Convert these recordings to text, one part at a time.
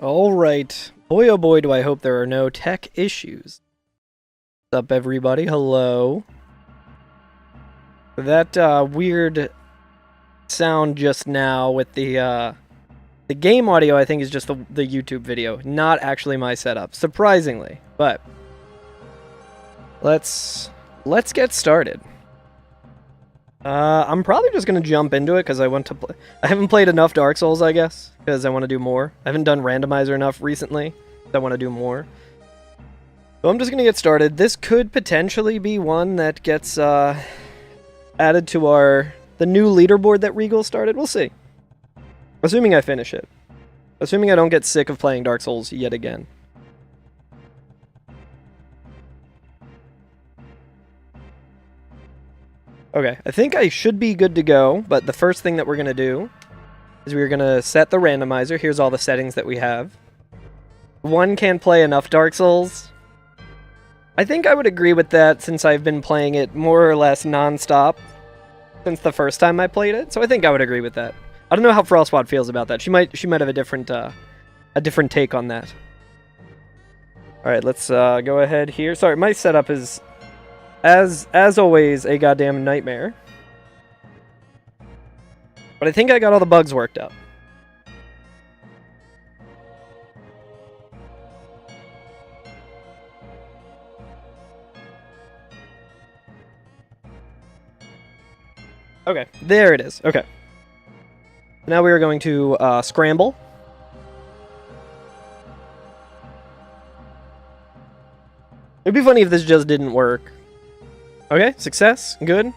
Alright. Boy oh boy do I hope there are no tech issues. What's up everybody? Hello. That weird sound just now with the game audio I think is just the YouTube video, not actually my setup, surprisingly. But let's get started. I'm probably just gonna jump into it because I want to play. I haven't played enough Dark Souls, I guess, because I want to do more. I haven't done randomizer enough recently. I want to do more. So I'm just gonna get started. This could potentially be one that gets added to the new leaderboard that Regal started. We'll see. Assuming I finish it. Assuming I don't get sick of playing Dark Souls yet again. Okay, I think I should be good to go, but the first thing that we're going to do is we're going to set the randomizer. Here's all the settings that we have. One can't play enough Dark Souls. I think I would agree with that since I've been playing it more or less non-stop since the first time I played it, so I think I would agree with that. I don't know how Frostwad feels about that. She might have a different take on that. Alright, let's go ahead here. Sorry, my setup is as always, a goddamn nightmare. But I think I got all the bugs worked out. Okay, there it is. Okay. Now we are going to scramble. It'd be funny if this just didn't work. Okay, success. Good.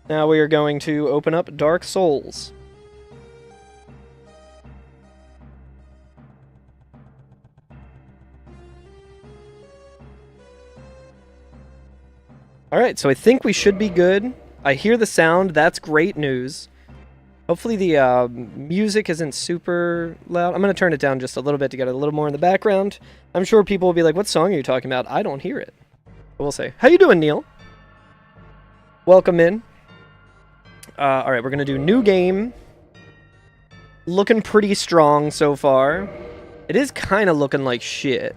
Now we are going to open up Dark Souls. Alright, so I think we should be good. I hear the sound. That's great news. Hopefully the music isn't super loud. I'm going to turn it down just a little bit to get a little more in the background. I'm sure people will be like, what song are you talking about? I don't hear it. We'll say, how you doing, Neil? Welcome in. Alright, we're going to do new game. Looking pretty strong so far. It is kind of looking like shit.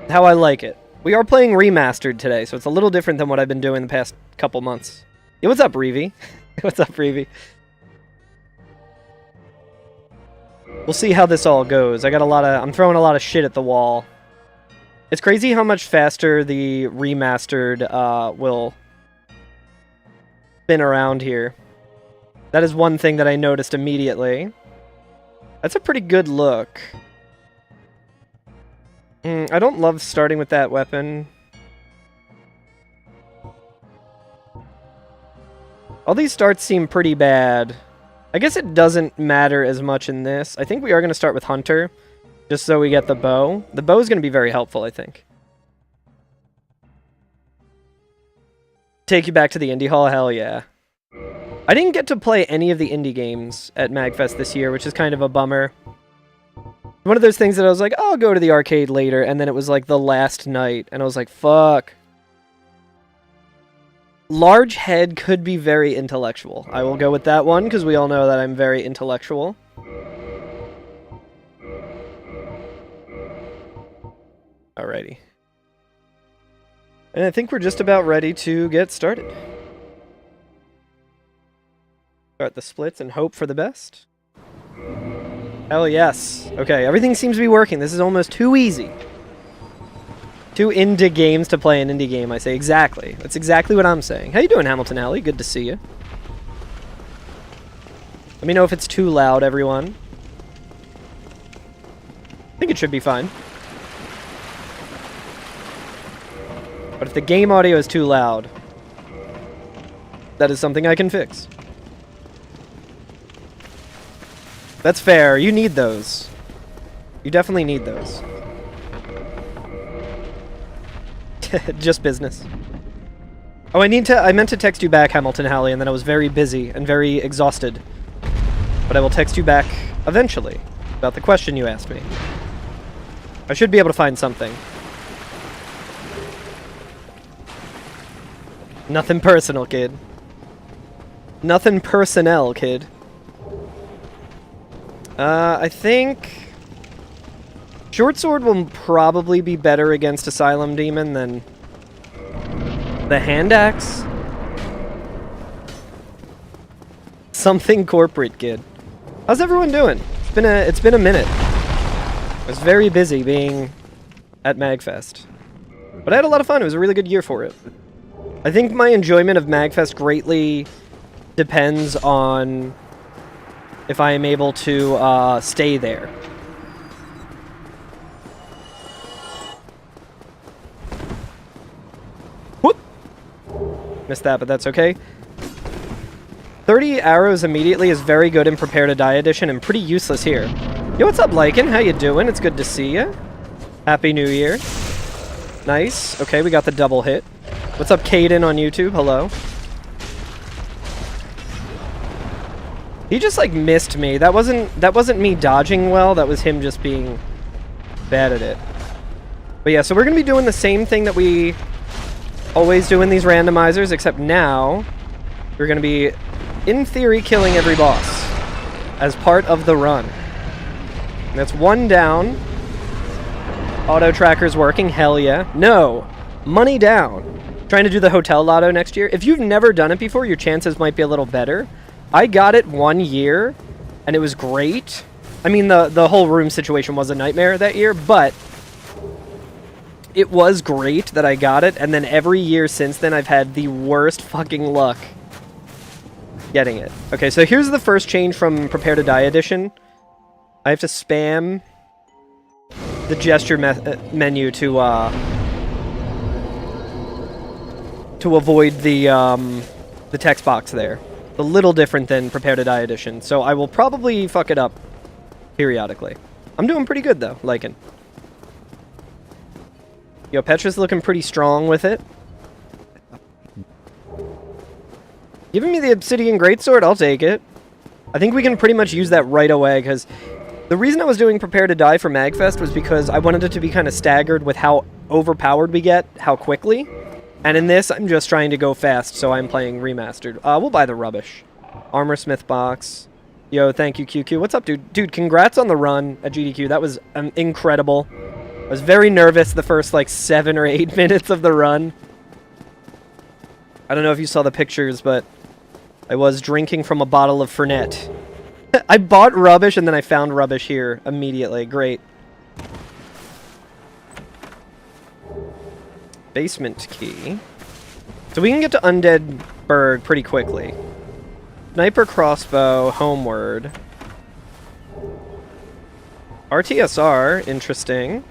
How I like it. We are playing Remastered today, so it's a little different than what I've been doing the past couple months. Yeah, what's up, Reevy? What's up, Reevy? We'll see how this all goes. I'm throwing a lot of shit at the wall. It's crazy how much faster the Remastered will spin around here. That is one thing that I noticed immediately. That's a pretty good look. I don't love starting with that weapon. All these starts seem pretty bad. I guess it doesn't matter as much in this. I think we are going to start with Hunter. Just so we get the bow. The bow is going to be very helpful, I think. Take you back to the indie hall? Hell yeah. I didn't get to play any of the indie games at MAGfest this year, which is kind of a bummer. One of those things that I was like, oh, I'll go to the arcade later, and then it was like the last night, and I was like, fuck. Large head could be very intellectual. I will go with that one, because we all know that I'm very intellectual. Alrighty. And I think we're just about ready to get started. Start the splits and hope for the best. Hell yes. Okay, everything seems to be working. This is almost too easy. Too indie games to play an indie game, I say. Exactly. That's exactly what I'm saying. How you doing, Hamilton Alley? Good to see you. Let me know if it's too loud, everyone. I think it should be fine. But if the game audio is too loud, that is something I can fix. That's fair. You need those. You definitely need those. Just business. Oh, I meant to text you back, Hamilton Halley, and then I was very busy and very exhausted. But I will text you back eventually about the question you asked me. I should be able to find something. Nothing personal, kid. Nothing personnel, kid. I think Short Sword will probably be better against Asylum Demon than the Hand Axe. Something corporate, kid. How's everyone doing? It's been a minute. I was very busy being at MAGfest. But I had a lot of fun. It was a really good year for it. I think my enjoyment of MAGfest greatly depends on if I am able to stay there. Whoop! Missed that, but that's okay. 30 arrows immediately is very good in Prepare to Die edition and pretty useless here. Yo, what's up, Lycan? How you doing? It's good to see you. Happy New Year. Nice. Okay, we got the double hit. What's up, Caden on YouTube? Hello. He just, like, missed me. That wasn't me dodging well. That was him just being bad at it. But yeah, so we're going to be doing the same thing that we always do in these randomizers, except now we're going to be, in theory, killing every boss as part of the run. And that's one down. Auto tracker's working. Hell yeah. No. Money down. Trying to do the hotel lotto next year. If you've never done it before, your chances might be a little better. I got it 1 year, and it was great. I mean, the whole room situation was a nightmare that year, but it was great that I got it, and then every year since then, I've had the worst fucking luck getting it. Okay, so here's the first change from Prepare to Die edition. I have to spam the gesture menu to avoid the text box there. A little different than Prepare to Die edition, so I will probably fuck it up periodically. I'm doing pretty good though, liking. Yo, Petra's looking pretty strong with it. Giving me the Obsidian Greatsword, I'll take it. I think we can pretty much use that right away, because the reason I was doing Prepare to Die for MAGfest was because I wanted it to be kind of staggered with how overpowered we get, how quickly. And in this, I'm just trying to go fast, so I'm playing Remastered. We'll buy the rubbish. Armor Smith box. Yo, thank you, QQ. What's up, dude? Dude, congrats on the run at GDQ. That was incredible. I was very nervous the first, like, 7 or 8 minutes of the run. I don't know if you saw the pictures, but I was drinking from a bottle of Fernet. I bought rubbish, and then I found rubbish here immediately. Great. Basement key. So we can get to Undead Berg pretty quickly. Sniper crossbow, homeward. RTSR, interesting.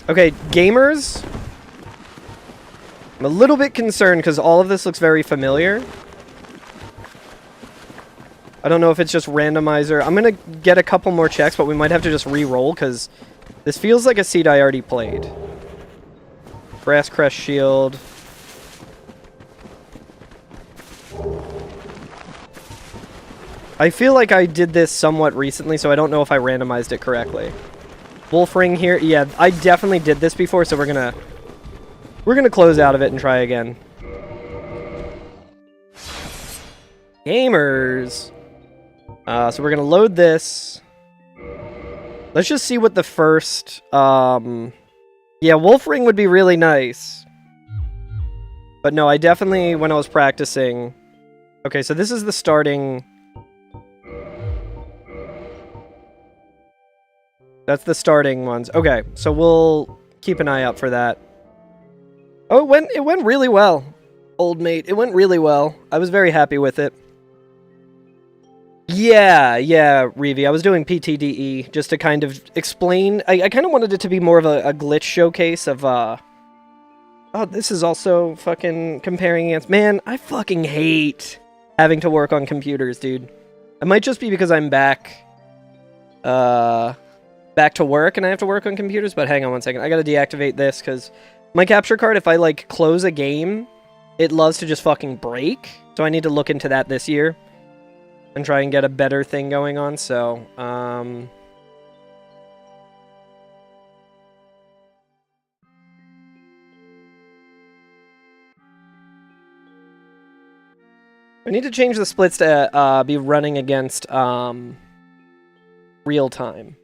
Okay, gamers. I'm a little bit concerned because all of this looks very familiar. I don't know if it's just randomizer. I'm going to get a couple more checks, but we might have to just re-roll because this feels like a seed I already played. Brass Crest Shield. I feel like I did this somewhat recently, so I don't know if I randomized it correctly. Wolf Ring here. Yeah, I definitely did this before, so we're gonna close out of it and try again. Gamers. So we're gonna load this. Let's just see what the first, yeah, Wolf Ring would be really nice. But no, I definitely, when I was practicing... Okay, so this is the starting... That's the starting ones. Okay, so we'll keep an eye out for that. Oh, it went really well, old mate. It went really well. I was very happy with it. Yeah, Reevy. I was doing PTDE just to kind of explain. I kind of wanted it to be more of a glitch showcase of, Oh, this is also fucking comparing against... Man, I fucking hate having to work on computers, dude. It might just be because I'm back to work and I have to work on computers, but hang on one second. I gotta deactivate this because my capture card, if I, like, close a game, it loves to just fucking break. So I need to look into that this year and try and get a better thing going on, so, We need to change the splits to be running against real time.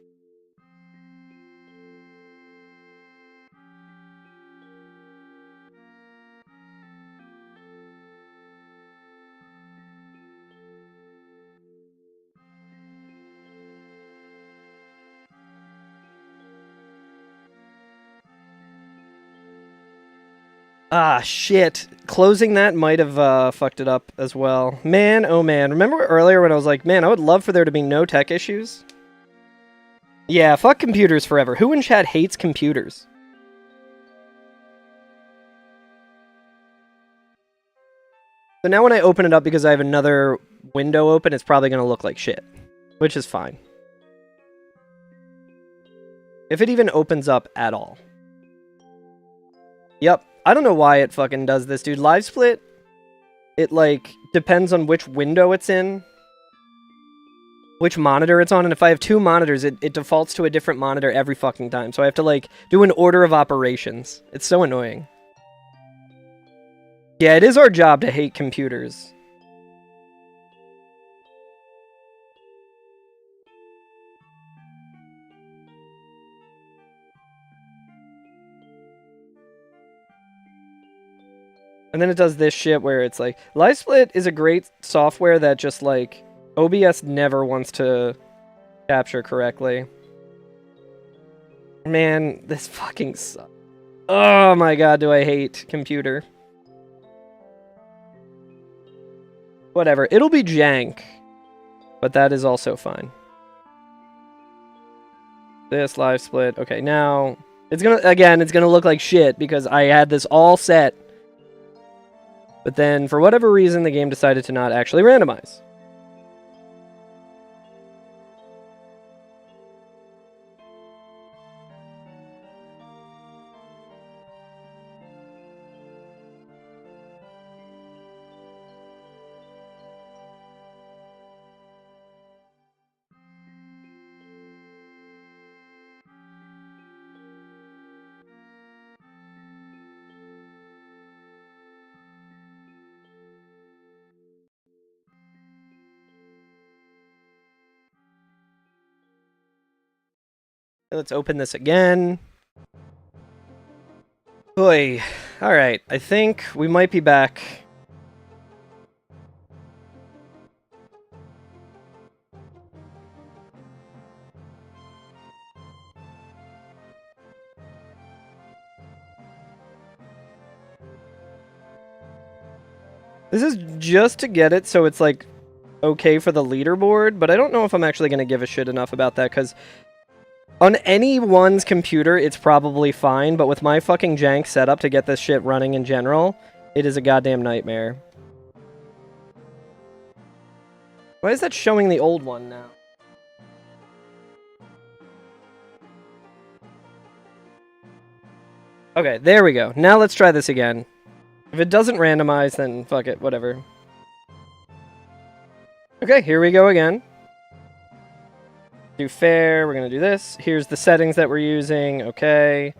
Ah, shit. Closing that might have fucked it up as well. Man, oh man. Remember earlier when I was like, man, I would love for there to be no tech issues? Yeah, fuck computers forever. Who in chat hates computers? So now when I open it up because I have another window open, it's probably going to look like shit. Which is fine. If it even opens up at all. Yep. I don't know why it fucking does this, dude. Live split, it, like, depends on which window it's in, which monitor it's on, and if I have two monitors, it defaults to a different monitor every fucking time, so I have to, like, do an order of operations. It's so annoying. Yeah, it is our job to hate computers. And then it does this shit where it's like, Live Split is a great software that just, like, OBS never wants to capture correctly. Man, this fucking sucks. Oh my god, do I hate computer. Whatever, it'll be jank. But that is also fine. This Live Split. Okay, now, it's gonna look like shit because I had this all set. But then, for whatever reason, the game decided to not actually randomize. Let's open this again. Boy. Alright, I think we might be back. This is just to get it so it's, like, okay for the leaderboard, but I don't know if I'm actually going to give a shit enough about that, because on anyone's computer, it's probably fine, but with my fucking jank setup to get this shit running in general, it is a goddamn nightmare. Why is that showing the old one now? Okay, there we go. Now let's try this again. If it doesn't randomize, then fuck it, whatever. Okay, here we go again. Do fair, we're gonna do this. Here's the settings that we're using, okay.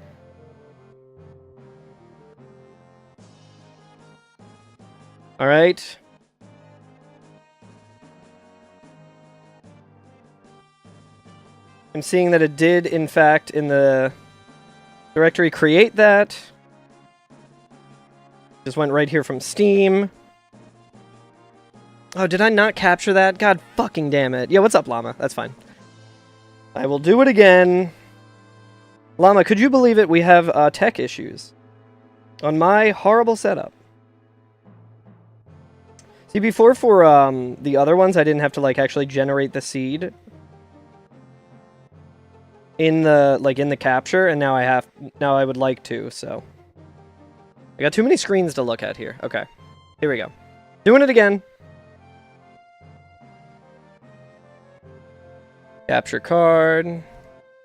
Alright. I'm seeing that it did, in fact, in the directory create that. Just went right here from Steam. Oh, did I not capture that? God fucking damn it. Yeah, what's up, Llama? That's fine. I will do it again. Llama, could you believe it? We have tech issues on my horrible setup. See, before for the other ones, I didn't have to like actually generate the seed in the capture, and now I have. Now I would like to. So I got too many screens to look at here. Okay, here we go. Doing it again. Capture card,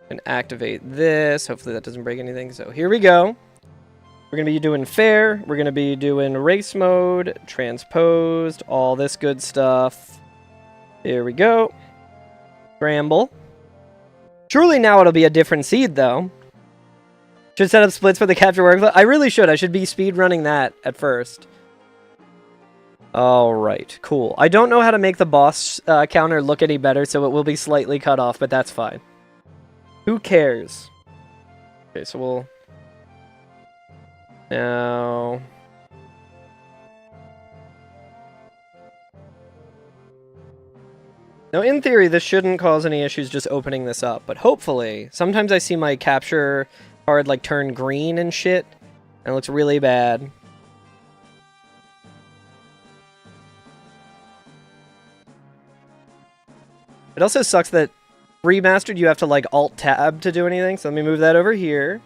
and activate this. Hopefully that doesn't break anything. So here we go. We're going to be doing fair. We're going to be doing race mode, transposed, all this good stuff. Here we go. Scramble. Surely now it'll be a different seed, though. Should set up splits for the capture workflow. I really should. I should be speed running that at first. Alright, cool. I don't know how to make the boss counter look any better, so it will be slightly cut off, but that's fine. Who cares? Okay, so we'll... Now... Now, in theory, this shouldn't cause any issues just opening this up, but hopefully, sometimes I see my capture card, like, turn green and shit, and it looks really bad. It also sucks that Remastered, you have to, like, Alt-Tab to do anything, so let me move that over here.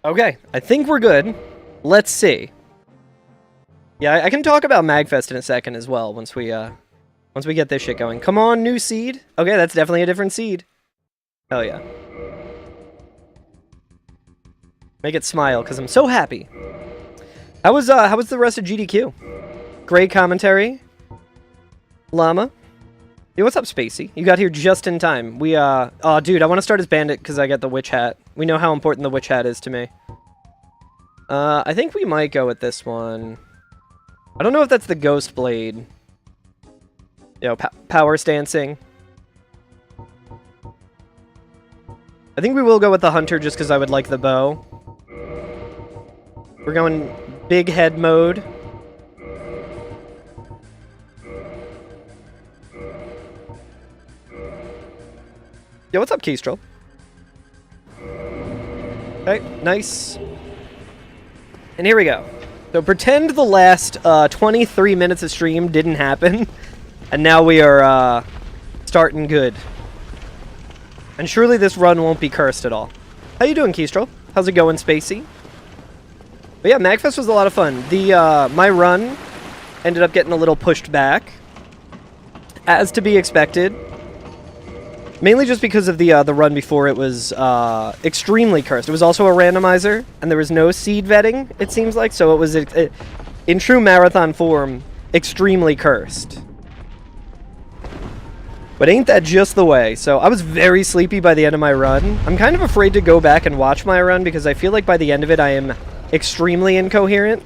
Okay, I think we're good. Let's see. Yeah, I can talk about MAGfest in a second as well once we get this shit going. Come on, new seed. Okay, that's definitely a different seed. Hell yeah. Make it smile, because I'm so happy. How was the rest of GDQ? Great commentary. Llama. Hey, what's up, Spacey? You got here just in time. We, oh, dude, I want to start as Bandit because I got the Witch Hat. We know how important the Witch Hat is to me. I think we might go with this one. I don't know if that's the Ghost Blade. You know, power stancing. I think we will go with the Hunter just because I would like the bow. We're going big head mode. Yo, what's up, Kestrel? Okay, nice. And here we go. So pretend the last 23 minutes of stream didn't happen, and now we are starting good. And surely this run won't be cursed at all. How you doing, Kestrel? How's it going, Spacey? But yeah, MAGfest was a lot of fun. The my run ended up getting a little pushed back, as to be expected. Mainly just because of the run before it was extremely cursed. It was also a randomizer, and there was no seed vetting, it seems like, so it was, in true marathon form, extremely cursed. But ain't that just the way? So I was very sleepy by the end of my run. I'm kind of afraid to go back and watch my run, because I feel like by the end of it I am extremely incoherent.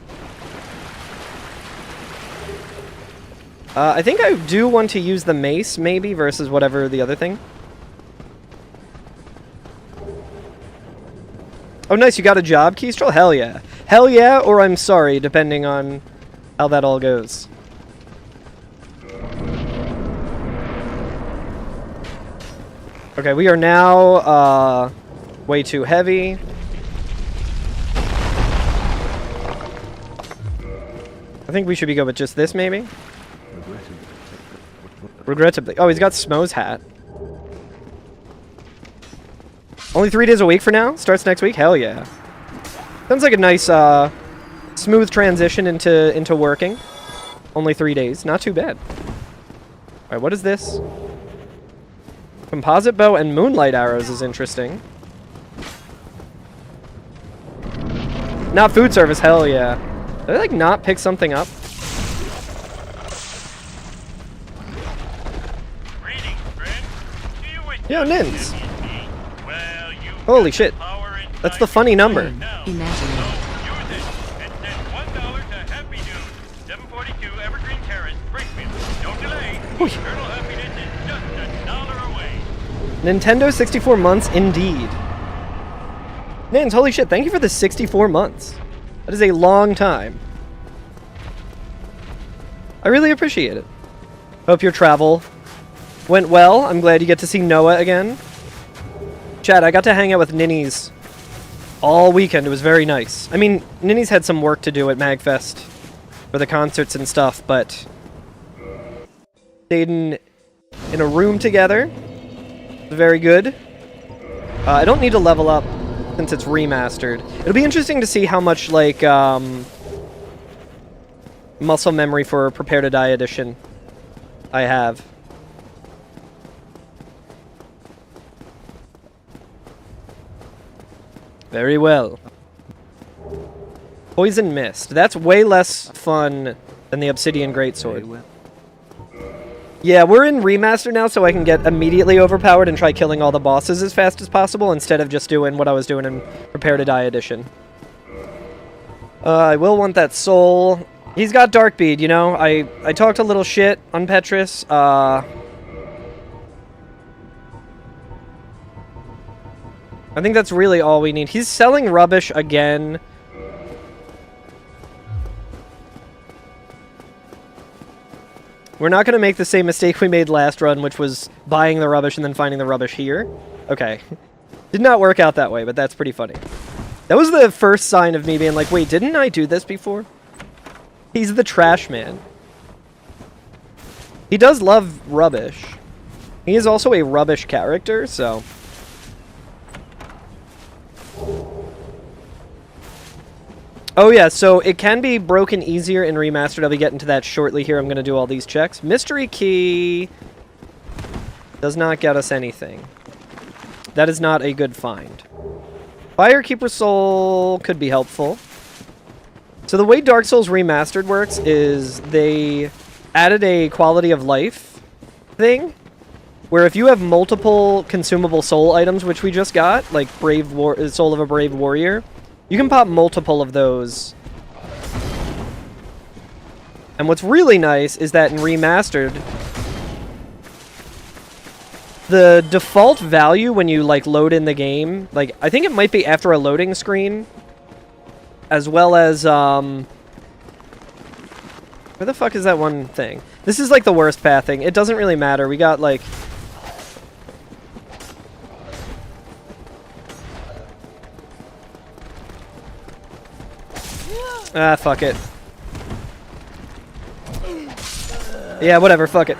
I think I do want to use the mace, maybe, versus whatever the other thing. Oh, nice, you got a job, Kestrel? Hell yeah. Hell yeah, or I'm sorry, depending on how that all goes. Okay, we are now, way too heavy. I think we should be good with just this, maybe? Regrettably. Oh, he's got Smo's hat. Only 3 days a week for now? Starts next week? Hell yeah. Sounds like a nice, smooth transition into working. Only 3 days. Not too bad. Alright, what is this? Composite bow and moonlight arrows is interesting. Not food service, hell yeah. Did I, like, not pick something up? Yo, Nins. Holy shit. That's the funny number. Nintendo 64 months indeed. Nins, holy shit, thank you for the 64 months. That is a long time. I really appreciate it. Hope your travel went well. I'm glad you get to see Noah again. Chad, I got to hang out with Ninnies all weekend. It was very nice. I mean, Ninnies had some work to do at MAGfest for the concerts and stuff, but stayed in a room together. It was very good. I don't need to level up since it's remastered. It'll be interesting to see how much, like, muscle memory for Prepare to Die edition I have. Very well. Poison Mist. That's way less fun than the Obsidian Greatsword. Yeah, we're in Remastered now, so I can get immediately overpowered and try killing all the bosses as fast as possible, instead of just doing what I was doing in Prepare to Die Edition. I will want that soul. He's got Dark Bead, you know? I talked a little shit on Petrus. I think that's really all we need. He's selling rubbish again. We're not going to make the same mistake we made last run, which was buying the rubbish and then finding the rubbish here. Okay. Did not work out that way, but that's pretty funny. That was the first sign of me being like, wait, didn't I do this before? He's the trash man. He does love rubbish. He is also a rubbish character, so... Oh yeah, so it can be broken easier in Remastered. I'll be getting to that shortly here. I'm going to do all these checks. Mystery Key does not get us anything. That is not a good find. Firekeeper Soul could be helpful. So the way Dark Souls Remastered works is they added a quality of life thing, where if you have multiple consumable soul items, which we just got, like Soul of a Brave Warrior, you can pop multiple of those. And what's really nice is that in Remastered, the default value when you, like, load in the game, like, I think it might be after a loading screen, as well as, where the fuck is that one thing? This is, like, the worst pathing. It doesn't really matter. We got, like... Ah, fuck it. Yeah, whatever, fuck it.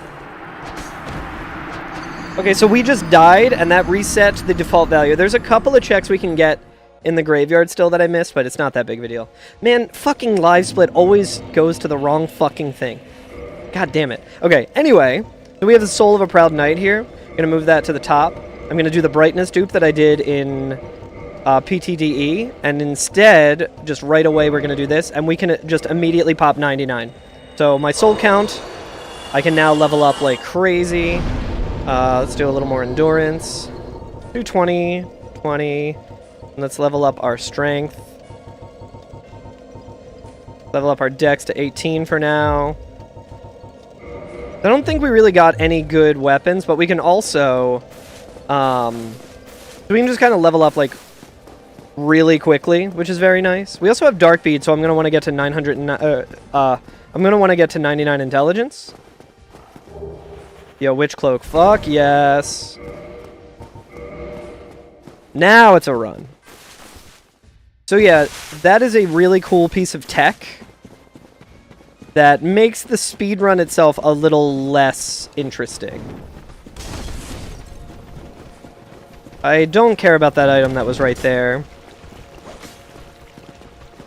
Okay, so we just died, and that reset the default value. There's a couple of checks we can get in the graveyard still that I missed, but it's not that big of a deal. Man, fucking live split always goes to the wrong fucking thing. God damn it. Okay, anyway, so we have the Soul of a Proud Knight here. I'm gonna move that to the top. I'm gonna do the brightness dupe that I did in PTDE, and instead, just right away, we're gonna do this, and we can just immediately pop 99. So my soul count, I can now level up like crazy. Let's do a little more endurance. Do 20, 20. And let's level up our strength. Level up our dex to 18 for now. I don't think we really got any good weapons, but we can also... so we can just kind of level up like really quickly, which is very nice. We also have Dark Bead, so I'm going to want to get to 900... I'm going to want to get to 99 intelligence. Yo, Witch Cloak. Fuck yes. Now it's a run. So yeah, that is a really cool piece of tech that makes the speedrun itself a little less interesting. I don't care about that item that was right there.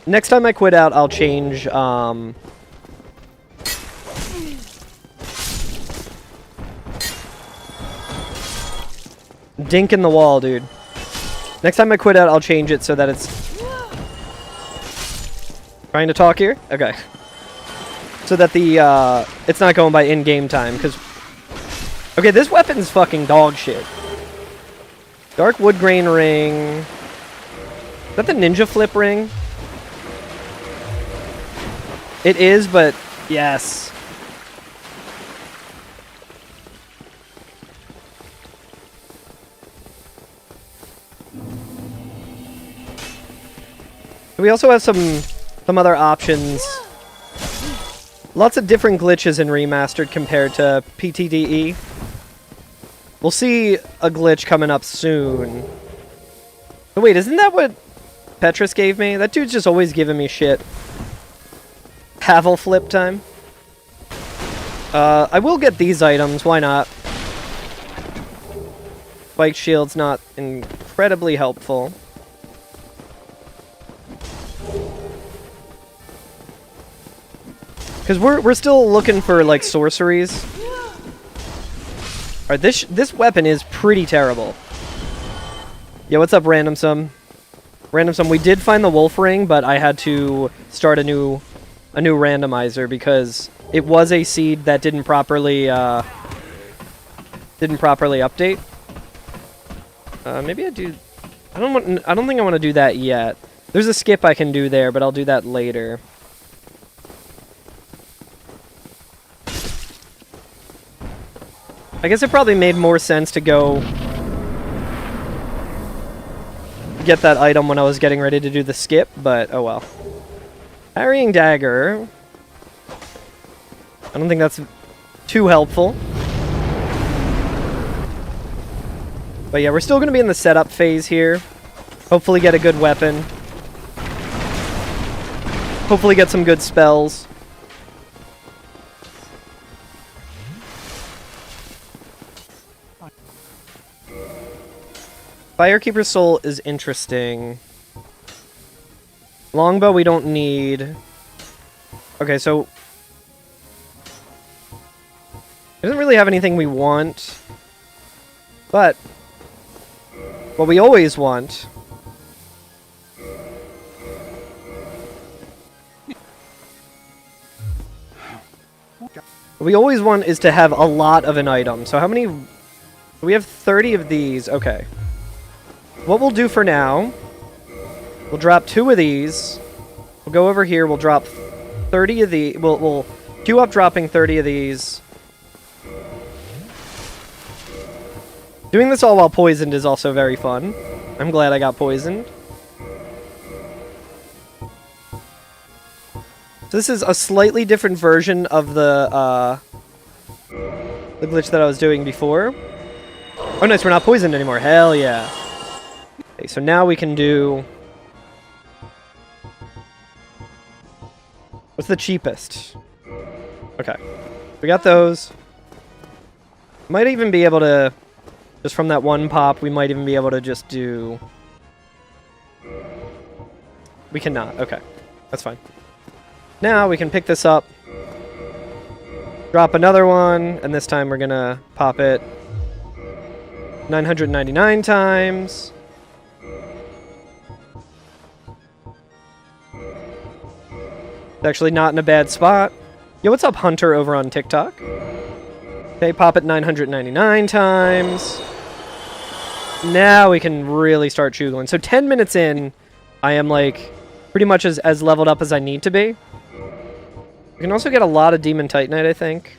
Next time I quit out, I'll change, Dink in the wall, dude. Next time I quit out, I'll change it so that it's... Trying to talk here? Okay. So that the, it's not going by in-game time, because... Okay, this weapon's fucking dog shit. Dark Woodgrain Ring. Is that the Ninja Flip Ring? It is, but... Yes. We also have some other options. Lots of different glitches in Remastered compared to PTDE. We'll see a glitch coming up soon. But wait, isn't that what Petrus gave me? That dude's just always giving me shit. Pavel flip time. I will get these items, why not? Spike shield's not incredibly helpful. Because we're still looking for, like, sorceries. Alright, this weapon is pretty terrible. Yeah, what's up, Randomsome? Randomsome, we did find the wolf ring, but I had to start a new a new randomizer because it was a seed that didn't properly update. Maybe I do. I don't think I want to do that yet. There's a skip I can do there, but I'll do that later. I guess it probably made more sense to go get that item when I was getting ready to do the skip, but oh well. Parrying dagger. I don't think that's too helpful. But yeah, we're still going to be in the setup phase here. Hopefully get a good weapon. Hopefully get some good spells. Firekeeper's Soul is interesting. Longbow we don't need. Okay, so it doesn't really have anything we want. But what we always want is to have a lot of an item. So how many? We have 30 of these. Okay. What we'll do for now, we'll drop 2 of these. We'll go over here. We'll drop 30 of these. We'll queue up dropping 30 of these. Doing this all while poisoned is also very fun. I'm glad I got poisoned. So this is a slightly different version of the glitch that I was doing before. Oh nice, we're not poisoned anymore. Hell yeah. Okay, so now we can do... What's the cheapest? Okay. We got those. Might even be able to... Just from that one pop, we might even be able to just do... We cannot. Okay. That's fine. Now we can pick this up. Drop another one, and this time we're gonna pop it 999 times. It's actually not in a bad spot. Yo, what's up, Hunter, over on TikTok? Okay, pop it 999 times. Now we can really start chugling. So 10 minutes in, I am like pretty much as leveled up as I need to be. We can also get a lot of Demon Titanite, I think.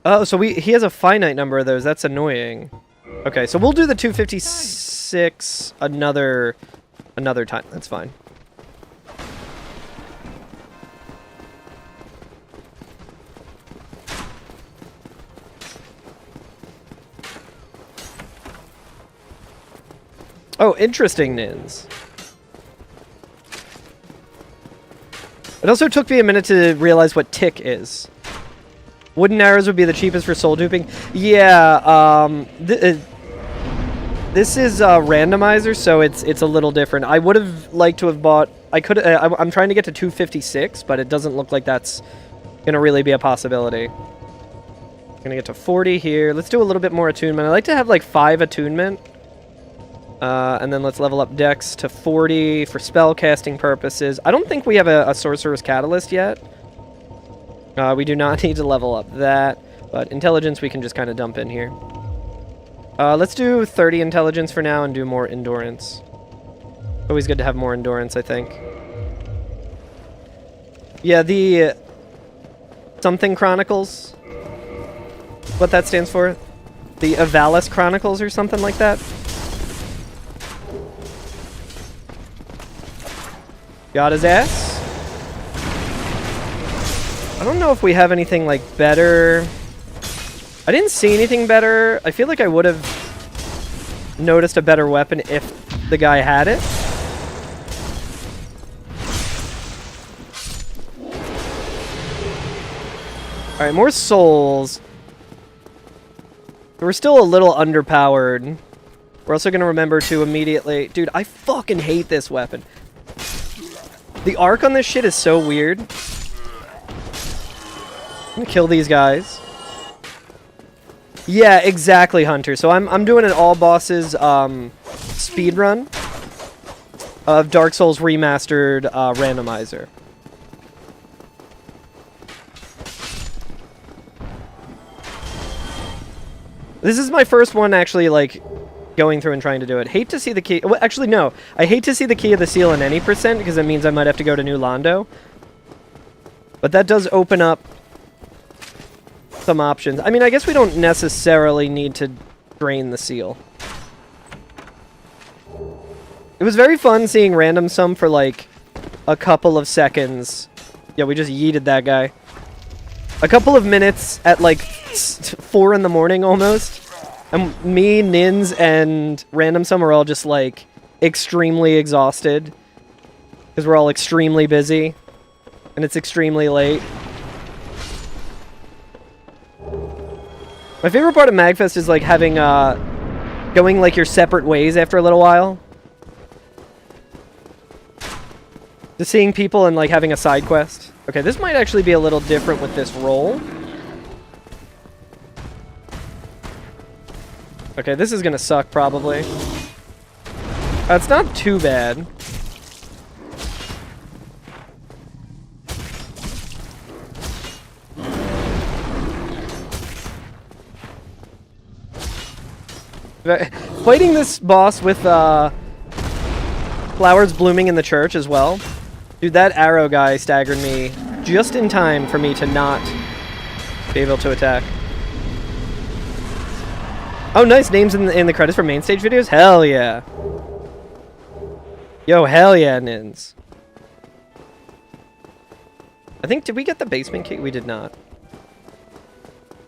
Oh, so he has a finite number of those. That's annoying. Okay, so we'll do the 256 another time. That's fine. Oh, interesting, Nins. It also took me a minute to realize what tick is. Wooden arrows would be the cheapest for soul duping. Yeah, this is a randomizer, so it's a little different. I would have liked to have bought... I'm trying to get to 256, but it doesn't look like that's gonna really be a possibility. Gonna get to 40 here. Let's do a little bit more attunement. I like to have like 5 attunement. And then let's level up Dex to 40 for spell casting purposes. I don't think we have a Sorcerer's Catalyst yet. We do not need to level up that, but Intelligence we can just kind of dump in here. Let's do 30 Intelligence for now and do more Endurance. Always good to have more Endurance, I think. Yeah, the something Chronicles. What that stands for? The Avalis Chronicles or something like that. Got his ass. I don't know if we have anything like better. I didn't see anything better. I feel like I would have noticed a better weapon if the guy had it. Alright, more souls. We're still a little underpowered. We're also going to remember to immediately... Dude, I fucking hate this weapon. The arc on this shit is so weird. I'm gonna kill these guys. Yeah, exactly, Hunter. So I'm doing an all bosses speed run of Dark Souls Remastered randomizer. This is my first one actually, like, going through and trying to do it. Hate to see the key... Well, actually, no. I hate to see the Key of the Seal in any percent, because it means I might have to go to New Rando. But that does open up some options. I mean, I guess we don't necessarily need to drain the seal. It was very fun seeing random sum for, like, a couple of seconds. Yeah, we just yeeted that guy. A couple of minutes at, like, 4 in the morning almost. And me, Nins, and Random Sum are all just, like, extremely exhausted. Because we're all extremely busy. And it's extremely late. My favorite part of MAGfest is, like, having, going, like, your separate ways after a little while. Just seeing people and, like, having a side quest. Okay, this might actually be a little different with this roll. Okay, this is gonna suck, probably. It's not too bad. Fighting this boss with, flowers blooming in the church as well. Dude, that arrow guy staggered me just in time for me to not be able to attack. Oh, nice names in the credits for main stage videos? Hell yeah. Yo, hell yeah, Nins. I think, did we get the basement key? We did not.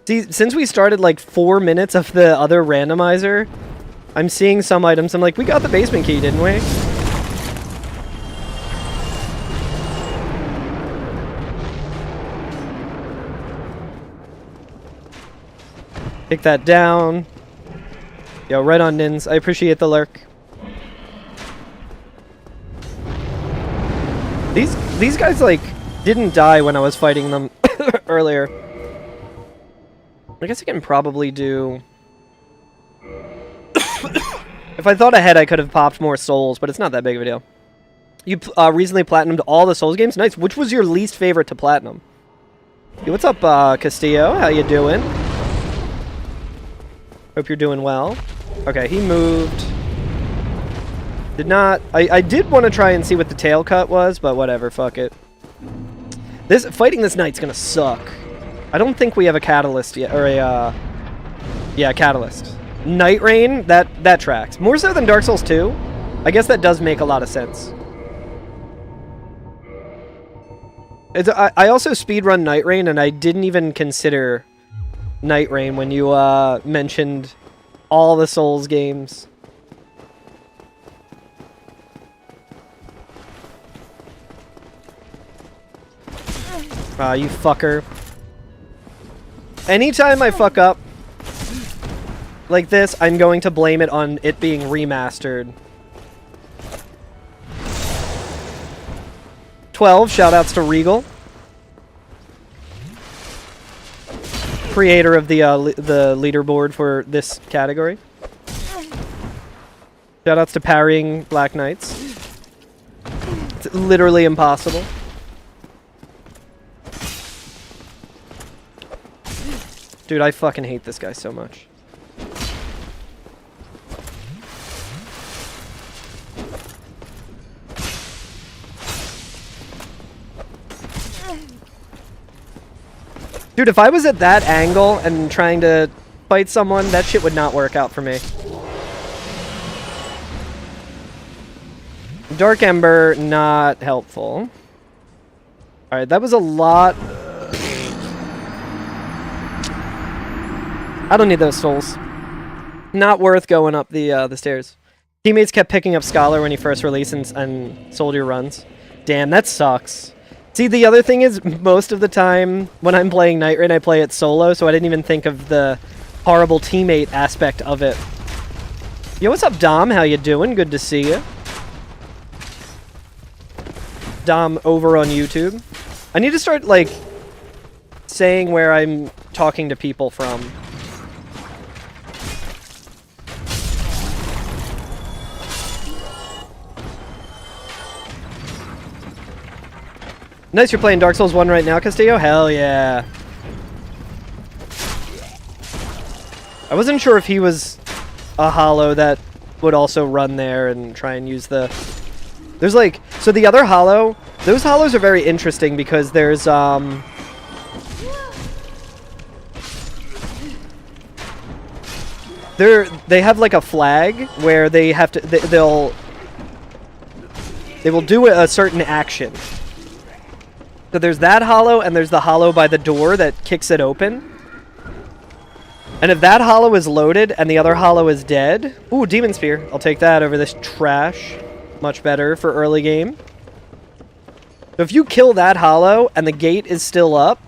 See, since we started like 4 minutes of the other randomizer, I'm seeing some items. I'm like, we got the basement key, didn't we? Take that down. Yo, right on, Nins. I appreciate the lurk. These guys, like, didn't die when I was fighting them earlier. I guess I can probably do... If I thought ahead, I could have popped more souls, but it's not that big of a deal. You recently platinumed all the Souls games? Nice. Which was your least favorite to platinum? Hey, what's up, Castillo? How you doing? Hope you're doing well. Okay, he moved. Did not... I did want to try and see what the tail cut was, but whatever, fuck it. Fighting this knight's gonna suck. I don't think we have a catalyst yet, or a, yeah, catalyst. Night Rain, that tracks. More so than Dark Souls 2. I guess that does make a lot of sense. I also speedrun Night Rain, and I didn't even consider Night Rain when you mentioned all the Souls games. Ah, you fucker. Anytime I fuck up like this, I'm going to blame it on it being remastered. 12, shoutouts to Regal. Creator of the leaderboard for this category. Shoutouts to parrying Black Knights. It's literally impossible. Dude, I fucking hate this guy so much. Dude, if I was at that angle and trying to fight someone, that shit would not work out for me. Dark Ember, not helpful. Alright, that was a lot. I don't need those souls. Not worth going up the stairs. Teammates kept picking up Scholar when he first released and Soldier runs. Damn, that sucks. See, the other thing is, most of the time when I'm playing Night Rain, I play it solo, so I didn't even think of the horrible teammate aspect of it. Yo, what's up, Dom? How you doing? Good to see you. Dom over on YouTube. I need to start, like, saying where I'm talking to people from. Nice, you're playing Dark Souls 1 right now, Castillo? Hell yeah. I wasn't sure if he was a hollow that would also run there and try and use the... There's like... So the other hollow... Those hollows are very interesting because there's, They have like a flag where they have to... They will do a certain action. So there's that hollow, and there's the hollow by the door that kicks it open. And if that hollow is loaded and the other hollow is dead... Ooh, Demon Spear. I'll take that over this trash. Much better for early game. So if you kill that hollow and the gate is still up,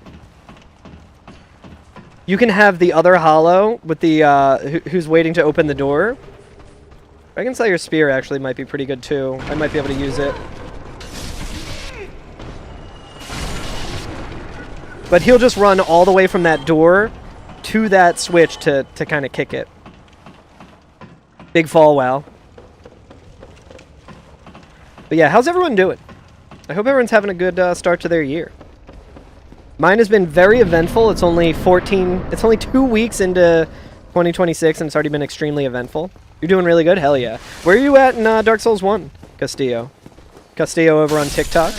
you can have the other hollow with the who's waiting to open the door. Dragon Slayer Spear actually might be pretty good too. I might be able to use it. But he'll just run all the way from that door to that switch to kind of kick it. Big fall, wow. But yeah, how's everyone doing? I hope everyone's having a good start to their year. Mine has been very eventful. It's only 2 weeks into 2026 and it's already been extremely eventful. You're doing really good? Hell yeah. Where are you at in Dark Souls 1, Castillo? Castillo over on TikTok.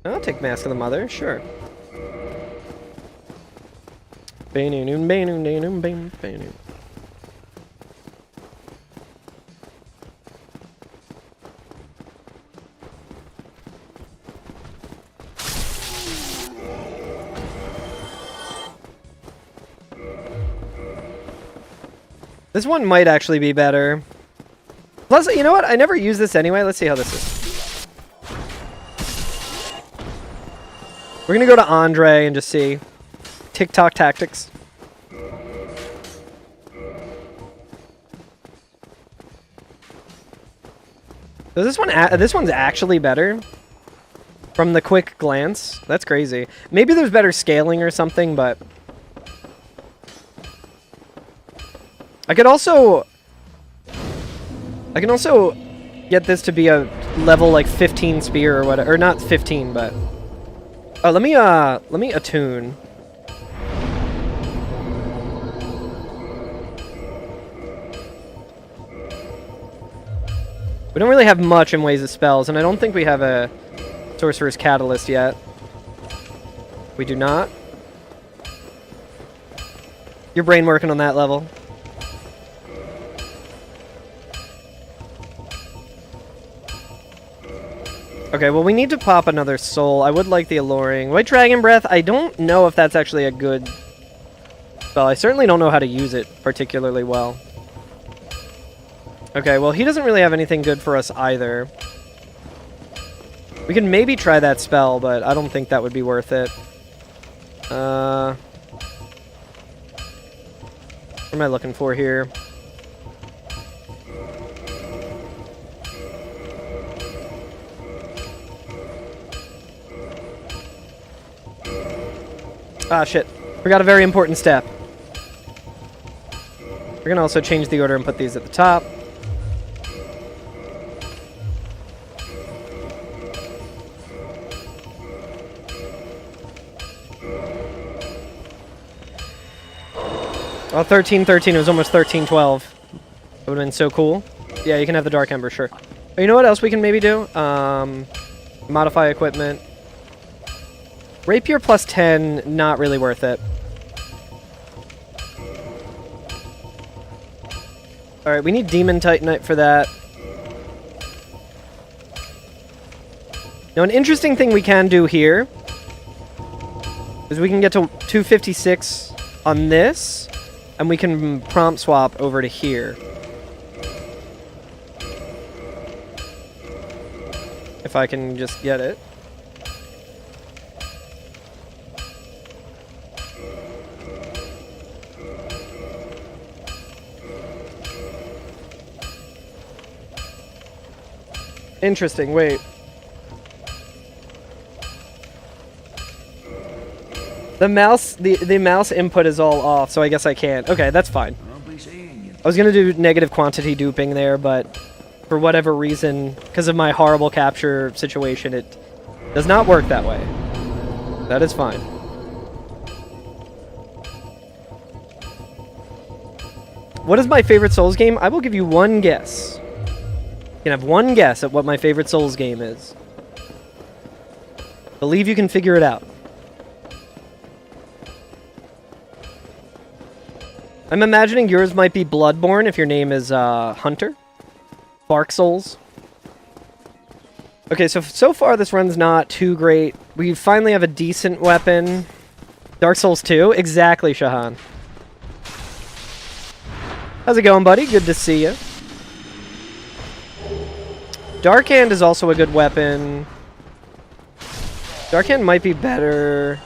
I'll take Mask of the Mother, sure. This one might actually be better. Plus, you know what? I never use this anyway. Let's see how this is. We're gonna go to Andre and just see. TikTok tactics. So this one's actually better. From the quick glance. That's crazy. Maybe there's better scaling or something, but... I can also get this to be a level like 15 spear or whatever, or not 15, but oh, let me attune. We don't really have much in ways of spells, and I don't think we have a Sorcerer's Catalyst yet. We do not. Your brain working on that level. Okay, well, we need to pop another soul. I would like the Alluring. White Dragon Breath, I don't know if that's actually a good spell. I certainly don't know how to use it particularly well. Okay, well, he doesn't really have anything good for us either. We can maybe try that spell, but I don't think that would be worth it. What am I looking for here? Ah, shit. Forgot a very important step. We're gonna also change the order and put these at the top. Oh, 13-13. It was almost 13-12. That would have been so cool. Yeah, you can have the Dark Ember, sure. Oh, you know what else we can maybe do? Modify equipment. Rapier plus 10, not really worth it. Alright, we need Demon Titanite for that. Now, an interesting thing we can do here is we can get to 256 on this, and we can prompt swap over to here. If I can just get it. Interesting, wait. The mouse input is all off, so I guess I can't. Okay, that's fine. I was gonna do negative quantity duping there, but for whatever reason, because of my horrible capture situation, it does not work that way. That is fine. What is my favorite Souls game? I will give you one guess. You can have one guess at what my favorite Souls game is. Believe you can figure it out. I'm imagining yours might be Bloodborne if your name is Hunter. Dark Souls. Okay, so far this run's not too great. We finally have a decent weapon. Dark Souls 2? Exactly, Shahan. How's it going, buddy? Good to see you. Dark Hand is also a good weapon. Dark Hand might be better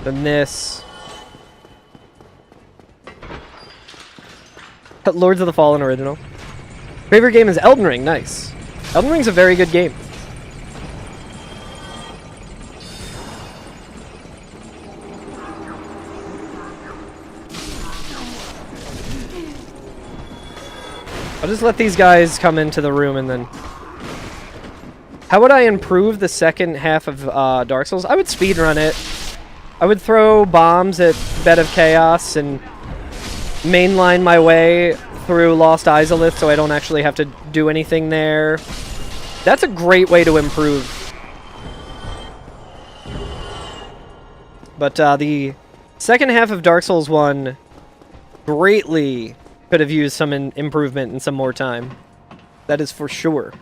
than this. Lords of the Fallen original. Favorite game is Elden Ring. Nice. Elden Ring's a very good game. I'll just let these guys come into the room and then... How would I improve the second half of Dark Souls? I would speedrun it. I would throw bombs at Bed of Chaos and mainline my way through Lost Izalith so I don't actually have to do anything there. That's a great way to improve. But the second half of Dark Souls 1 greatly could have used some improvement and some more time. That is for sure.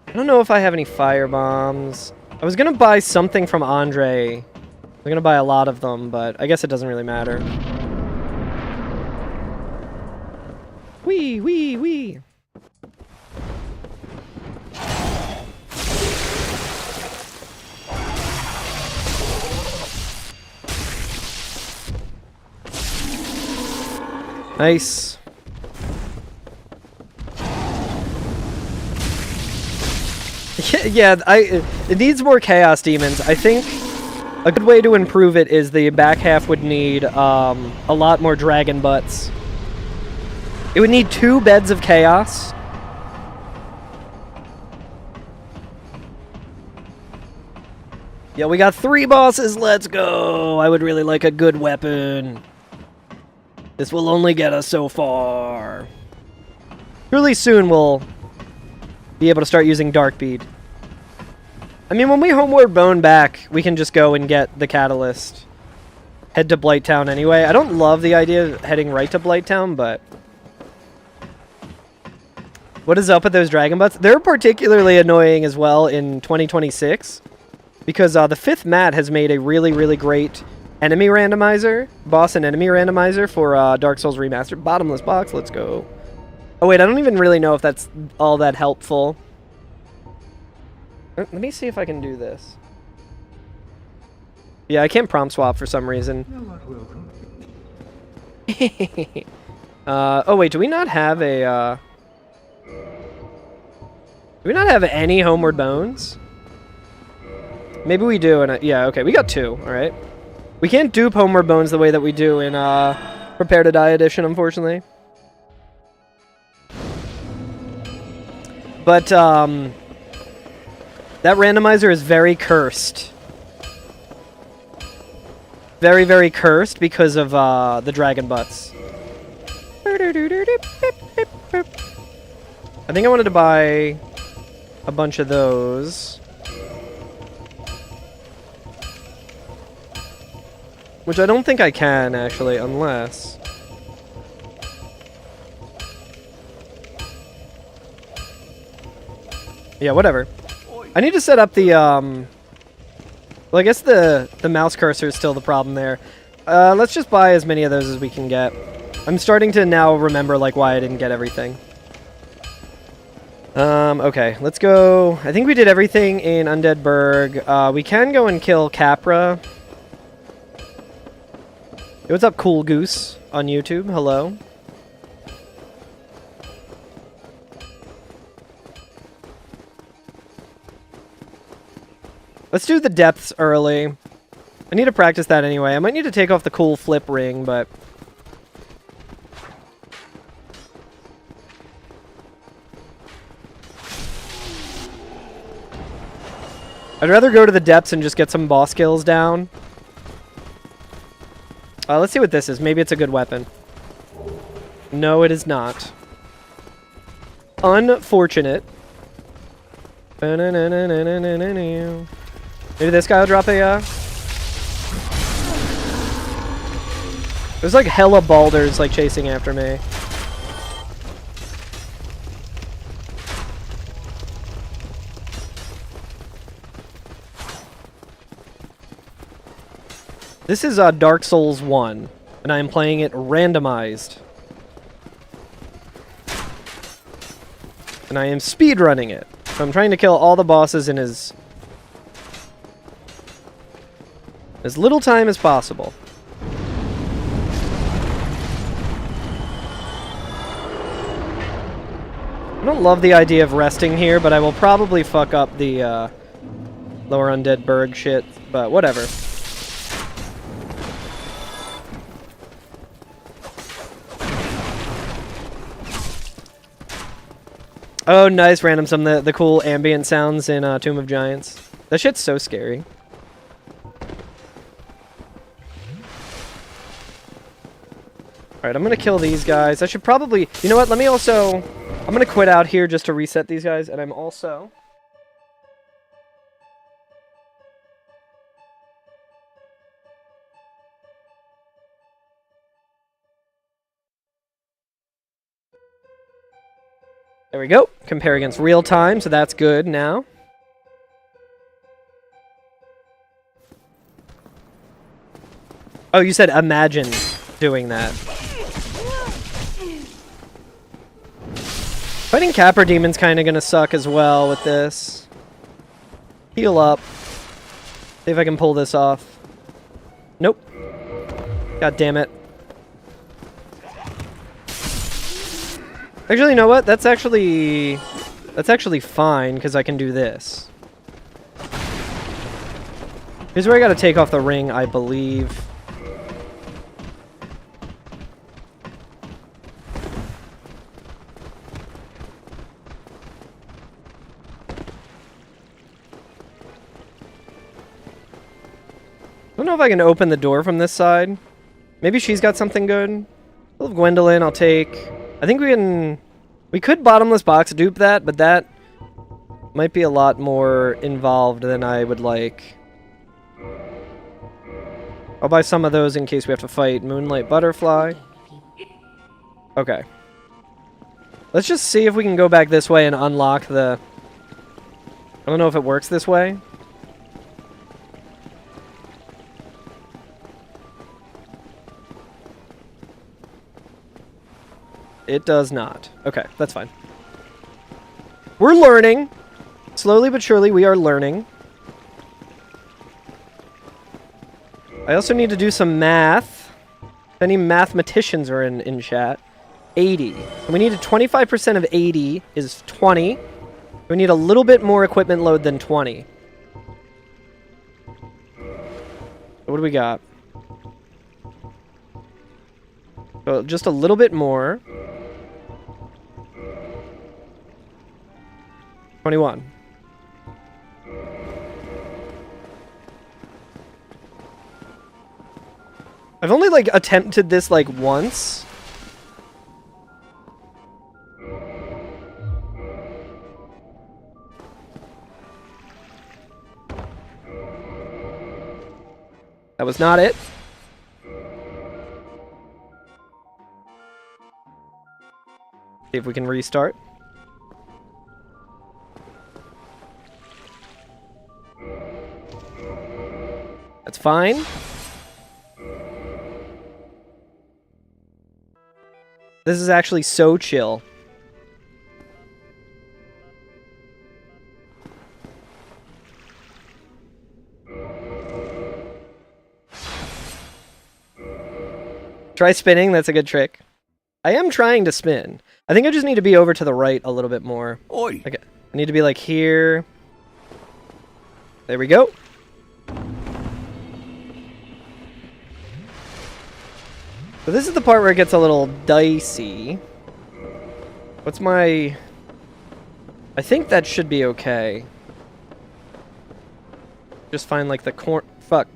I don't know if I have any fire bombs. I was gonna buy something from Andre. I'm gonna buy a lot of them, but I guess it doesn't really matter. Wee, wee, wee. Nice. Yeah, it needs more Chaos Demons. I think a good way to improve it is the back half would need a lot more Dragon Butts. It would need 2 beds of Chaos. Yeah, we got 3 bosses. Let's go. I would really like a good weapon. This will only get us so far. Really soon we'll be able to start using Dark Bead. I mean, when we Homeward Bone back, we can just go and get the Catalyst. Head to Blighttown anyway. I don't love the idea of heading right to Blighttown, but... What is up with those Dragon Butts? They're particularly annoying as well in 2026. Because the 5th mat has made a really, really great enemy randomizer. Boss and enemy randomizer for Dark Souls Remastered. Bottomless box, let's go. Oh wait, I don't even really know if that's all that helpful. Let me see if I can do this. Yeah, I can't prompt swap for some reason. Oh wait, do we not have a... Do we not have any Homeward Bones? Maybe we do, and yeah, okay, we got 2, alright. We can't dupe Homeward Bones the way that we do in Prepare to Die Edition, unfortunately. But, that randomizer is very cursed. Very, very cursed because of the Dragon Butts. I think I wanted to buy a bunch of those. Which I don't think I can, actually, unless... Yeah, whatever. I need to set up the, Well, I guess the mouse cursor is still the problem there. Let's just buy as many of those as we can get. I'm starting to now remember, like, why I didn't get everything. Okay, let's go. I think we did everything in Undead Burg. We can go and kill Capra. Hey, what's up, Cool Goose on YouTube? Hello. Let's do the depths early. I need to practice that anyway. I might need to take off the cool flip ring, but... I'd rather go to the depths and just get some boss kills down. Let's see what this is. Maybe it's a good weapon. No, it is not. Unfortunate. Maybe this guy will drop a... There's like hella balders like chasing after me. This is Dark Souls 1, and I am playing it randomized. And I am speedrunning it. So I'm trying to kill all the bosses in as little time as possible. I don't love the idea of resting here, but I will probably fuck up the Lower Undead Berg shit, but whatever. Oh, nice, random. Some of the cool ambient sounds in Tomb of Giants. That shit's so scary. Alright, I'm gonna kill these guys. I should probably... You know what? Let me also... I'm gonna quit out here just to reset these guys, and I'm also... There we go. Compare against real time, so that's good now. Oh, you said imagine doing that. Fighting Capra Demon's kind of going to suck as well with this. Heal up. See if I can pull this off. Nope. God damn it. Actually, you know what? That's actually fine, because I can do this. Here's where I gotta take off the ring, I believe. I don't know if I can open the door from this side. Maybe she's got something good. I love Gwendolyn, I'll take... I think we could bottomless box dupe that, but that might be a lot more involved than I would like. I'll buy some of those in case we have to fight Moonlight Butterfly. Okay. Let's just see if we can go back this way and unlock the... I don't know if it works this way. It does not. Okay, that's fine. We're learning. Slowly but surely, we are learning. I also need to do some math. If any mathematicians are in chat. 80. And we need a 25% of 80 is 20. We need a little bit more equipment load than 20. What do we got? So just a little bit more. 21. I've only, like, attempted this, like, once. That was not it. See if we can restart. That's fine. This is actually so chill. Try spinning, that's a good trick. I am trying to spin. I think I just need to be over to the right a little bit more. Oi. Okay. I need to be like here. There we go. So this is the part where it gets a little dicey. What's my... I think that should be okay. Just find like the fuck.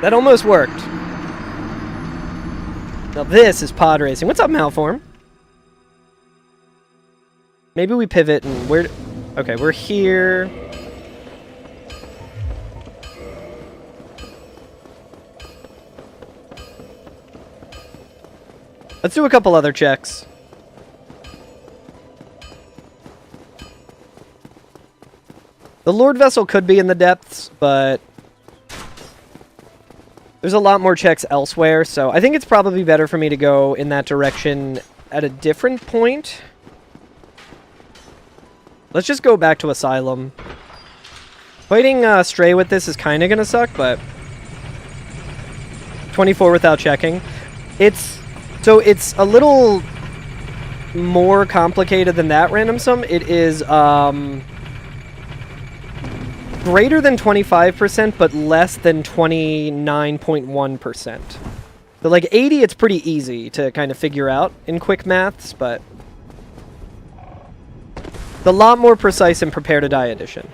That almost worked. Now this is pod racing. What's up, Malform? Maybe we pivot and we're... Okay, we're here. Let's do a couple other checks. The Lord Vessel could be in the depths, but there's a lot more checks elsewhere, so I think it's probably better for me to go in that direction at a different point. Let's just go back to Asylum. Fighting Stray with this is kind of going to suck, but 24 without checking. So it's a little more complicated than that random sum. It is greater than 25%, but less than 29.1%. So like 80, it's pretty easy to kind of figure out in quick maths, but it's a lot more precise in Prepare to Die edition.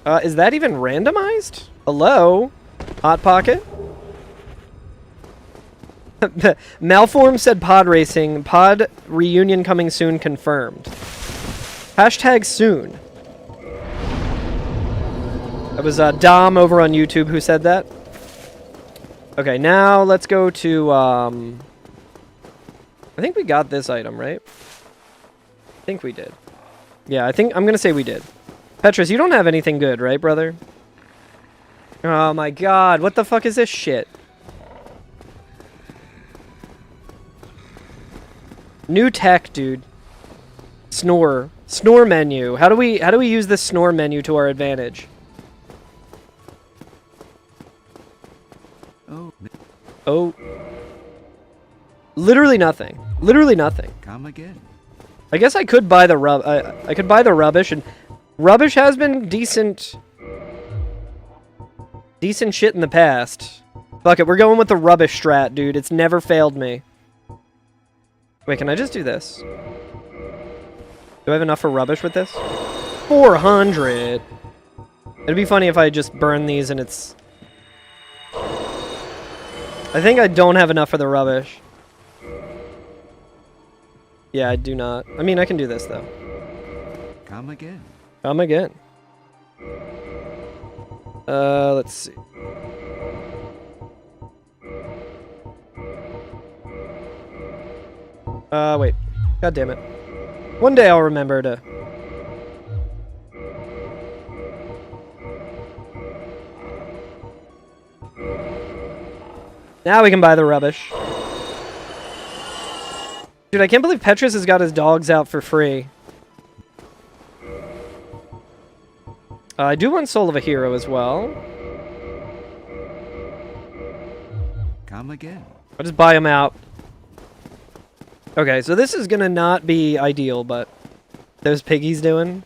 Is that even randomized? Hello? Hot Pocket? Malform said pod racing. Pod reunion coming soon confirmed. Hashtag soon. That was Dom over on YouTube who said that. Okay, now let's go to... I think we got this item, right? I think we did. Yeah, I'm going to say we did. Petrus, you don't have anything good, right, brother? Oh my god, what the fuck is this shit? New tech, dude. Snore. Snore menu. How do we use this snore menu to our advantage? Oh. Literally nothing. Literally nothing. Come again. I guess I could buy the I could buy the rubbish, and rubbish has been decent shit in the past. Fuck it, we're going with the rubbish strat, dude. It's never failed me. Wait, can I just do this? Do I have enough for rubbish with this? 400! It'd be funny if I just burn these and it's... I think I don't have enough for the rubbish. Yeah, I do not. I mean, I can do this, though. Come again. Come again. Let's see. Wait. God damn it. One day I'll remember to... Now we can buy the rubbish. Dude, I can't believe Petrus has got his dogs out for free. I do want Soul of a Hero as well. Come again. I'll just buy him out. Okay, so this is gonna not be ideal, but those piggies doing.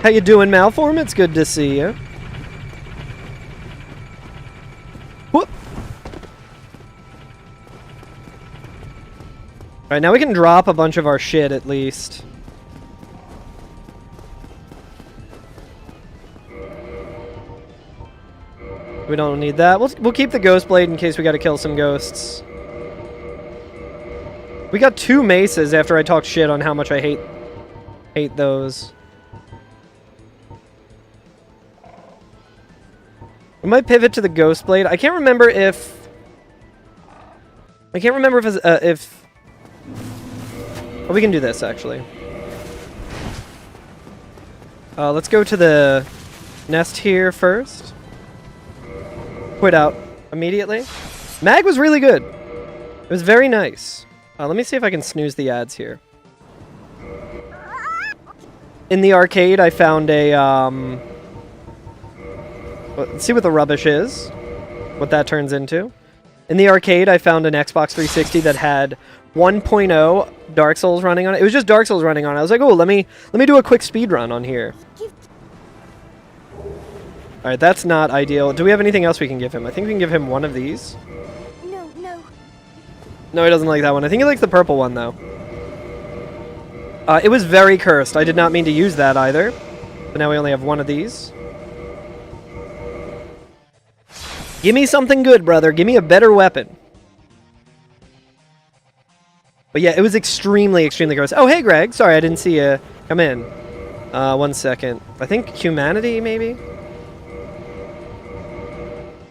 How you doing, Malform? It's good to see you. Whoop. Alright, now we can drop a bunch of our shit at least. We don't need that. We'll keep the Ghost Blade in case we gotta kill some ghosts. We got 2 maces after I talked shit on how much I hate those. We might pivot to the Ghost Blade. I can't remember if if... Oh, we can do this, actually. Let's go to the nest here first. Quit out immediately. Mag was really good. It was very nice. Let me see if I can snooze the ads here. In the arcade, I found a... Let's see what the rubbish is. What that turns into. In the arcade, I found an Xbox 360 that had 1.0 Dark Souls running on it. It was just Dark Souls running on it. I was like, oh, let me do a quick speed run on here. Alright, that's not ideal. Do we have anything else we can give him? I think we can give him one of these. No. No, he doesn't like that one. I think he likes the purple one, though. It was very cursed. I did not mean to use that either. But now we only have one of these. Give me something good, brother. Give me a better weapon. But yeah, it was extremely, extremely gross. Oh, hey, Greg. Sorry, I didn't see you come in. 1 second. I think humanity, maybe?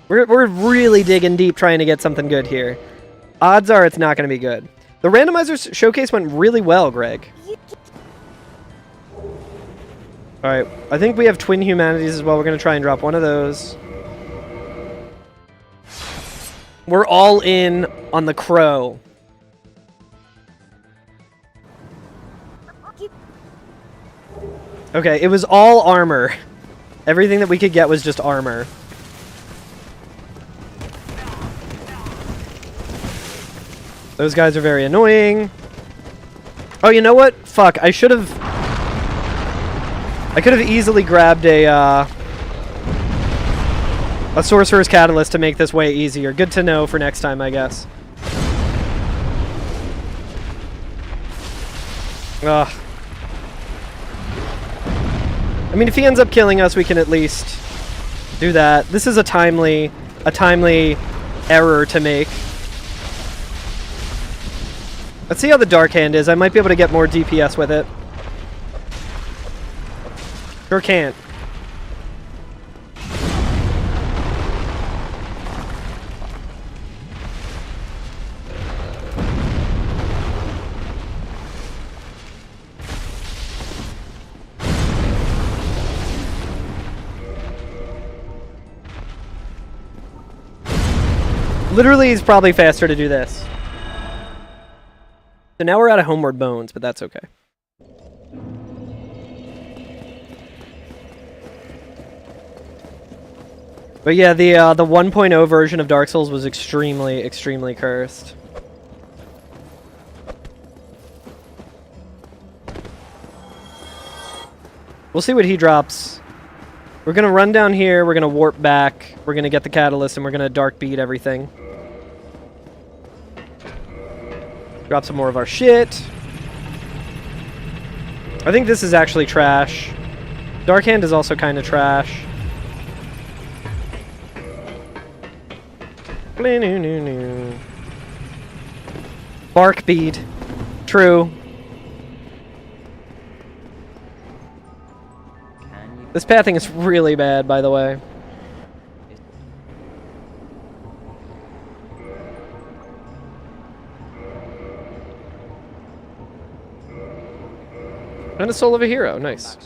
We're really digging deep trying to get something good here. Odds are it's not going to be good. The randomizer showcase went really well, Greg. Alright, I think we have twin humanities as well. We're going to try and drop one of those. We're all in on the crow. Okay, it was all armor. Everything that we could get was just armor. Those guys are very annoying. Oh, you know what? Fuck, I could have easily grabbed a Sorcerer's Catalyst to make this way easier. Good to know for next time, I guess. Ugh. I mean, if he ends up killing us, we can at least do that. This is a timely error to make. Let's see how the Dark Hand is. I might be able to get more DPS with it. Sure can't. Literally, it's probably faster to do this. So now we're out of Homeward Bones, but that's okay. But yeah, the 1.0 version of Dark Souls was extremely, extremely cursed. We'll see what he drops. We're gonna run down here, we're gonna warp back, we're gonna get the catalyst, and we're gonna dark beat everything. Drop some more of our shit. I think this is actually trash. Dark Hand is also kind of trash. Bark bead. True. This pathing is really bad, by the way. And a Soul of a Hero, nice.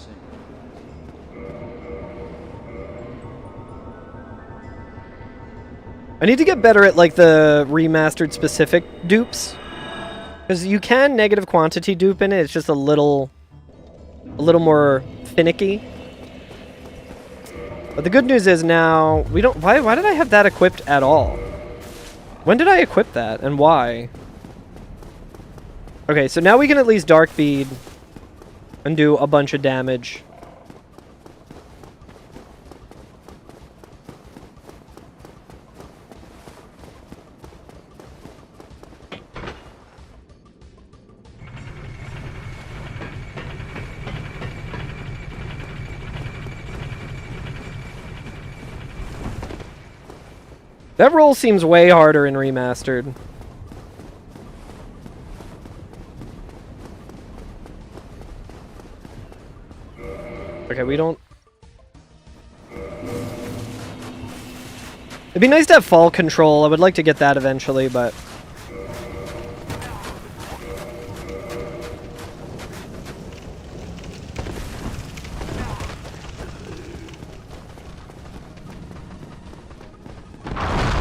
I need to get better at like the remastered specific dupes. Because you can negative quantity dupe in it, it's just a little more finicky. But the good news is now we don't why did I have that equipped at all? When did I equip that and why? Okay, so now we can at least dark bead and do a bunch of damage. That roll seems way harder in Remastered. Okay, we don't... It'd be nice to have fall control. I would like to get that eventually, but...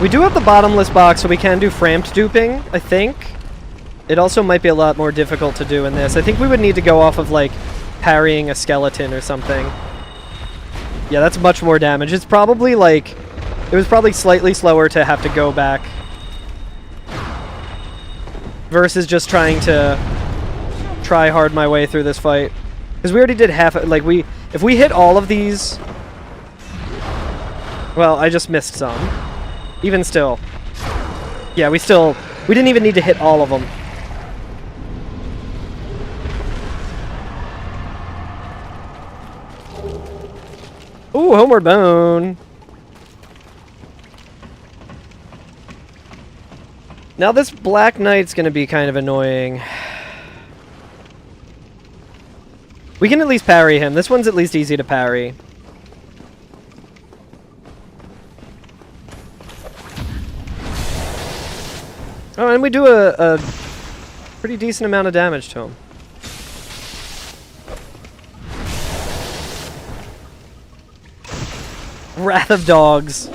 We do have the bottomless box, so we can do framed duping, I think. It also might be a lot more difficult to do in this. I think we would need to go off of, like, parrying a skeleton or something. Yeah, that's much more damage. It's probably, like... It was probably slightly slower to have to go back. Versus just trying to try hard my way through this fight. Because we already did half... Like, if we hit all of these... Well, I just missed some. Even still. Yeah, we still We didn't even need to hit all of them. Ooh, Homeward Bone. Now this Black Knight's gonna be kind of annoying. We can at least parry him. This one's at least easy to parry. Oh, and we do a pretty decent amount of damage to him. Wrath of Dogs.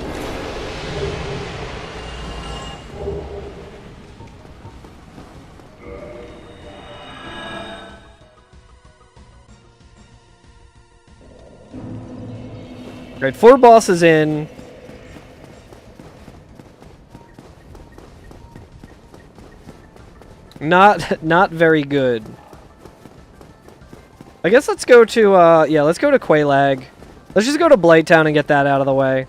Right, 4 bosses in. Not very good. I guess let's go to, yeah, let's go to Quelaag. Let's just go to Blighttown and get that out of the way.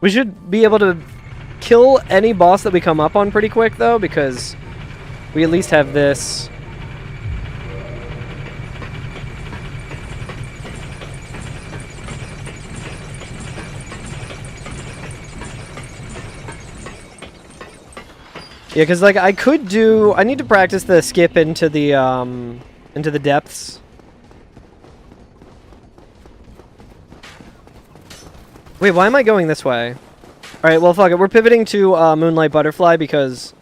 We should be able to kill any boss that we come up on pretty quick, though, because we at least have this. Yeah, because, like, I need to practice the skip into the depths. Wait, why am I going this way? Alright, well, fuck it. We're pivoting to Moonlight Butterfly because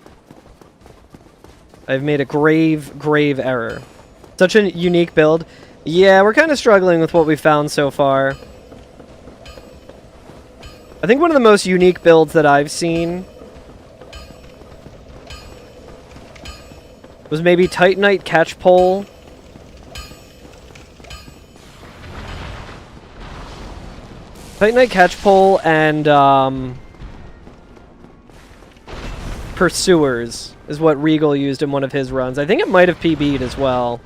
I've made a grave, grave error. Such a unique build. Yeah, we're kind of struggling with what we found so far. I think one of the most unique builds that I've seen was maybe Titanite Catchpole. Titanite Catchpole and Pursuers is what Regal used in one of his runs. I think it might have PB'd as well.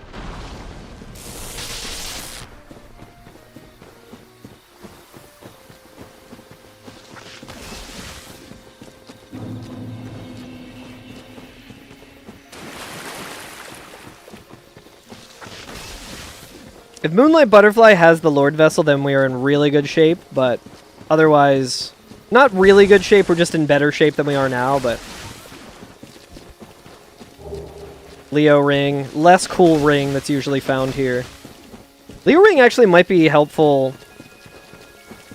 If Moonlight Butterfly has the Lord Vessel, then we are in really good shape, but otherwise, not really good shape, we're just in better shape than we are now, but Leo Ring, less cool ring that's usually found here. Leo Ring actually might be helpful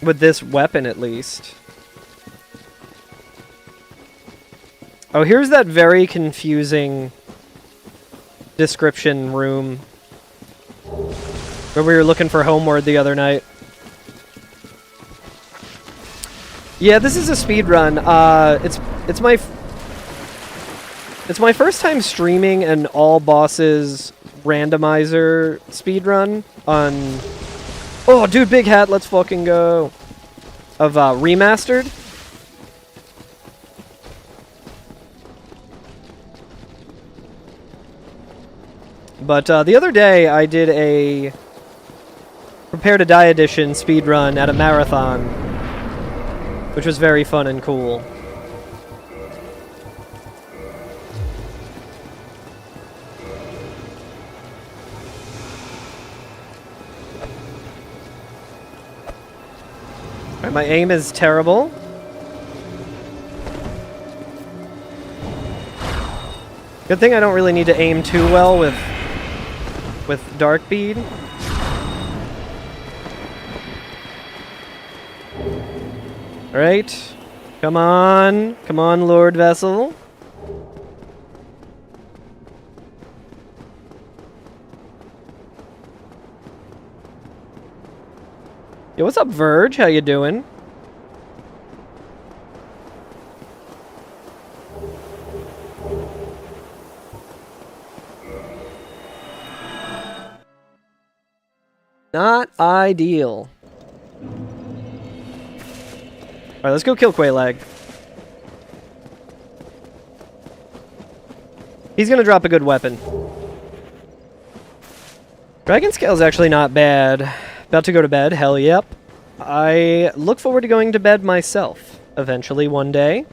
with this weapon, at least. Oh, here's that very confusing description room where we were looking for Homeward the other night. Yeah, this is a speedrun. It's my first time streaming an all bosses randomizer speedrun on. Oh, dude, big hat. Let's fucking go. Of Remastered. But the other day I did a Prepare to Die edition speedrun at a marathon, which was very fun and cool. Alright, my aim is terrible. Good thing I don't really need to aim too well with Dark Bead. Alright. Come on. Come on, Lord Vessel. Yo, what's up, Verge? How you doing? Not ideal. Alright, let's go kill Quelaag. He's gonna drop a good weapon. Dragon Scale's actually not bad. About to go to bed? Hell yep. I look forward to going to bed myself. Eventually, one day.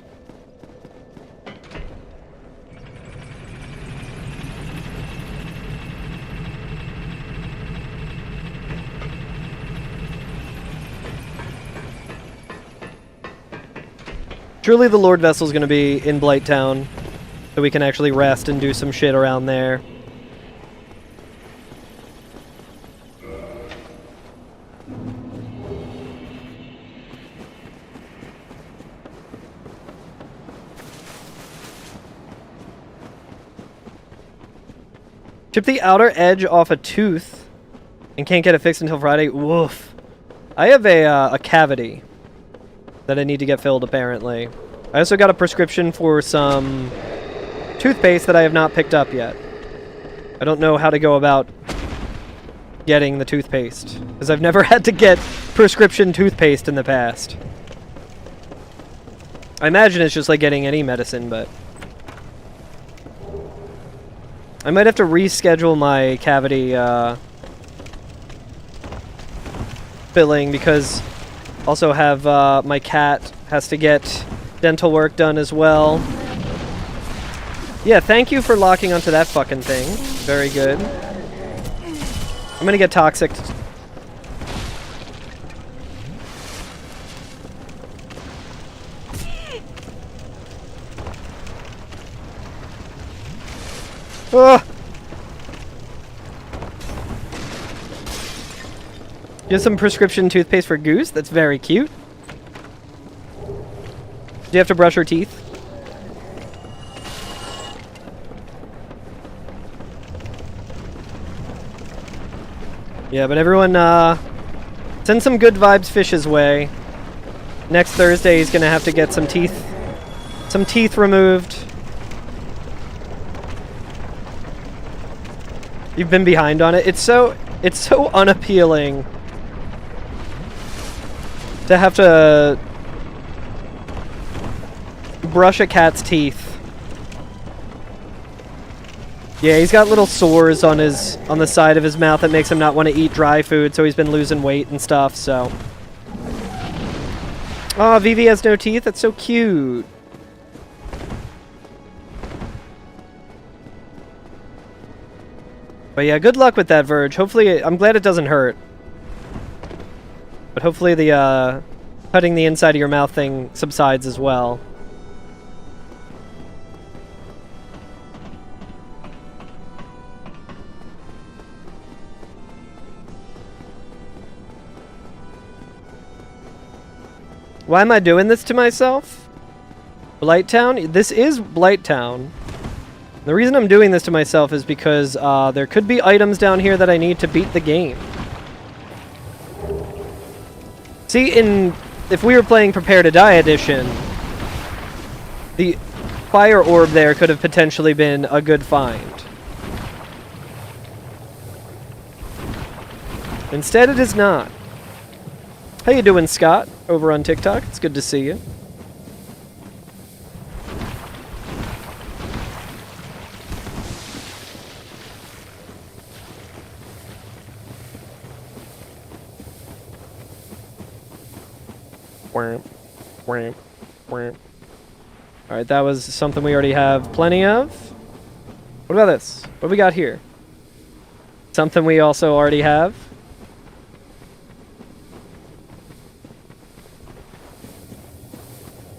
Surely the Lord Vessel's gonna be in Blight Town, so we can actually rest and do some shit around there. Chip the outer edge off a tooth and can't get it fixed until Friday. Woof. I have a cavity that I need to get filled, apparently. I also got a prescription for some toothpaste that I have not picked up yet. I don't know how to go about getting the toothpaste, because I've never had to get prescription toothpaste in the past. I imagine it's just like getting any medicine, but... I might have to reschedule my cavity filling, because also have my cat has to get dental work done as well. Yeah, thank you for locking onto that fucking thing. Very good. I'm gonna get toxic. Ah! You have some prescription toothpaste for Goose? That's very cute. Do you have to brush her teeth? Yeah, but everyone, send some good vibes Fish's way. Next Thursday he's gonna have to get some teeth removed. You've been behind on it. It's so unappealing to have to brush a cat's teeth. Yeah, he's got little sores on the side of his mouth that makes him not want to eat dry food, so he's been losing weight and stuff, so. Oh, Vivi has no teeth? That's so cute. But yeah, good luck with that, Verge. Hopefully, I'm glad it doesn't hurt. But hopefully the, cutting the inside of your mouth thing subsides as well. Why am I doing this to myself? Blight Town? This is Blight Town. The reason I'm doing this to myself is because there could be items down here that I need to beat the game. See, if we were playing Prepare to Die Edition, the fire orb there could have potentially been a good find. Instead, it is not. How you doing, Scott, over on TikTok? It's good to see you. Alright, that was something we already have plenty of. What about this? What do we got here? Something we also already have.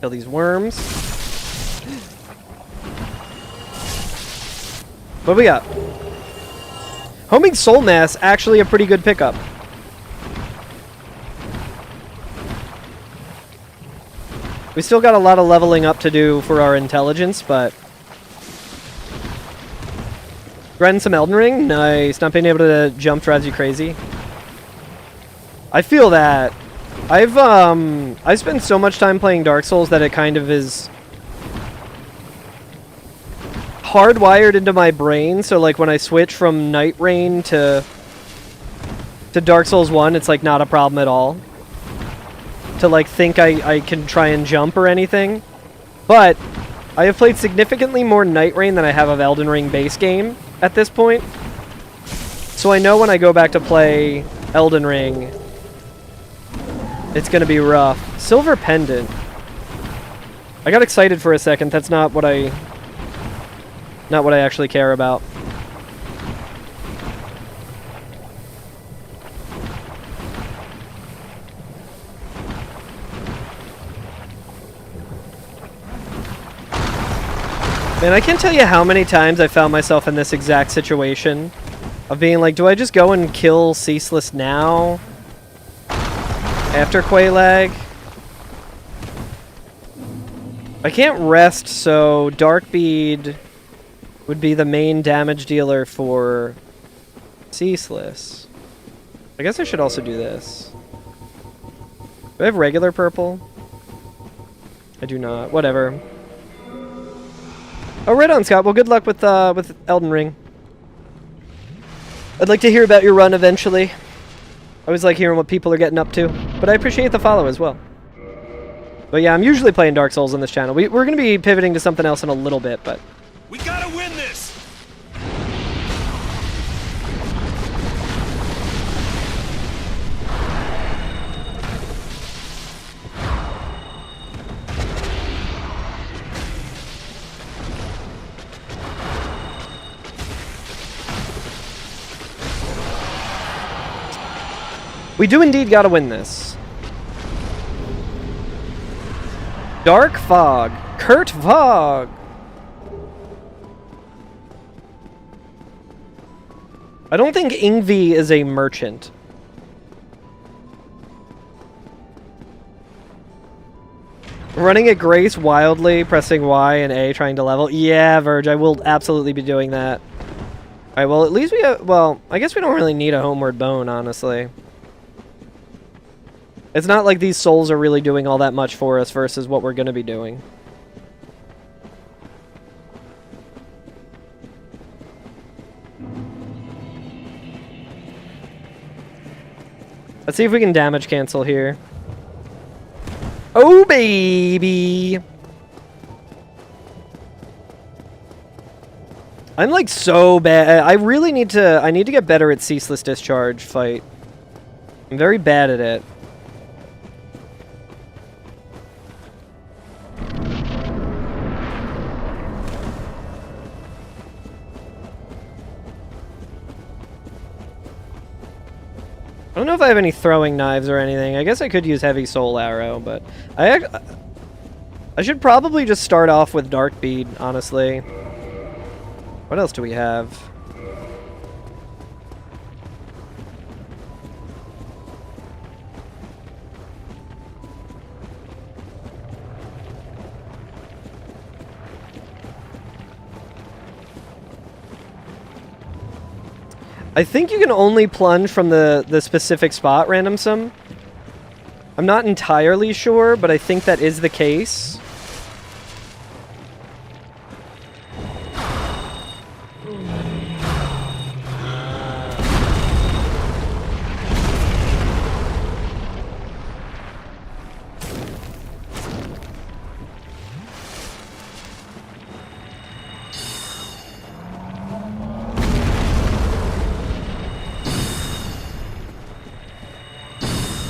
Kill these worms. What do we got? Homing Soul Mass, actually a pretty good pickup. We still got a lot of leveling up to do for our intelligence, but... Grind some Elden Ring? Nice. Not being able to jump drives you crazy. I feel that. I've spent so much time playing Dark Souls that it kind of is hardwired into my brain, so like when I switch from Night Rain to Dark Souls 1, it's like not a problem at all. To like think I can try and jump or anything. But I have played significantly more Night Rain than I have of Elden Ring base game at this point. So I know when I go back to play Elden Ring, it's gonna be rough. Silver Pendant. I got excited for a second. That's not what I actually care about. Man, I can't tell you how many times I found myself in this exact situation of being like, do I just go and kill Ceaseless now? After Quaylag? I can't rest, so Darkbead would be the main damage dealer for Ceaseless. I guess I should also do this. Do I have regular purple? I do not. Whatever. Oh, right on, Scott. Well, good luck with Elden Ring. I'd like to hear about your run eventually. I always like hearing what people are getting up to. But I appreciate the follow as well. But yeah, I'm usually playing Dark Souls on this channel. We're going to be pivoting to something else in a little bit, but... We gotta win this! We do indeed gotta win this. Dark Fog. Kurt Fog. I don't think Ingvi is a merchant. Running at Grace wildly, pressing Y and A, trying to level. Yeah, Verge, I will absolutely be doing that. Alright, well, at least we have... Well, I guess we don't really need a Homeward Bone, honestly. It's not like these souls are really doing all that much for us versus what we're going to be doing. Let's see if we can damage cancel here. Oh, baby! I'm like so bad. I really need to... I need to get better at Ceaseless Discharge fight. I'm very bad at it. I don't know if I have any throwing knives or anything. I guess I could use Heavy Soul Arrow, but I should probably just start off with Darkbead, honestly. What else do we have? I think you can only plunge from the specific spot, Random Sum. I'm not entirely sure, but I think that is the case.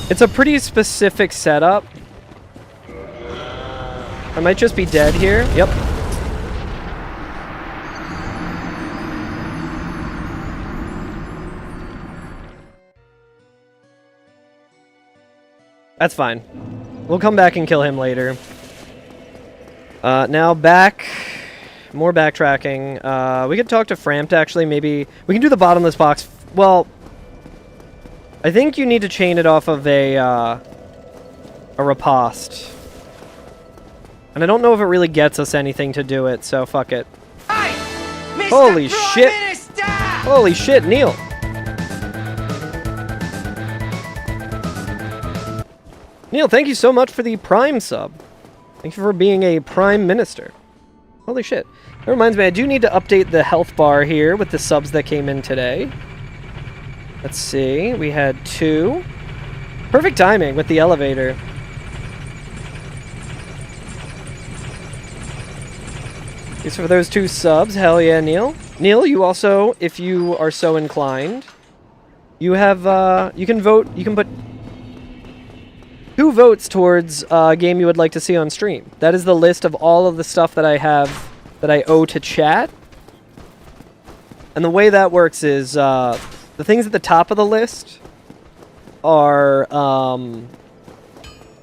It's a pretty specific setup. I might just be dead here. Yep. That's fine. We'll come back and kill him later. Now back... More backtracking. We could talk to Frampt, actually. Maybe... We can do the bottomless box. Well... I think you need to chain it off of a riposte. And I don't know if it really gets us anything to do it, so fuck it. Hey, Mr. Holy Prime shit! Minister! Holy shit, Neil! Neil, thank you so much for the Prime sub. Thank you for being a Prime Minister. Holy shit. That reminds me, I do need to update the health bar here with the subs that came in today. Let's see, we had 2. Perfect timing with the elevator. Thanks for those 2 subs. Hell yeah, Neil. Neil, you also, if you are so inclined, you have, you can vote, you can put 2 votes towards a game you would like to see on stream. That is the list of all of the stuff that I have, that I owe to chat. And the way that works is, the things at the top of the list are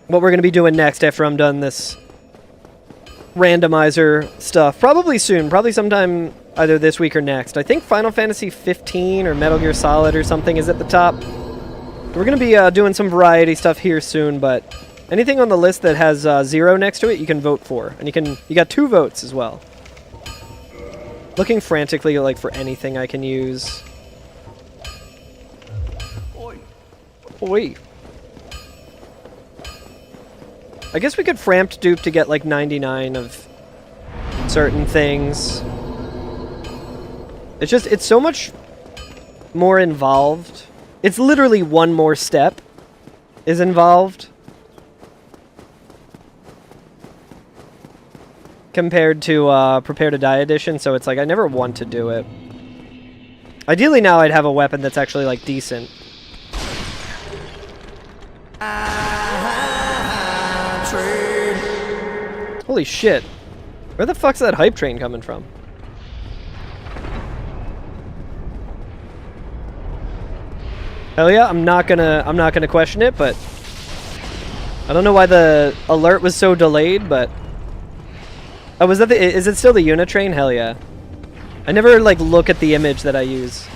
what we're going to be doing next after I'm done this randomizer stuff. Probably soon. Probably sometime either this week or next. I think Final Fantasy 15 or Metal Gear Solid or something is at the top. We're going to be doing some variety stuff here soon, but anything on the list that has 0 next to it, you can vote for. And you got 2 votes as well. Looking frantically like for anything I can use. Oi. I guess we could framped dupe to get like 99 of certain things. It's so much more involved. It's literally one more step is involved compared to Prepare to Die edition, so it's like I never want to do it. Ideally now I'd have a weapon that's actually like decent. Holy shit. Where the fuck's that hype train coming from? Hell yeah, I'm not gonna question it, but I don't know why the alert was so delayed, but oh, was that is it still the unit train? Hell yeah. I never like look at the image that I use.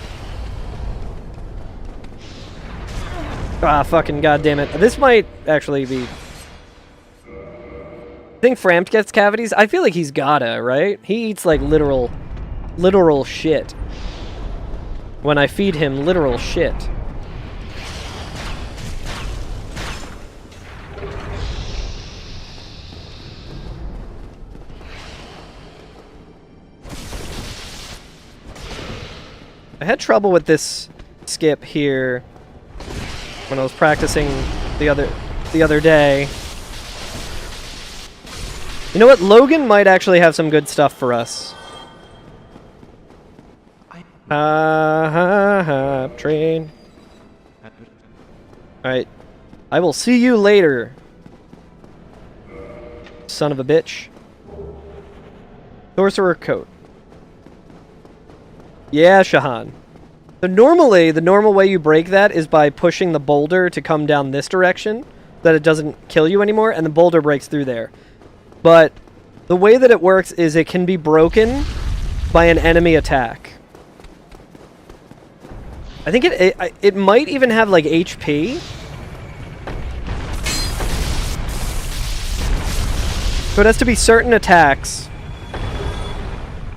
Ah, fucking goddamn it. This might actually be. I think Frampt gets cavities. I feel like he's gotta, right? He eats like literal shit. When I feed him literal shit. I had trouble with this skip here when I was practicing the other day. You know what? Logan might actually have some good stuff for us. Train. Alright. I will see you later. Son of a bitch. Sorcerer coat. Yeah, Shahan. So normally, the normal way you break that is by pushing the boulder to come down this direction, that it doesn't kill you anymore, and the boulder breaks through there. But the way that it works is it can be broken by an enemy attack. I think it might even have like HP. So it has to be certain attacks.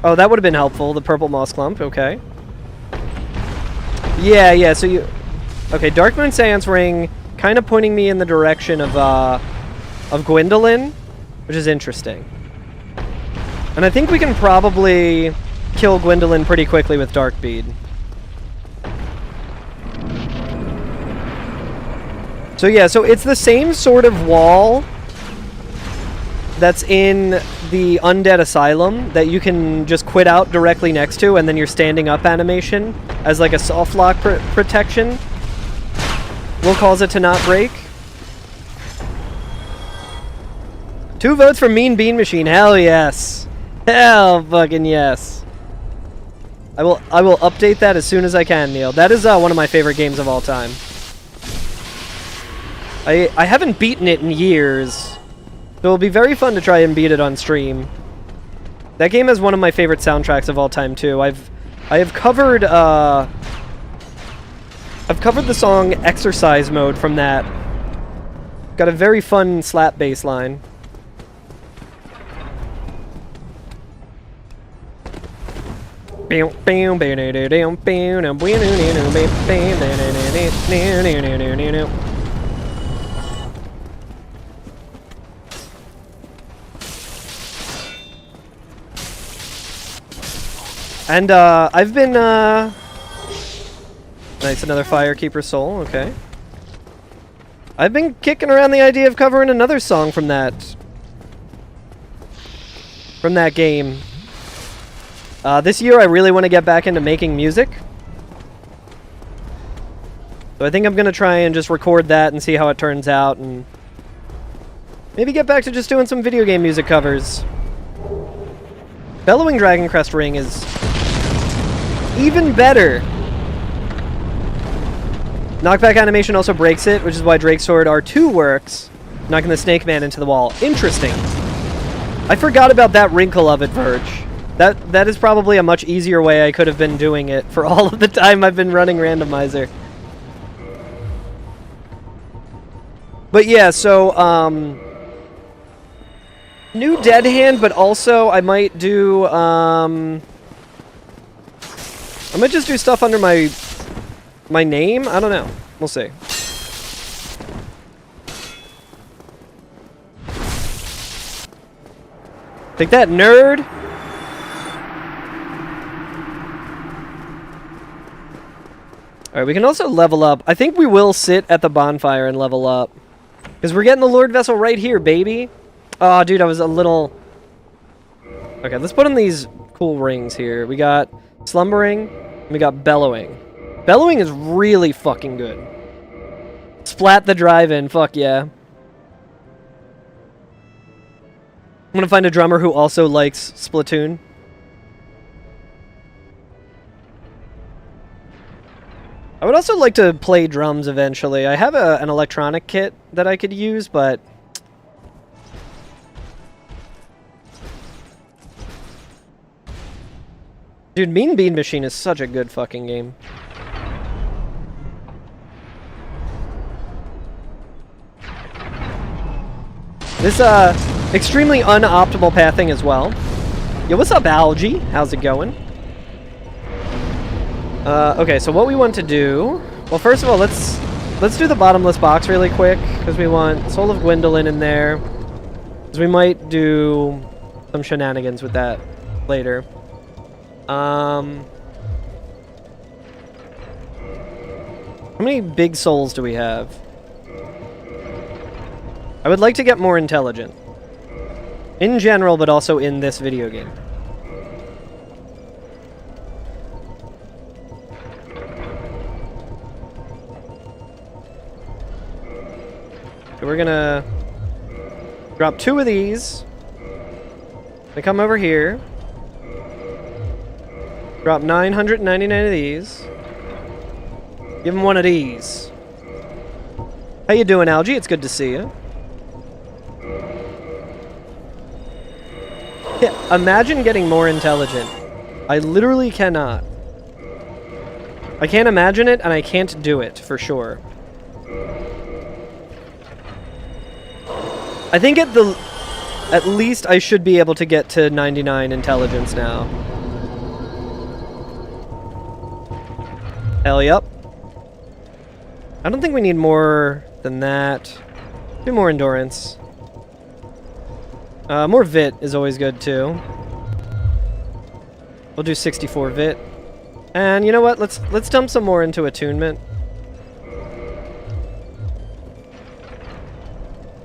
Oh, that would have been helpful, the purple moss clump, okay. Yeah, so you... Okay, Dark Moon Seance Ring kind of pointing me in the direction of Gwendolyn, which is interesting. And I think we can probably kill Gwendolyn pretty quickly with Dark Bead. So yeah, so it's the same sort of wall that's in the Undead Asylum that you can just quit out directly next to, and then your standing up animation as like a soft lock protection will cause it to not break. 2 votes for Mean Bean Machine. Hell yes. Hell fucking yes. I will update that as soon as I can, Neil. That is one of my favorite games of all time. I haven't beaten it in years, so it'll be very fun to try and beat it on stream. That game has one of my favorite soundtracks of all time too. I have covered the song Exercise Mode from that. Got a very fun slap bass line. And I've been nice, another Firekeeper Soul, okay. I've been kicking around the idea of covering another song from that game. This year I really want to get back into making music. So I think I'm going to try and just record that and see how it turns out, and maybe get back to just doing some video game music covers. Bellowing Dragoncrest Ring is even better. Knockback animation also breaks it, which is why Drake's Sword R2 works, knocking the Snake Man into the wall. Interesting. I forgot about that wrinkle of it, Verge. That is probably a much easier way I could have been doing it for all of the time I've been running randomizer. But yeah, so, new dead hand, but also I might do, I might just do stuff under my name? I don't know. We'll see. Take that, nerd! Alright, we can also level up. I think we will sit at the bonfire and level up. Because we're getting the Lord Vessel right here, baby! Oh, dude, I was a little... Okay, let's put on these cool rings here. We got Slumbering, and we got Bellowing. Bellowing is really fucking good. Splat the drive-in, fuck yeah. I'm gonna find a drummer who also likes Splatoon. I would also like to play drums eventually. I have an electronic kit that I could use, but... Dude, Mean Bean Machine is such a good fucking game. This, extremely unoptimal pathing as well. Yo, what's up, Algie? How's it going? Okay, so what we want to do... Well, first of all, let's do the bottomless box really quick, because we want Soul of Gwendolyn in there. Because we might do some shenanigans with that later. How many big souls do we have? I would like to get more intelligent. In general, but also in this video game. So we're gonna drop 2 of these. They come over here. Drop 999 of these. Give him 1 of these. How you doing, Algie? It's good to see you. Yeah, imagine getting more intelligent. I literally cannot. I can't imagine it, and I can't do it, for sure. I think at least I should be able to get to 99 intelligence now. Hell yep. I don't think we need more than that. Do more endurance. More Vit is always good too. We'll do 64 Vit. And you know what? Let's dump some more into attunement.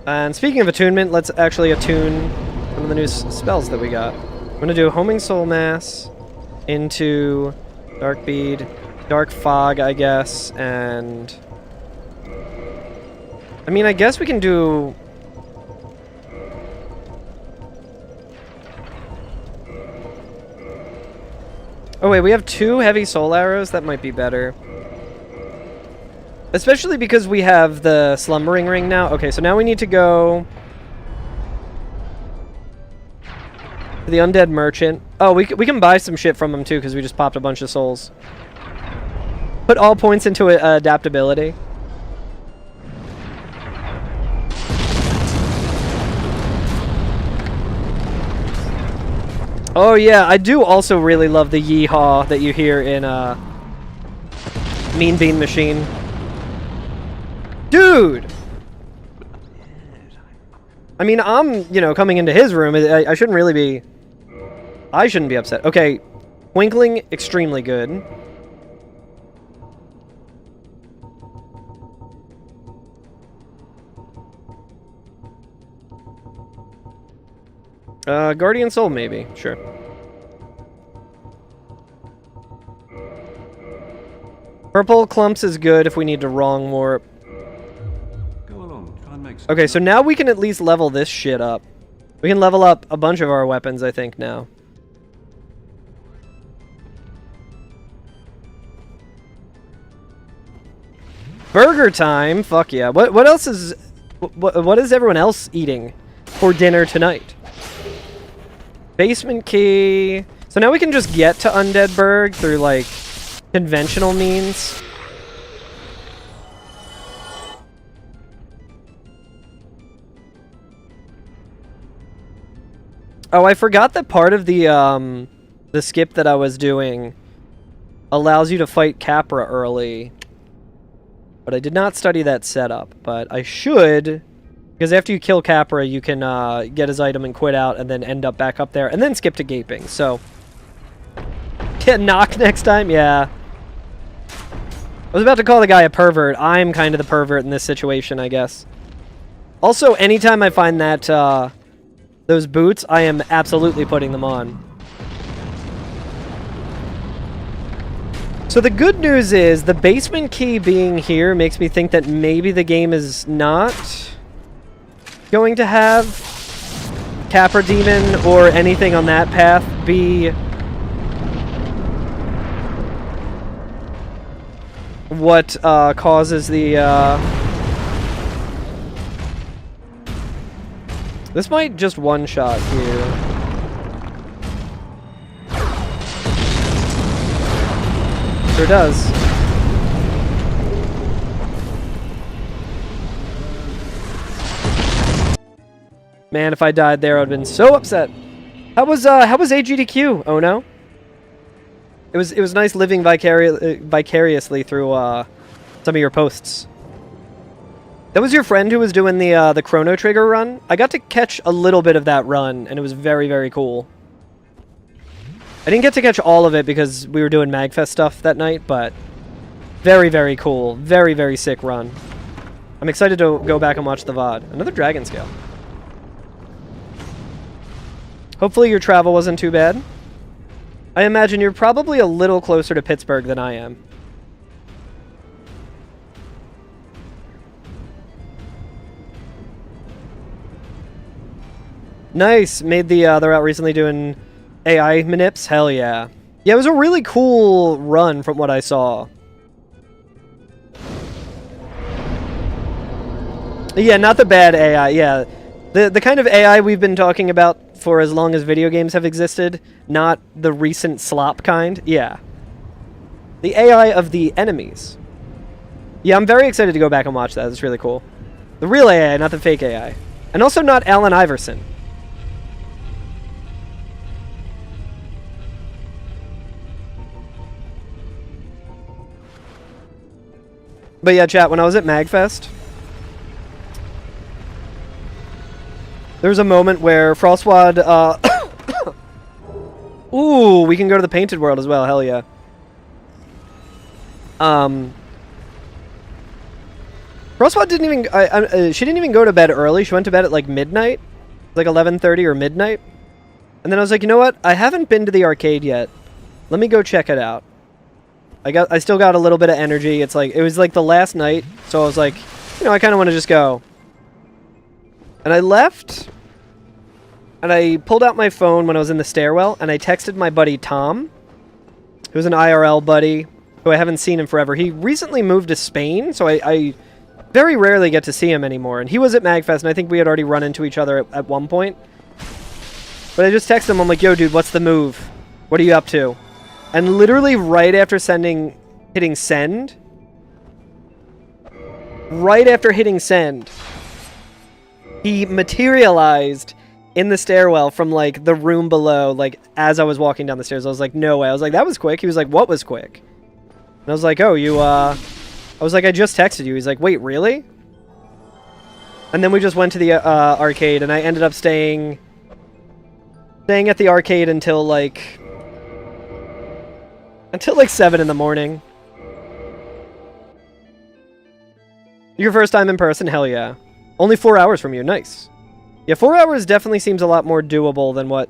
And speaking of attunement, let's actually attune some of the new spells that we got. I'm gonna do Homing Soul Mass into Dark Bead, Dark Fog, I guess, and... I mean, I guess we can do... Oh wait, we have 2 heavy soul arrows? That might be better. Especially because we have the Slumbering Ring now. Okay, so now we need to go... to the Undead Merchant. Oh, we can buy some shit from him too, because we just popped a bunch of souls. Put all points into adaptability. Oh yeah, I do also really love the yeehaw that you hear in Mean Bean Machine. Dude! I mean, I'm, you know, coming into his room. I shouldn't really be... I shouldn't be upset. Okay, Twinkling, extremely good. Guardian Soul, maybe. Sure. Purple Clumps is good if we need to wrong warp. Go along. Try and make some Okay, so now we can at least level this shit up. We can level up a bunch of our weapons, I think, now. Burger time? Fuck yeah. What else is... What is everyone else eating for dinner tonight? Basement key. So now we can just get to Undeadburg through, like, conventional means. Oh, I forgot that part of the skip that I was doing allows you to fight Capra early. But I did not study that setup, but I should, because after you kill Capra, you can get his item and quit out, and then end up back up there, and then skip to Gaping, so... Get knocked next time? Yeah. I was about to call the guy a pervert. I'm kind of the pervert in this situation, I guess. Also, anytime I find that, those boots, I am absolutely putting them on. So the good news is, the basement key being here makes me think that maybe the game is not going to have Capra Demon or anything on that path be what causes the... This might just one-shot here. Sure does. Man, if I died there, I'd have been so upset. How was AGDQ? Oh no. It was nice living vicariously through some of your posts. That was your friend who was doing the Chrono Trigger run? I got to catch a little bit of that run, and it was very, very cool. I didn't get to catch all of it because we were doing MAGfest stuff that night, but very, very cool. Very, very sick run. I'm excited to go back and watch the VOD. Another Dragon Scale. Hopefully your travel wasn't too bad. I imagine you're probably a little closer to Pittsburgh than I am. Nice. Made they're out recently doing AI manips. Hell yeah. Yeah, it was a really cool run from what I saw. Yeah, not the bad AI. Yeah, the kind of AI we've been talking about for as long as video games have existed, not the recent slop kind. Yeah. The AI of the enemies. Yeah, I'm very excited to go back and watch that. It's really cool. The real AI, not the fake AI. And also not Allen Iverson. But yeah, chat, when I was at MAGfest, there was a moment where Frostwad, ooh, we can go to the Painted World as well, hell yeah. Frostwad didn't even, she didn't even go to bed early, she went to bed at like midnight, like 11:30 or midnight. And then I was like, you know what, I haven't been to the arcade yet, let me go check it out. I still got a little bit of energy. It's like, it was like the last night, so I was like, you know, I kind of want to just go. And I left, and I pulled out my phone when I was in the stairwell, and I texted my buddy Tom, who's an IRL buddy, who I haven't seen in forever. He recently moved to Spain, so I very rarely get to see him anymore. And he was at MAGfest, and I think we had already run into each other at one point. But I just texted him, I'm like, yo, dude, what's the move? What are you up to? And literally right after hitting send, right after hitting send, he materialized in the stairwell from, like, the room below, like, as I was walking down the stairs. I was like, no way. I was like, that was quick. He was like, what was quick? And I was like, oh, I was like, I just texted you. He's like, wait, really? And then we just went to the arcade, and I ended up staying at the arcade until, like 7 in the morning. Your first time in person? Hell yeah. Only 4 hours from you. Nice. Yeah, 4 hours definitely seems a lot more doable than what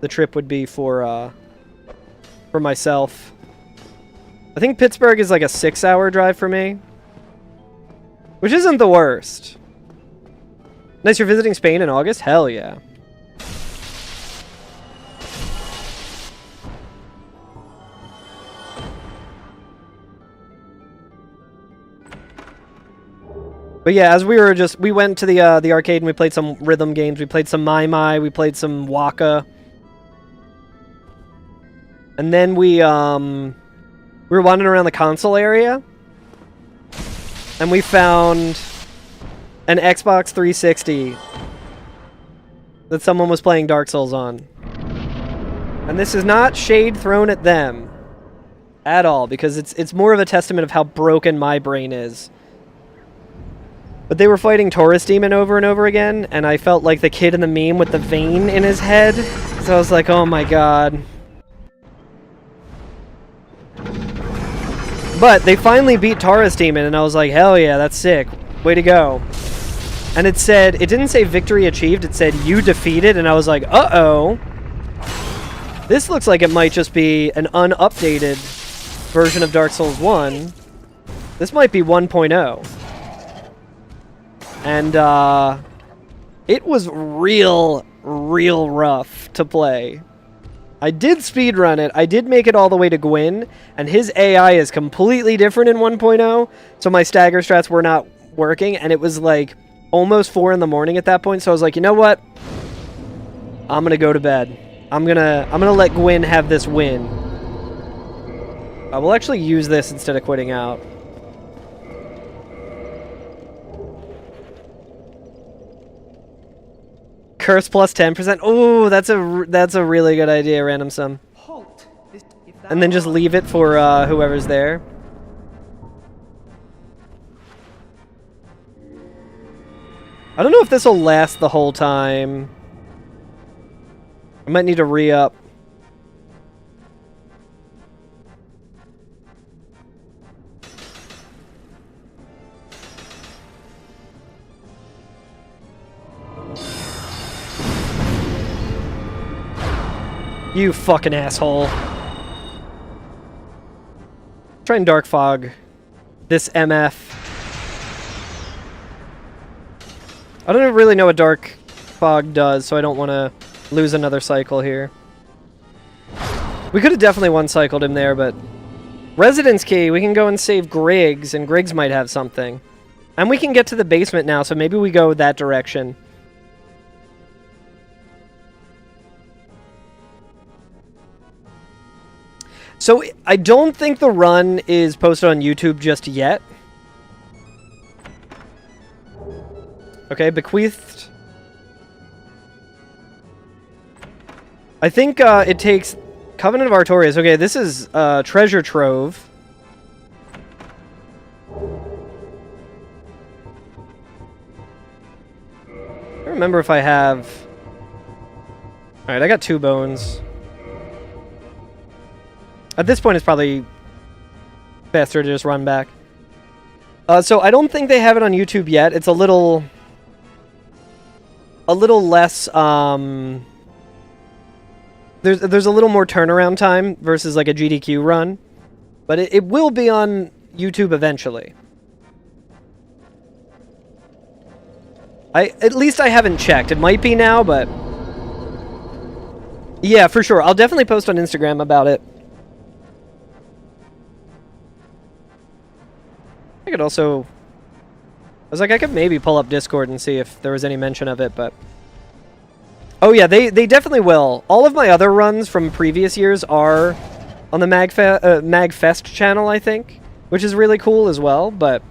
the trip would be for myself. I think Pittsburgh is like a 6-hour drive for me, which isn't the worst. Nice, you're visiting Spain in August? Hell yeah. But yeah, as we went to the arcade and we played some rhythm games. We played some Mai Mai. We played some Waka. And then we were wandering around the console area, and we found an Xbox 360 that someone was playing Dark Souls on. And this is not shade thrown at them at all, because it's more of a testament of how broken my brain is. But they were fighting Taurus Demon over and over again, and I felt like the kid in the meme with the vein in his head. So I was like, oh my god. But they finally beat Taurus Demon, and I was like, hell yeah, that's sick. Way to go. And it said, it didn't say victory achieved, it said you defeated, and I was like, uh-oh. This looks like it might just be an unupdated version of Dark Souls 1. This might be 1.0. And, it was real rough to play. I did speedrun it, I did make it all the way to Gwyn, and his AI is completely different in 1.0, so my stagger strats were not working, and it was like almost 4 in the morning at that point, so I was like, you know what? I'm gonna go to bed. I'm gonna let Gwyn have this win. I will actually use this instead of quitting out. Curse plus 10%. Oh, that's a really good idea, Random Sum. And then just leave it for whoever's there. I don't know if this will last the whole time. I might need to re-up. You fucking asshole. Try and Dark Fog this MF. I don't really know what Dark Fog does, so I don't want to lose another cycle here. We could have definitely one-cycled him there, but... Residence Key, we can go and save Griggs, and Griggs might have something. And we can get to the basement now, so maybe we go that direction. So, I don't think the run is posted on YouTube just yet. Okay, bequeathed. I think it takes Covenant of Artorias. Okay, this is Treasure Trove. I don't remember if I have... Alright, I got 2 bones. At this point, it's probably faster to just run back. So I don't think they have it on YouTube yet. It's a little less, there's a little more turnaround time versus like a GDQ run. But it will be on YouTube eventually. At least I haven't checked. It might be now, but... Yeah, for sure. I'll definitely post on Instagram about it. I could also... I was like, I could maybe pull up Discord and see if there was any mention of it, but... Oh yeah, they definitely will. All of my other runs from previous years are on the MAGfest channel, I think, which is really cool as well, but...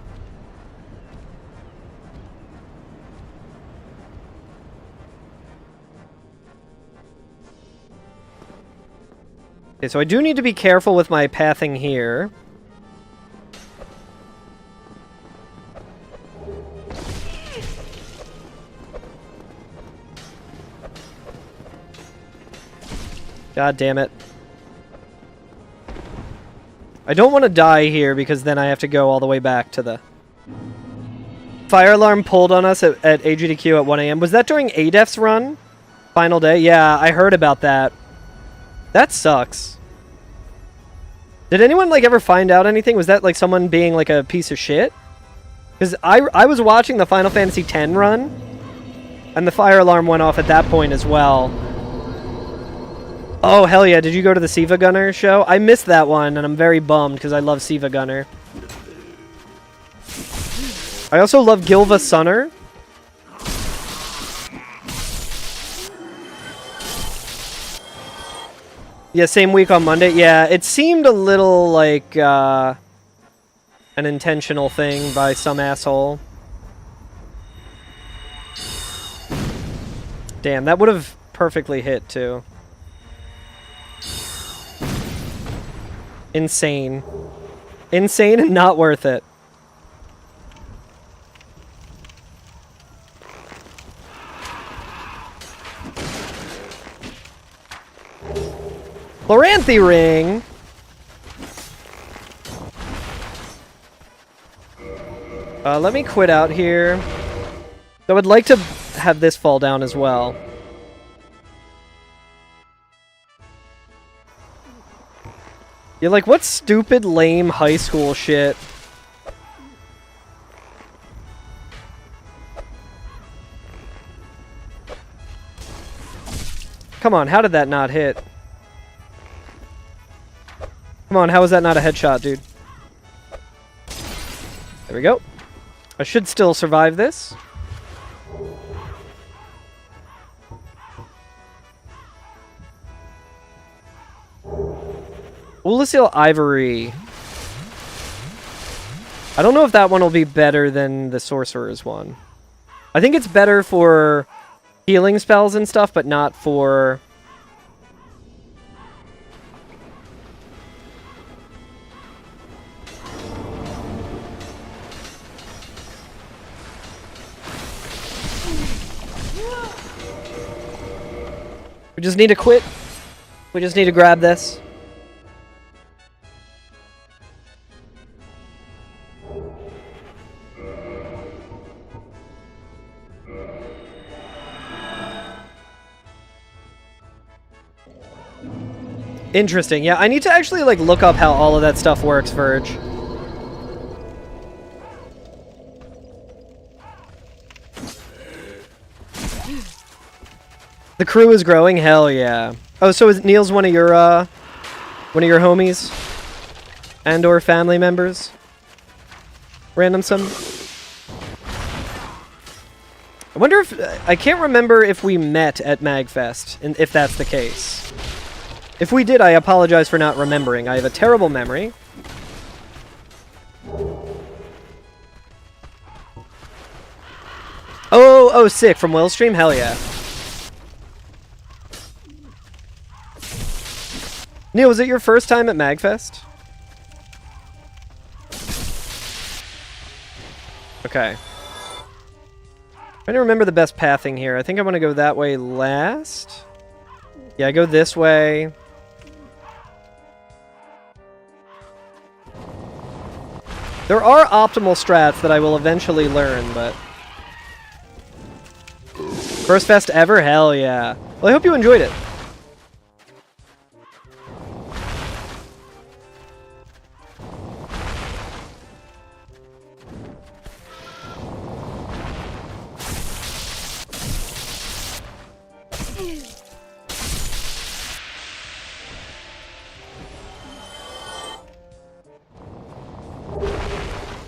Okay, so I do need to be careful with my pathing here. God damn it. I don't want to die here because then I have to go all the way back to the... Fire alarm pulled on us at AGDQ at 1 a.m. Was that during ADEF's run? Final day? Yeah, I heard about that. That sucks. Did anyone, like, ever find out anything? Was that, like, someone being, like, a piece of shit? Because I was watching the Final Fantasy X run, and the fire alarm went off at that point as well. Oh, hell yeah. Did you go to the Siva Gunner show? I missed that one, and I'm very bummed because I love Siva Gunner. I also love Gilva Sunner. Yeah, same week on Monday. Yeah, it seemed a little like an intentional thing by some asshole. Damn, that would have perfectly hit, too. Insane. Insane and not worth it. Chloranthy ring! Let me quit out here. I would like to have this fall down as well. You're like, what stupid, lame high school shit? Come on, how did that not hit? Come on, how is that not a headshot, dude? There we go. I should still survive this. Ulyssil Ivory. I don't know if that one will be better than the Sorcerer's one. I think it's better for healing spells and stuff, but not for... We just need to quit. We just need to grab this. Interesting. Yeah, I need to actually like look up how all of that stuff works, Verge. The crew is growing? Hell yeah. Oh, so is Neil's one of your homies? And or family members? Random some? I wonder if... I can't remember if we met at MAGfest, and if that's the case. If we did, I apologize for not remembering. I have a terrible memory. Oh, sick. From Willstream? Hell yeah. Neil, was it your first time at MAGfest? Okay. Trying to remember the best pathing here. I think I want to go that way last. Yeah, I go this way. There are optimal strats that I will eventually learn, but... First fest ever? Hell yeah. Well, I hope you enjoyed it.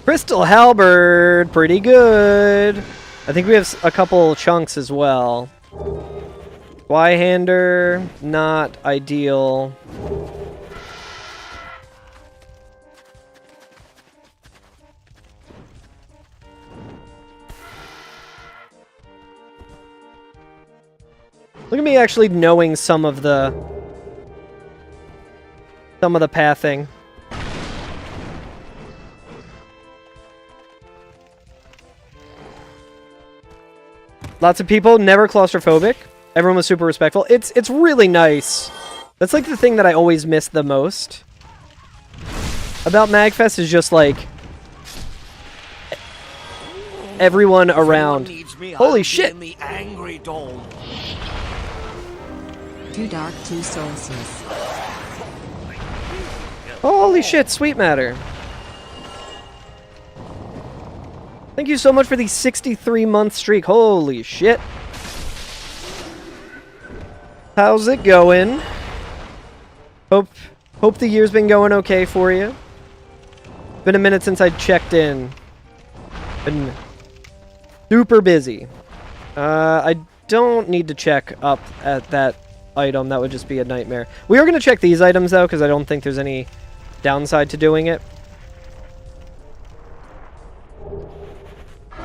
Crystal Halberd, pretty good. I think we have a couple chunks as well. Y-hander, not ideal. Look at me actually knowing some of the pathing. Lots of people, never claustrophobic. Everyone was super respectful. It's really nice. That's like the thing that I always miss the most about MAGfest is just like everyone around. Holy shit! The angry dome. Too dark, too sources. Holy shit, sweet matter. Thank you so much for the 63-month streak. Holy shit. How's it going? Hope the year's been going okay for you. Been a minute since I checked in. Been super busy. I don't need to check up at that item, that would just be a nightmare. We are going to check these items, though, because I don't think there's any downside to doing it.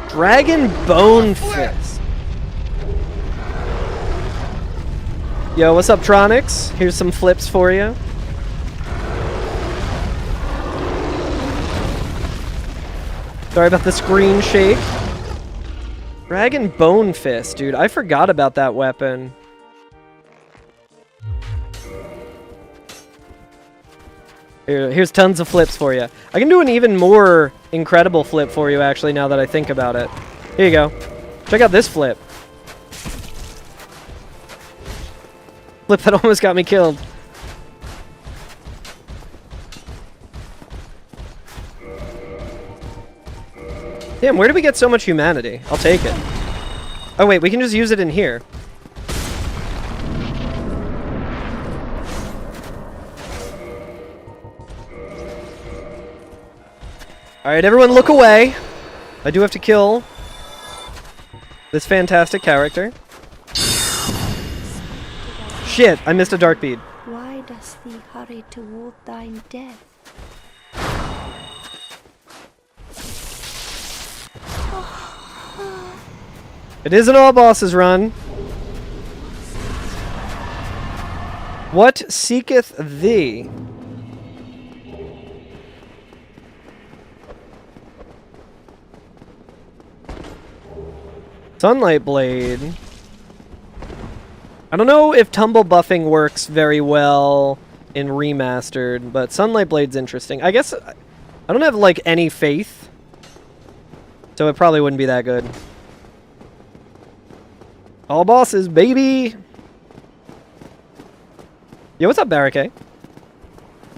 Dragon Bone Fist. Yo, what's up, Tronics? Here's some flips for you. Sorry about the screen shake. Dragon Bone Fist, dude. I forgot about that weapon. Here's tons of flips for you. I can do an even more incredible flip for you, actually, now that I think about it. Here you go. Check out this flip. Flip that almost got me killed. Damn, where did we get so much humanity? I'll take it. Oh wait, we can just use it in here. Alright, everyone look away. I do have to kill this fantastic character. Shit, I missed a dark bead. Why does thee hurry toward thine death? It isn't all bosses run. What seeketh thee? Sunlight Blade. I don't know if tumble buffing works very well in Remastered, but Sunlight Blade's interesting. I guess I don't have, like, any faith, so it probably wouldn't be that good. All bosses, baby! Yo, what's up, Barricade?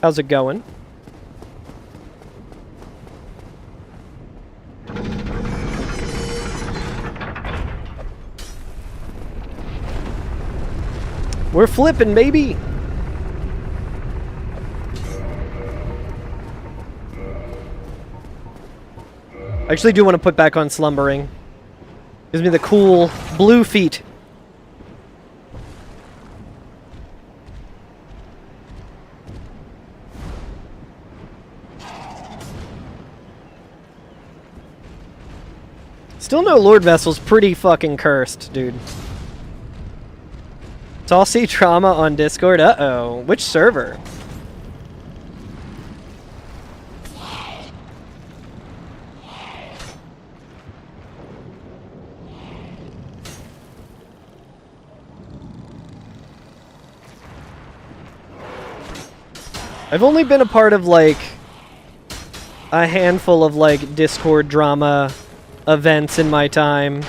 How's it going? We're flipping, baby! I actually do want to put back on Slumbering. Gives me the cool blue feet. Still no Lord Vessel's pretty fucking cursed, dude. Saucy Trauma on Discord? Uh-oh. Which server? I've only been a part of, like, a handful of, like, Discord drama events in my time.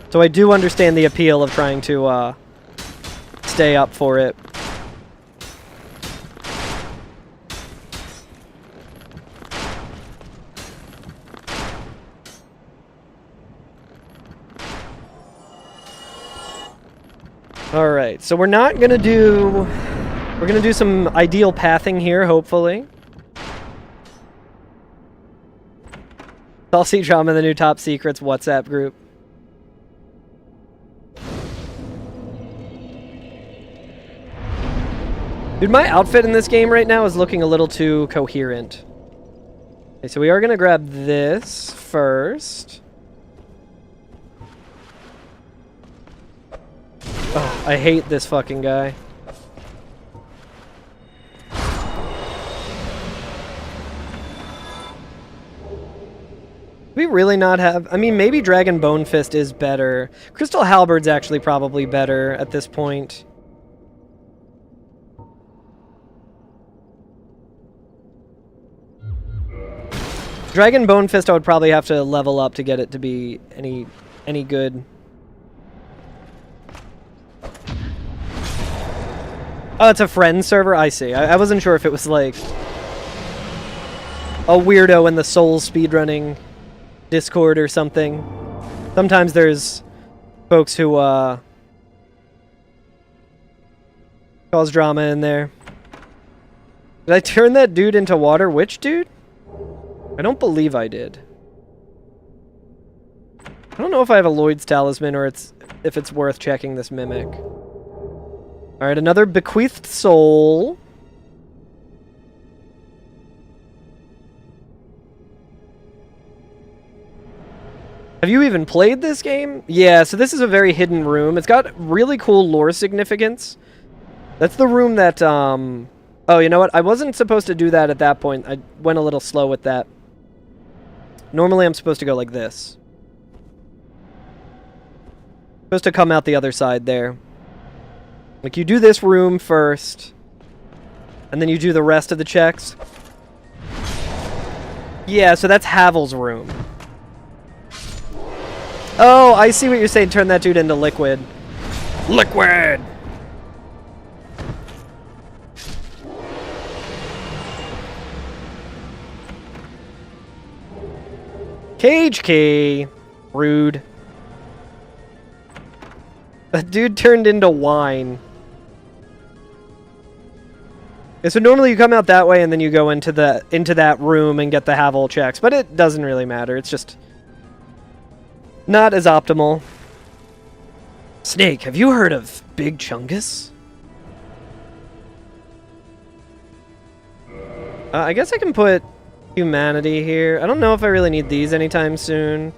So I do understand the appeal of trying to, stay up for it. Alright, so we're not gonna do... We're gonna do some ideal pathing here, hopefully. I'll see Trauma in the new Top Secrets WhatsApp group. Dude, my outfit in this game right now is looking a little too coherent. Okay, so we are gonna grab this first. Oh, I hate this fucking guy. We really not have... I mean, maybe Dragon Bone Fist is better. Crystal Halberd's actually probably better at this point. Dragon Bone Fist I would probably have to level up to get it to be any good. Oh, it's a friend server? I see. I wasn't sure if it was like a weirdo in the Soul speedrunning Discord or something. Sometimes there's folks who cause drama in there. Did I turn that dude into water? Which dude? I don't believe I did. I don't know if I have a Lloyd's Talisman or if it's worth checking this Mimic. Alright, another bequeathed soul. Have you even played this game? Yeah, so this is a very hidden room. It's got really cool lore significance. That's the room that, Oh, you know what? I wasn't supposed to do that at that point. I went a little slow with that. Normally I'm supposed to go like this. Supposed to come out the other side there. Like, you do this room first, and then you do the rest of the checks. Yeah, so that's Havel's room. Oh, I see what you're saying. Turn that dude into liquid. Liquid! Cage key. Rude. That dude turned into wine. Yeah, so normally you come out that way and then you go into that room and get the Havel checks, but it doesn't really matter. It's just not as optimal. Snake, have you heard of Big Chungus? I guess I can put humanity here. I don't know if I really need these anytime soon.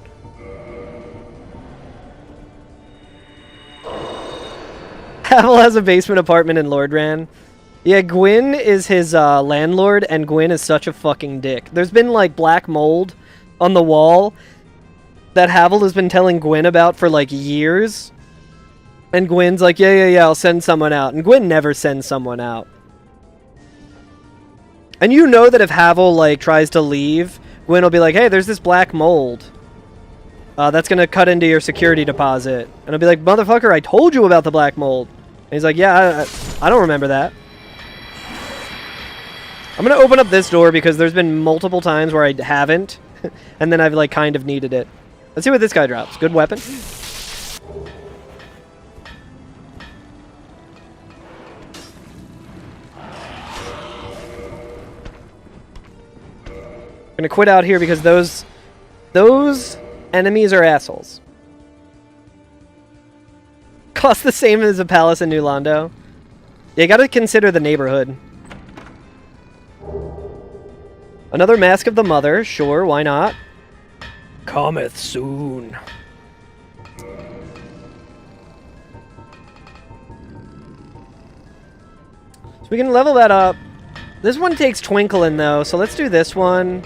Havel has a basement apartment in Lordran. Yeah, Gwyn is his landlord, and Gwyn is such a fucking dick. There's been, like, black mold on the wall that Havel has been telling Gwyn about for, like, years. And Gwyn's like, yeah, I'll send someone out. And Gwyn never sends someone out. And you know that if Havel, like, tries to leave, Gwyn will be like, hey, there's this black mold. That's gonna cut into your security deposit. And I'll be like, motherfucker, I told you about the black mold. And he's like, yeah, I don't remember that. I'm gonna open up this door because there's been multiple times where I haven't. And then I've, like, kind of needed it. Let's see what this guy drops. Good weapon. I'm gonna quit out here because those enemies are assholes. Cost the same as a palace in New Londo. Yeah, you gotta consider the neighborhood. Another Mask of the Mother. Sure, why not? Cometh soon. So we can level that up. This one takes Twinkling, though, so let's do this one.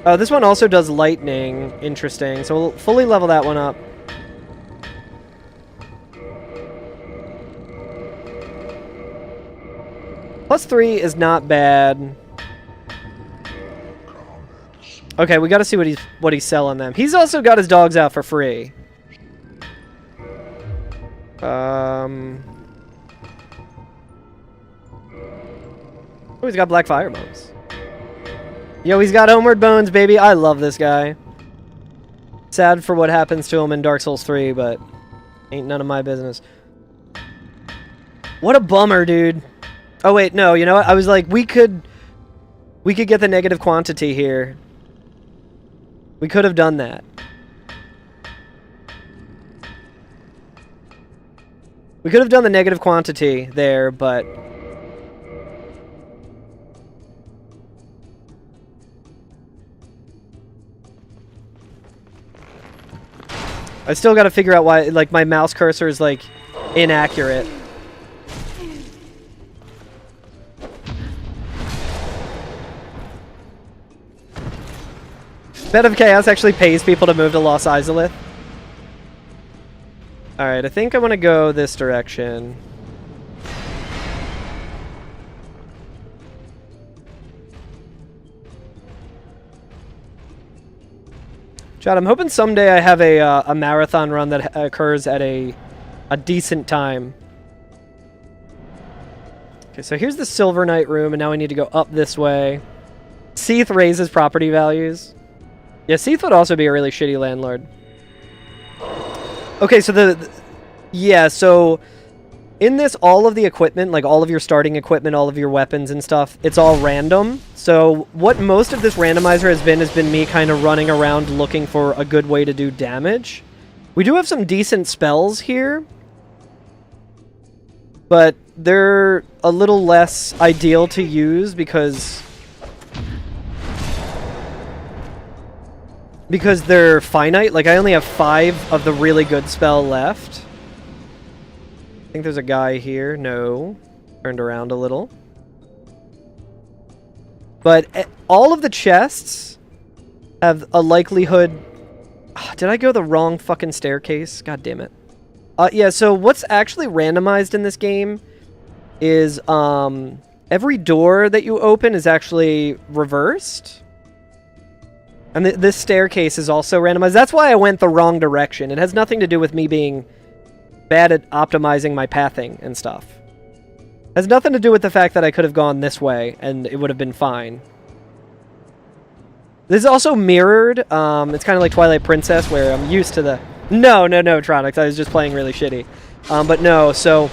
Oh, this one also does lightning. Interesting. So we'll fully level that one up. +3 is not bad. Okay, we got to see what he's selling them. He's also got his dogs out for free. Oh, he's got black fire bones. Yo, he's got Homeward Bones, baby. I love this guy. Sad for what happens to him in Dark Souls 3, but ain't none of my business. What a bummer, dude. Oh, wait, no, you know what? I was like, we could get the negative quantity here. We could have done that. We could have done the negative quantity there, but I still got to figure out why, like, my mouse cursor is, like, inaccurate. Bed of Chaos actually pays people to move to Los Izalith. Alright, I think I want to go this direction. Chad, I'm hoping someday I have a marathon run that occurs at a decent time. Okay, so here's the Silver Knight room, and now we need to go up this way. Seath raises property values. Yeah, Seath would also be a really shitty landlord. Okay, so yeah, so in this, all of the equipment, like all of your starting equipment, all of your weapons and stuff, it's all random. So what most of this randomizer has been me kind of running around looking for a good way to do damage. We do have some decent spells here, but they're a little less ideal to use because they're finite. Like, I only have 5 of the really good spell left. I think there's a guy here. No. Turned around a little. But all of the chests have a likelihood... Did I go the wrong fucking staircase? God damn it. Yeah, so what's actually randomized in this game is every door that you open is actually reversed. And this staircase is also randomized. That's why I went the wrong direction. It has nothing to do with me being bad at optimizing my pathing and stuff. It has nothing to do with the fact that I could have gone this way and it would have been fine. This is also mirrored. It's kind of like Twilight Princess, where I'm used to the... No, Tronics. I was just playing really shitty. But no, so...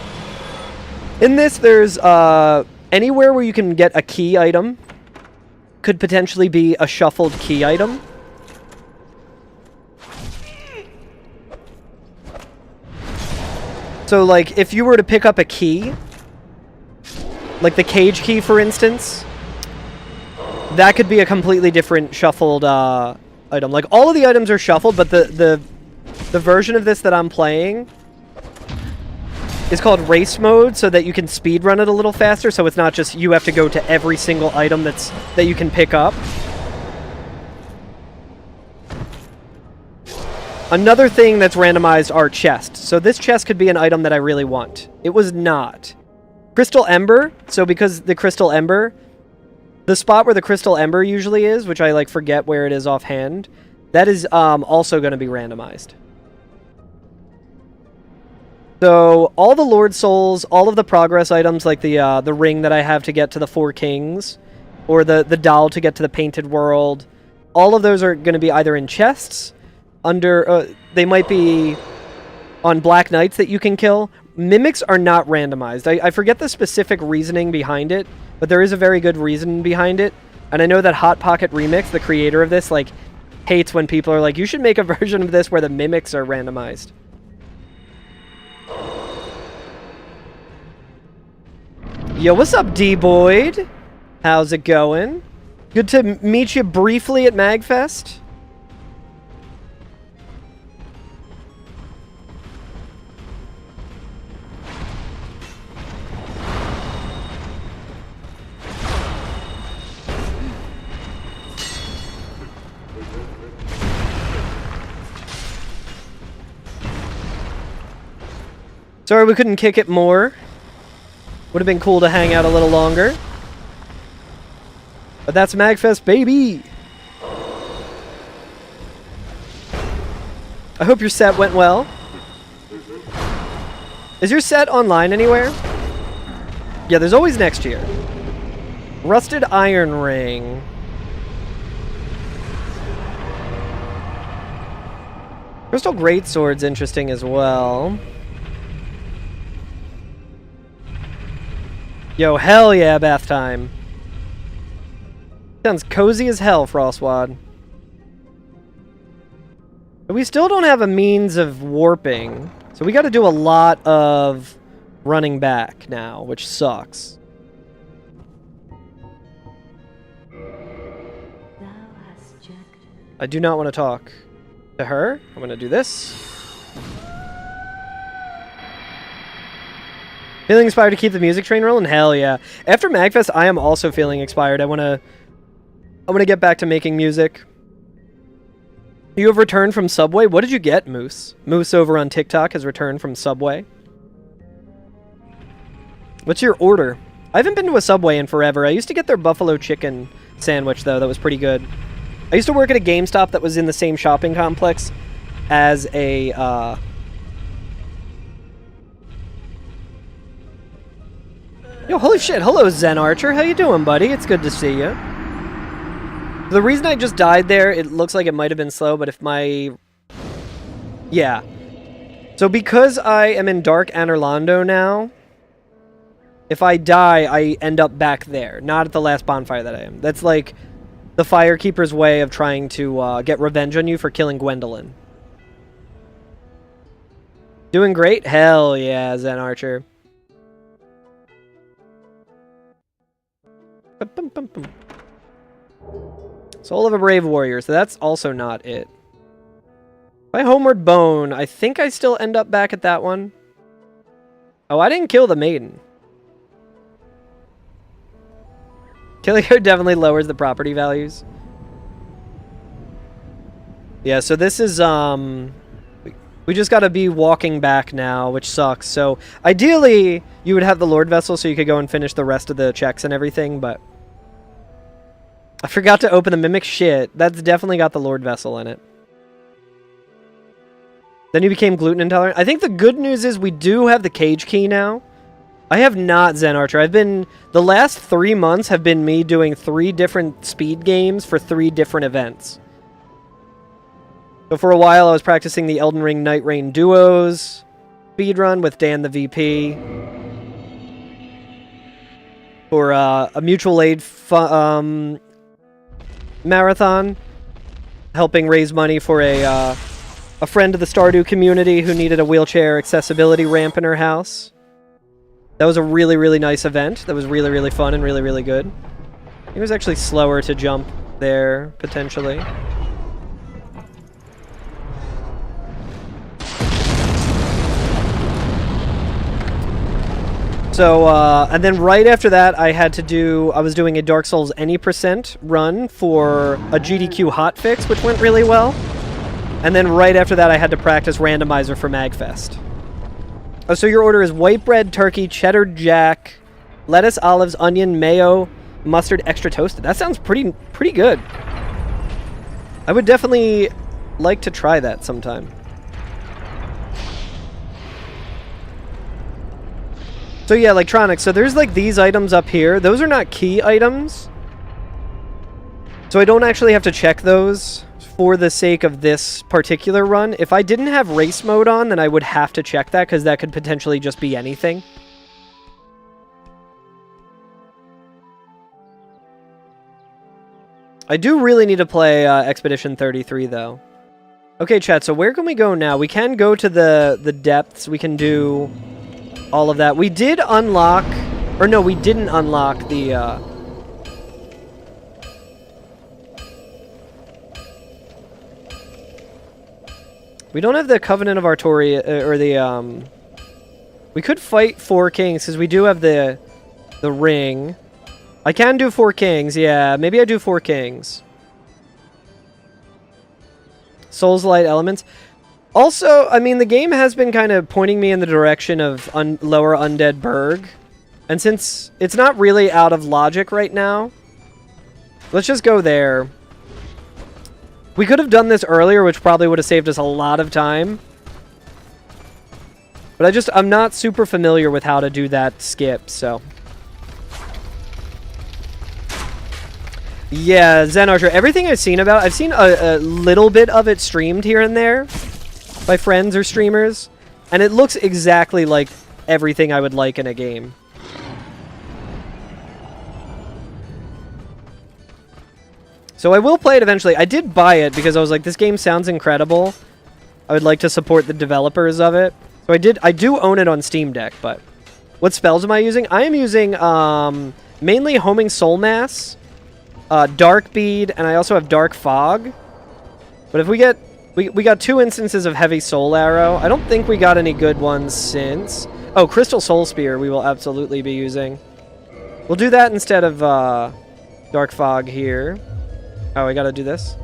In this, there's anywhere where you can get a key item could potentially be a shuffled key item. So, like, if you were to pick up a key, like the cage key, for instance, that could be a completely different shuffled item. Like, all of the items are shuffled, but the version of this that I'm playing is called race mode, so that you can speedrun it a little faster, so it's not just you have to go to every single item that you can pick up. Another thing that's randomized are chests. So this chest could be an item that I really want. It was not. Crystal Ember. So because the Crystal Ember, the spot where the Crystal Ember usually is, which I like forget where it is offhand, that is also going to be randomized. So all the Lord Souls, all of the progress items, like the ring that I have to get to the 4 Kings, or the doll to get to the Painted World, all of those are going to be either in chests, they might be on Black Knights that you can kill. Mimics are not randomized. I forget the specific reasoning behind it, but there is a very good reason behind it. And I know that Hot Pocket Remix, the creator of this, like, hates when people are like, you should make a version of this where the mimics are randomized. Yo, what's up, D-Boyd? How's it going? Good to meet you briefly at MAGfest. Sorry we couldn't kick it more. Would have been cool to hang out a little longer. But that's MAGfest, baby! I hope your set went well. Is your set online anywhere? Yeah, there's always next year. Rusted Iron Ring. Crystal Greatsword's interesting as well. Yo, hell yeah, bath time. Sounds cozy as hell, Frostwad. But we still don't have a means of warping, so we gotta do a lot of running back now, which sucks. I do not want to talk to her. I'm gonna do this. Feeling inspired to keep the music train rolling? Hell yeah. After MAGfest, I am also feeling inspired. I want to get back to making music. You have returned from Subway? What did you get, Moose? Moose over on TikTok has returned from Subway. What's your order? I haven't been to a Subway in forever. I used to get their buffalo chicken sandwich, though. That was pretty good. I used to work at a GameStop that was in the same shopping complex as a... Yo, holy shit. Hello, Zen Archer. How you doing, buddy? It's good to see you. The reason I just died there, it looks like it might have been slow, but if my... Yeah. So because I am in Dark Anorlando now, if I die, I end up back there, not at the last bonfire that I am. That's like the Firekeeper's way of trying to get revenge on you for killing Gwendolyn. Doing great? Hell yeah, Zen Archer. Soul of a Brave Warrior, so that's also not it. By Homeward Bone, I think I still end up back at that one. Oh, I didn't kill the maiden. Killing her definitely lowers the property values. Yeah, so this is, we just gotta be walking back now, which sucks. So, ideally, you would have the Lord Vessel so you could go and finish the rest of the checks and everything, but... I forgot to open the Mimic. Shit, that's definitely got the Lord Vessel in it. Then you became gluten intolerant. I think the good news is we do have the cage key now. I have not Zen Archer. The last 3 months have been me doing 3 different speed games for 3 different events. So for a while I was practicing the Elden Ring Night Rain duos, speedrun with Dan the VP. For a mutual aid marathon, helping raise money for a friend of the Stardew community who needed a wheelchair accessibility ramp in her house. That was a really, really nice event. That was really, really fun and really, really good. It was actually slower to jump there, potentially. So, and then right after that, I was doing a Dark Souls any % run for a GDQ hotfix, which went really well. And then right after that, I had to practice randomizer for MAGfest. Oh, so your order is white bread, turkey, cheddar jack, lettuce, olives, onion, mayo, mustard, extra toasted. That sounds pretty good. I would definitely like to try that sometime. So yeah, electronics. So there's like these items up here. Those are not key items. So I don't actually have to check those for the sake of this particular run. If I didn't have race mode on, then I would have to check that because that could potentially just be anything. I do really need to play Expedition 33 though. Okay, chat, so where can we go now? We can go to the depths. We can do all of that. We did unlock, or no, we didn't unlock the we don't have the Covenant of Artoria, or the, we could fight 4 kings, because we do have the ring. I can do 4 kings, yeah. Maybe I do 4 kings. Souls Light Elements. Also, I mean, the game has been kind of pointing me in the direction of Lower Undead Burg. And since it's not really out of logic right now, let's just go there. We could have done this earlier, which probably would have saved us a lot of time. But I'm not super familiar with how to do that skip, so. Yeah, Zen Archer, everything I've seen I've seen a little bit of it streamed here and there by friends or streamers, and it looks exactly like everything I would like in a game. So I will play it eventually. I did buy it because I was like, this game sounds incredible. I would like to support the developers of it. So I do own it on Steam Deck, but what spells am I using? I am using mainly Homing Soul Mass, Dark Bead, and I also have Dark Fog. But if we get... We got 2 instances of Heavy Soul Arrow. I don't think we got any good ones since. Oh, Crystal Soul Spear we will absolutely be using. We'll do that instead of Dark Fog here. Oh, I gotta do this.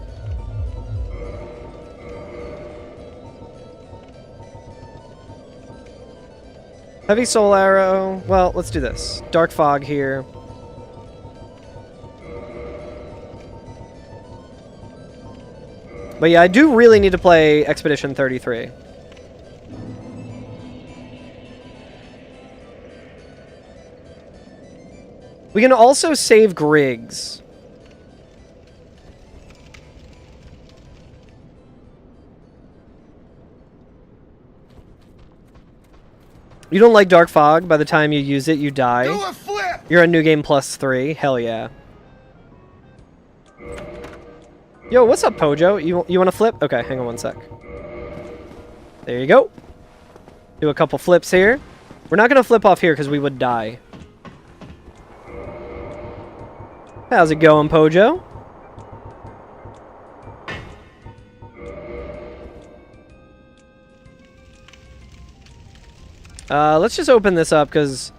Heavy Soul Arrow. Well, let's do this. Dark Fog here. But yeah, I do really need to play Expedition 33. We can also save Griggs. You don't like Dark Fog? By the time you use it, you die. Do a flip! You're on New Game Plus 3. Hell yeah. Yo, what's up, Pojo? You want to flip? Okay, hang on one sec. There you go. Do a couple flips here. We're not going to flip off here because we would die. How's it going, Pojo? Let's just open this up because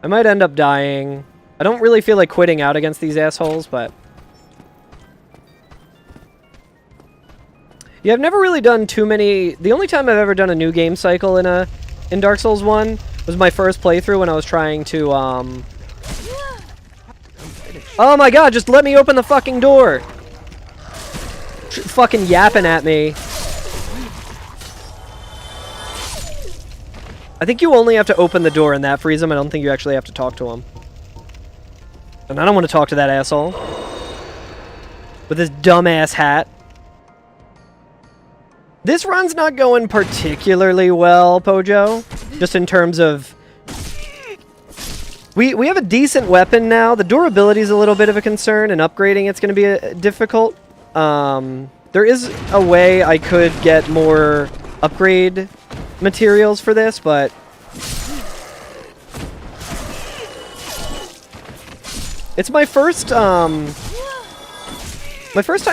I might end up dying. I don't really feel like quitting out against these assholes, but... Yeah, I've never really done too many... The only time I've ever done a new game cycle in Dark Souls 1 was my first playthrough when I was trying to, Oh my god, just let me open the fucking door! Fucking yapping at me. I think you only have to open the door and that frees him. I don't think you actually have to talk to him. And I don't want to talk to that asshole. With his dumbass hat. This run's not going particularly well, Pojo. Just in terms of... We have a decent weapon now. The durability is a little bit of a concern, and upgrading it's going to be difficult. There is a way I could get more upgrade materials for this, but... It's my first time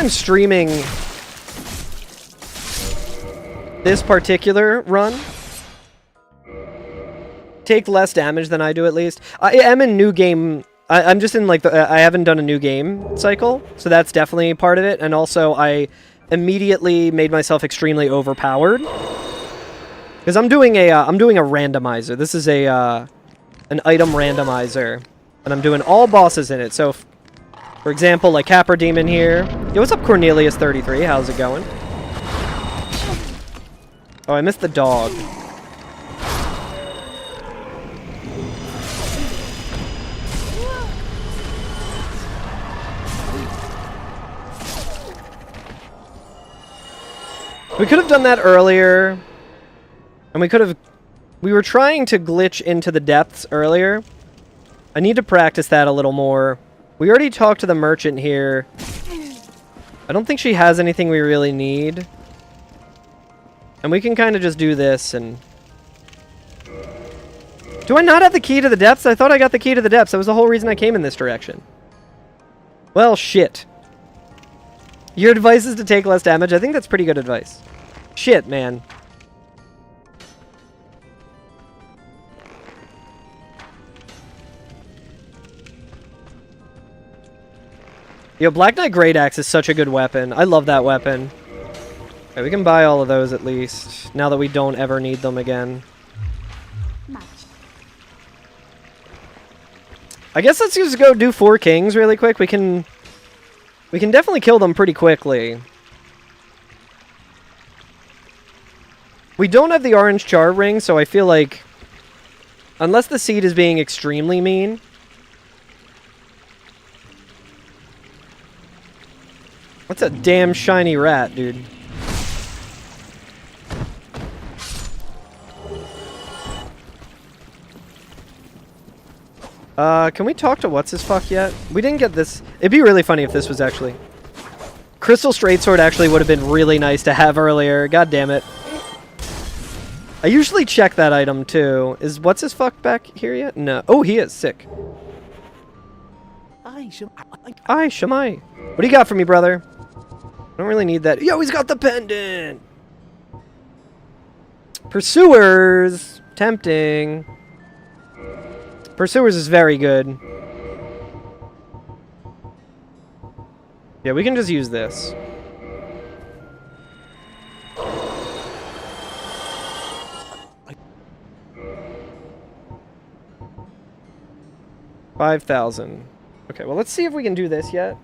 streaming this particular run. Take less damage than I do, at least. I am in new game... I'm just in, like, I haven't done a new game cycle, so that's definitely part of it, and also I immediately made myself extremely overpowered. Because I'm doing a randomizer. This is an item randomizer. And I'm doing all bosses in it. So, for example, like Capper Demon here. Yo, what's up, Cornelius33? How's it going? Oh, I missed the dog. We could have done that earlier. And we could have... We were trying to glitch into the depths earlier. I need to practice that a little more. We already talked to the merchant here. I don't think she has anything we really need. And we can kind of just do this and... Do I not have the key to the depths? I thought I got the key to the depths. That was the whole reason I came in this direction. Well, shit. Your advice is to take less damage. I think that's pretty good advice. Shit, man. Yo, Black Knight Great Axe is such a good weapon. I love that weapon. Okay, we can buy all of those at least, now that we don't ever need them again. I guess let's just go do 4 kings really quick. We can definitely kill them pretty quickly. We don't have the orange char ring, so I feel like... Unless the seed is being extremely mean... What's a damn shiny rat, dude? Can we talk to what's-his-fuck yet? We didn't get this. It'd be really funny if this was actually... Crystal Straight Sword actually would have been really nice to have earlier. God damn it. I usually check that item, too. Is what's-his-fuck back here yet? No. Oh, he is sick. Aye, Shamai. What do you got for me, brother? I don't really need that. Yo, he's got the pendant! Pursuers! Tempting. Pursuers is very good. Yeah, we can just use this. $5,000. Okay, well, let's see if we can do this yet.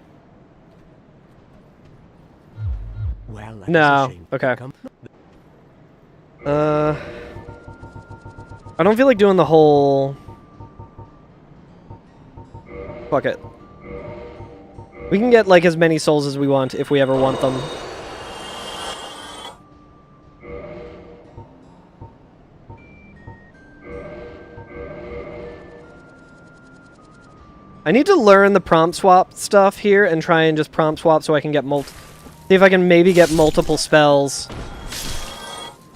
Well, No. Okay. I don't feel like doing the whole... Fuck it. We can get, like, as many souls as we want if we ever want them. I need to learn the prompt swap stuff here and try and just prompt swap so I can get see if I can maybe get multiple spells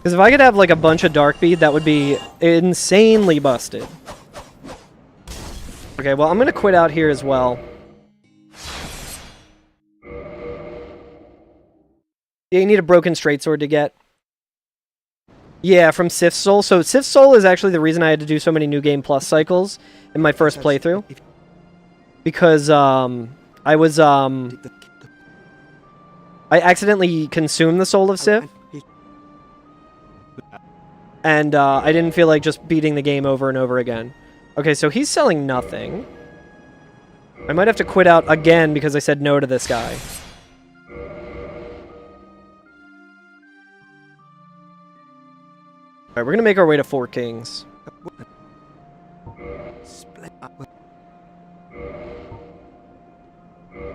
Because if I could have like a bunch of dark bead, that would be insanely busted. Okay, well, I'm going to quit out here as well. Yeah, you need a broken straight sword to get. Yeah, from Sif's Soul. So Sif's Soul is actually the reason I had to do so many New Game Plus cycles in my first playthrough. Because I was I accidentally consumed the Soul of Sif. And I didn't feel like just beating the game over and over again. Okay, so he's selling nothing. I might have to quit out again because I said no to this guy. Alright, we're gonna make our way to Four Kings.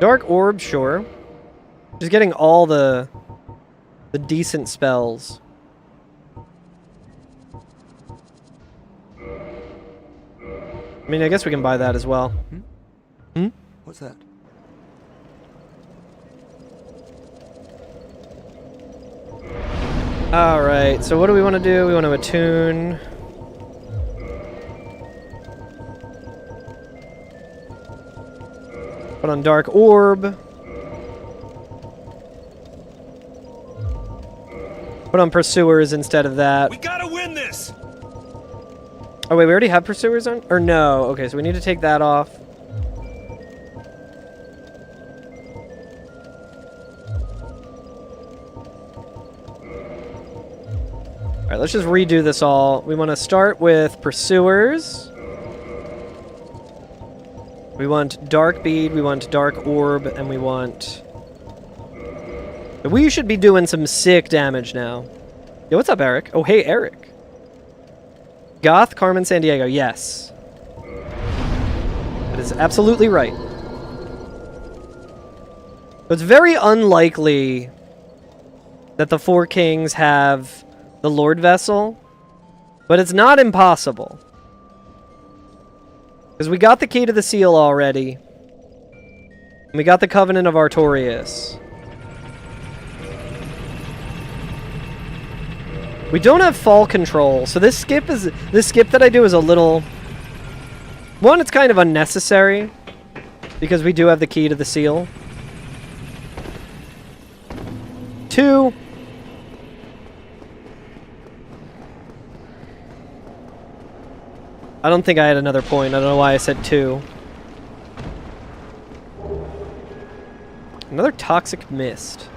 Dark Orb, sure. Just getting all the decent spells. I mean, I guess we can buy that as well. Hmm? What's that? Alright, so what do we want to do? We want to attune. Put on Dark Orb. Put on Pursuers instead of that. We gotta win this! Oh wait, we already have Pursuers on? Or no, okay, so we need to take that off. Alright, let's just redo this all. We want to start with Pursuers. We want Dark Bead, we want Dark Orb, and we want... We should be doing some sick damage now. Yo, what's up, Eric? Oh, hey, Eric. Goth, Carmen, San Diego, yes. That is absolutely right. It's very unlikely that the Four Kings have the Lord Vessel, but it's not impossible. Because we got the Key to the Seal already. And we got the Covenant of Artorias. We don't have fall control, so this skip that I do is a little... One, it's kind of unnecessary, because we do have the Key to the Seal. Two... I don't think I had another point. I don't know why I said two. Another Toxic Mist.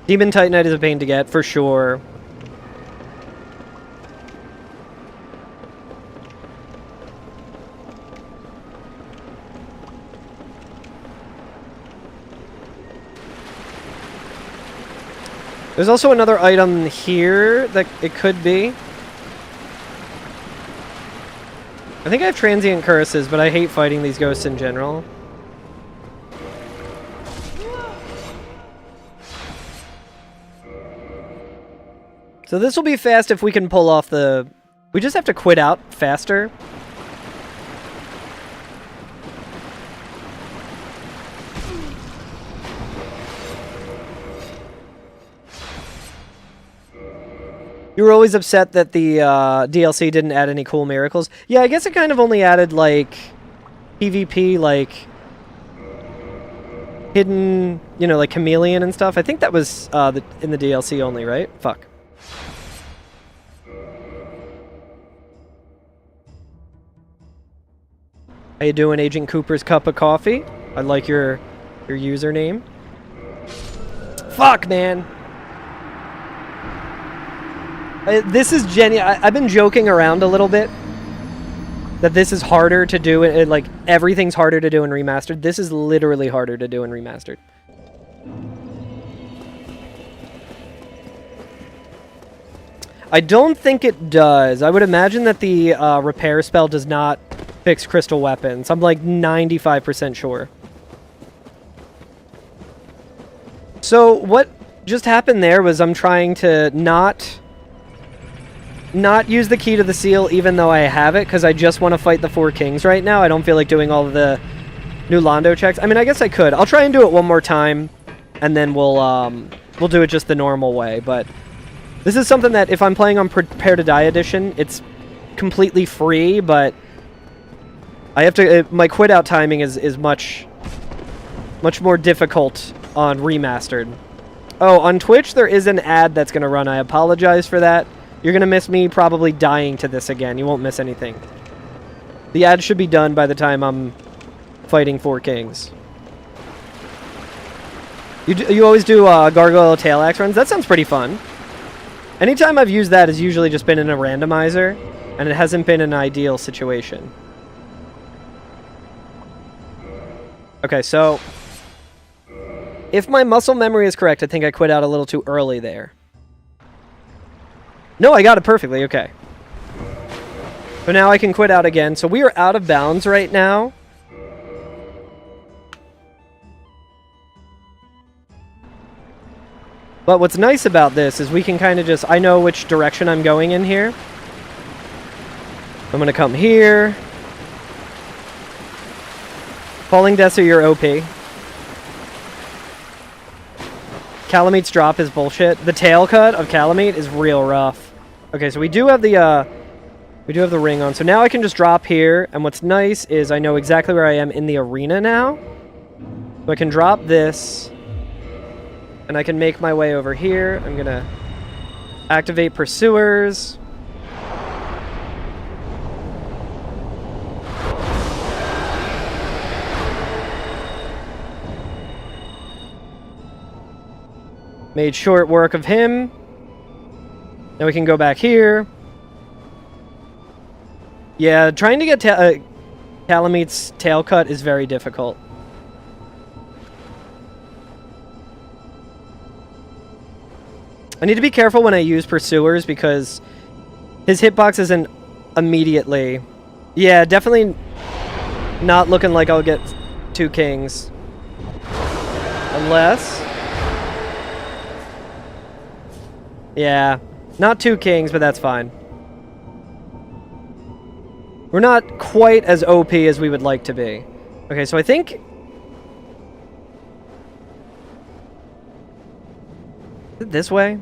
Demon Titanite is a pain to get, for sure. There's also another item here that it could be. I think I have Transient Curses, but I hate fighting these ghosts in general. So this will be fast if we can pull off the... We just have to quit out faster. You were always upset that the DLC didn't add any cool miracles. Yeah, I guess it kind of only added, like, PvP, like, hidden, you know, like, chameleon and stuff. I think that was in the DLC only, right? Fuck. How you doing, Agent Cooper's Cup of Coffee? I like your username. Fuck, man! This is I've been joking around a little bit that this is harder to do, like, everything's harder to do in Remastered. This is literally harder to do in Remastered. I don't think it does. I would imagine that the repair spell does not fix crystal weapons. I'm like 95% sure. So what just happened there was I'm trying to not use the Key to the Seal even though I have it, because I just want to fight the Four Kings right now. I don't feel like doing all of the new Rando checks. I mean, I guess I could. I'll try and do it one more time, and then we'll do it just the normal way. But This is something that if I'm playing on Prepare to Die Edition, it's completely free, but I have to... my quit out timing is much more difficult on Remastered. Oh, on Twitch there is an ad that's going to run. I apologize for that. You're going to miss me probably dying to this again. You won't miss anything. The ad should be done by the time I'm fighting 4 kings. You always do gargoyle tail axe runs? That sounds pretty fun. Anytime I've used that has usually just been in a randomizer, and it hasn't been an ideal situation. Okay, so... if my muscle memory is correct, I think I quit out a little too early there. No, I got it perfectly, okay. So now I can quit out again. So we are out of bounds right now. But what's nice about this is we can kind of just... I know which direction I'm going in here. I'm going to come here. Falling Deaths are your OP. Calamete's drop is bullshit. The tail cut of Calamete is real rough. Okay, so we do have the ring on. So now I can just drop here. And what's nice is I know exactly where I am in the arena now. So I can drop this. And I can make my way over here. I'm going to activate Pursuers. Made short work of him. Now we can go back here. Yeah, trying to get Calamete's tail cut is very difficult. I need to be careful when I use Pursuers because his hitbox isn't immediately... yeah, definitely not looking like I'll get 2 kings. Unless... yeah, not 2 kings, but that's fine. We're not quite as OP as we would like to be. Okay, so I think... is it this way?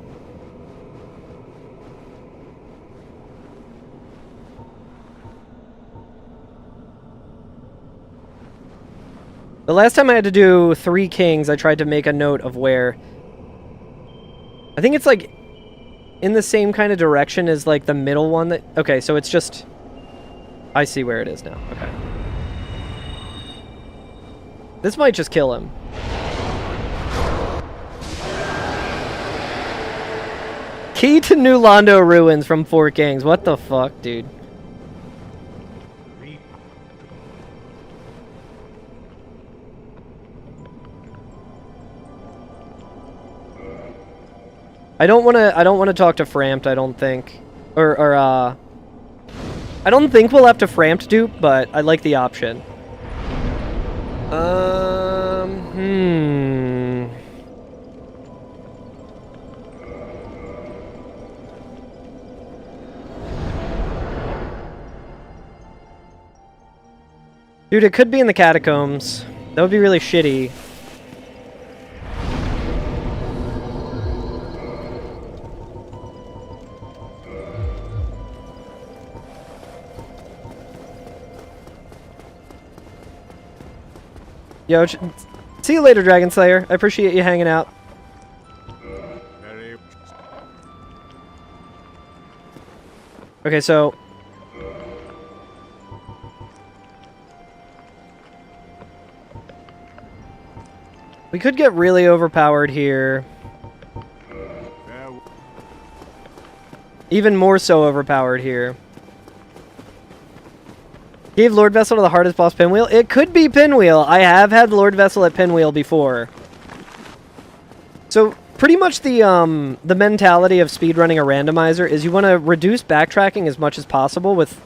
The last time I had to do 3 kings, I tried to make a note of where... I think it's like in the same kind of direction as like the middle one that... okay, so it's just... I see where it is now. Okay. This might just kill him. Key to New Rando ruins from 4 kings. What the fuck, dude? I don't want to talk to Framped, I don't think. I don't think we'll have to Framped dupe, but I like the option. Dude, it could be in the catacombs. That would be really shitty. Yo, see you later, Dragon Slayer. I appreciate you hanging out. Okay, so... we could get really overpowered here. Even more so overpowered here. Gave Lord Vessel to the hardest boss Pinwheel? It could be Pinwheel. I have had Lord Vessel at Pinwheel before. So, pretty much the mentality of speedrunning a randomizer is you want to reduce backtracking as much as possible with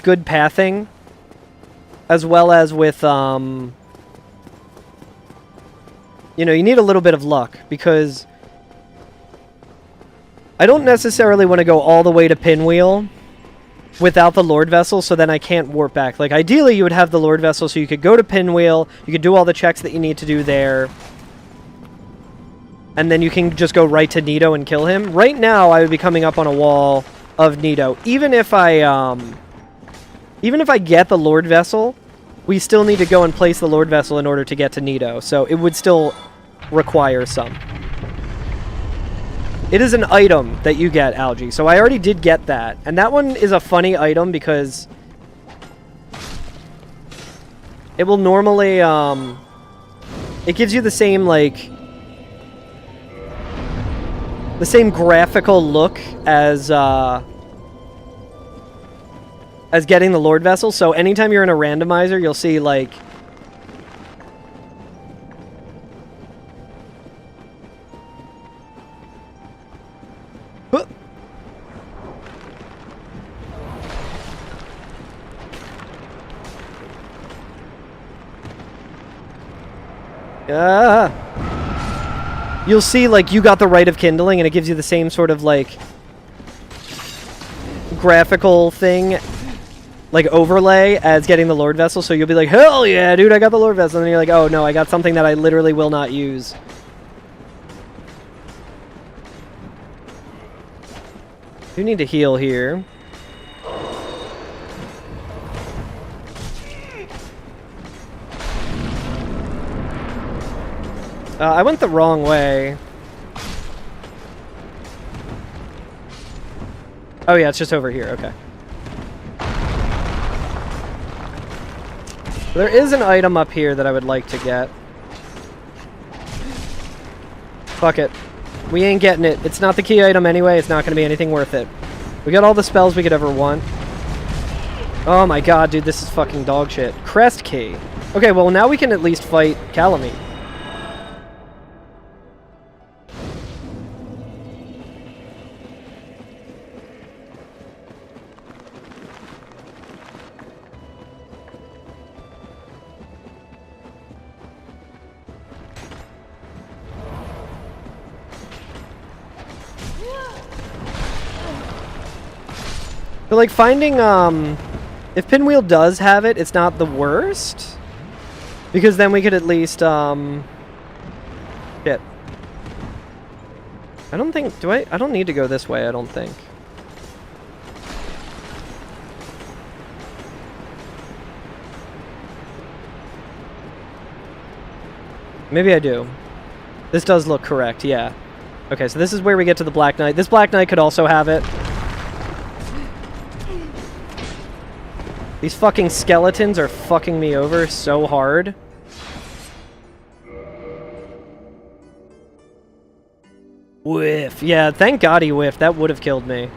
good pathing. As well as with, you know, you need a little bit of luck, because I don't necessarily want to go all the way to Pinwheel without the Lord Vessel, so then I can't warp back. Like, ideally, you would have the Lord Vessel so you could go to Pinwheel, you could do all the checks that you need to do there. and then you can just go right to Nito and kill him. Right now, I would be coming up on a wall of Nito. Even if I get the Lord Vessel, we still need to go and place the Lord Vessel in order to get to Nito, so it would still require some. It is an item that you get, Algae, so I already did get that. And that one is a funny item because it will normally, it gives you the same, like, the same graphical look as getting the Lord Vessel. So anytime you're in a randomizer, you'll see, like, you'll see, like, you got the Rite of Kindling, and it gives you the same sort of, like, graphical thing, like, overlay as getting the Lord Vessel, so you'll be like, hell yeah, dude, I got the Lord Vessel, and then you're like, oh no, I got something that I literally will not use. You need to heal here. I went the wrong way. Oh yeah, it's just over here, okay. There is an item up here that I would like to get. Fuck it. We ain't getting it. It's not the key item anyway, it's not gonna be anything worth it. We got all the spells we could ever want. Oh my god, dude, this is fucking dog shit. Crest key. Okay, well now we can at least fight Calamine. But, like, finding, if Pinwheel does have it, it's not the worst. Because then we could at least, shit. I don't think, I don't need to go this way, I don't think. Maybe I do. This does look correct, yeah. Okay, so this is where we get to the Black Knight. This Black Knight could also have it. These fucking skeletons are fucking me over so hard. Whiff. Yeah, thank God he whiffed. That would have killed me.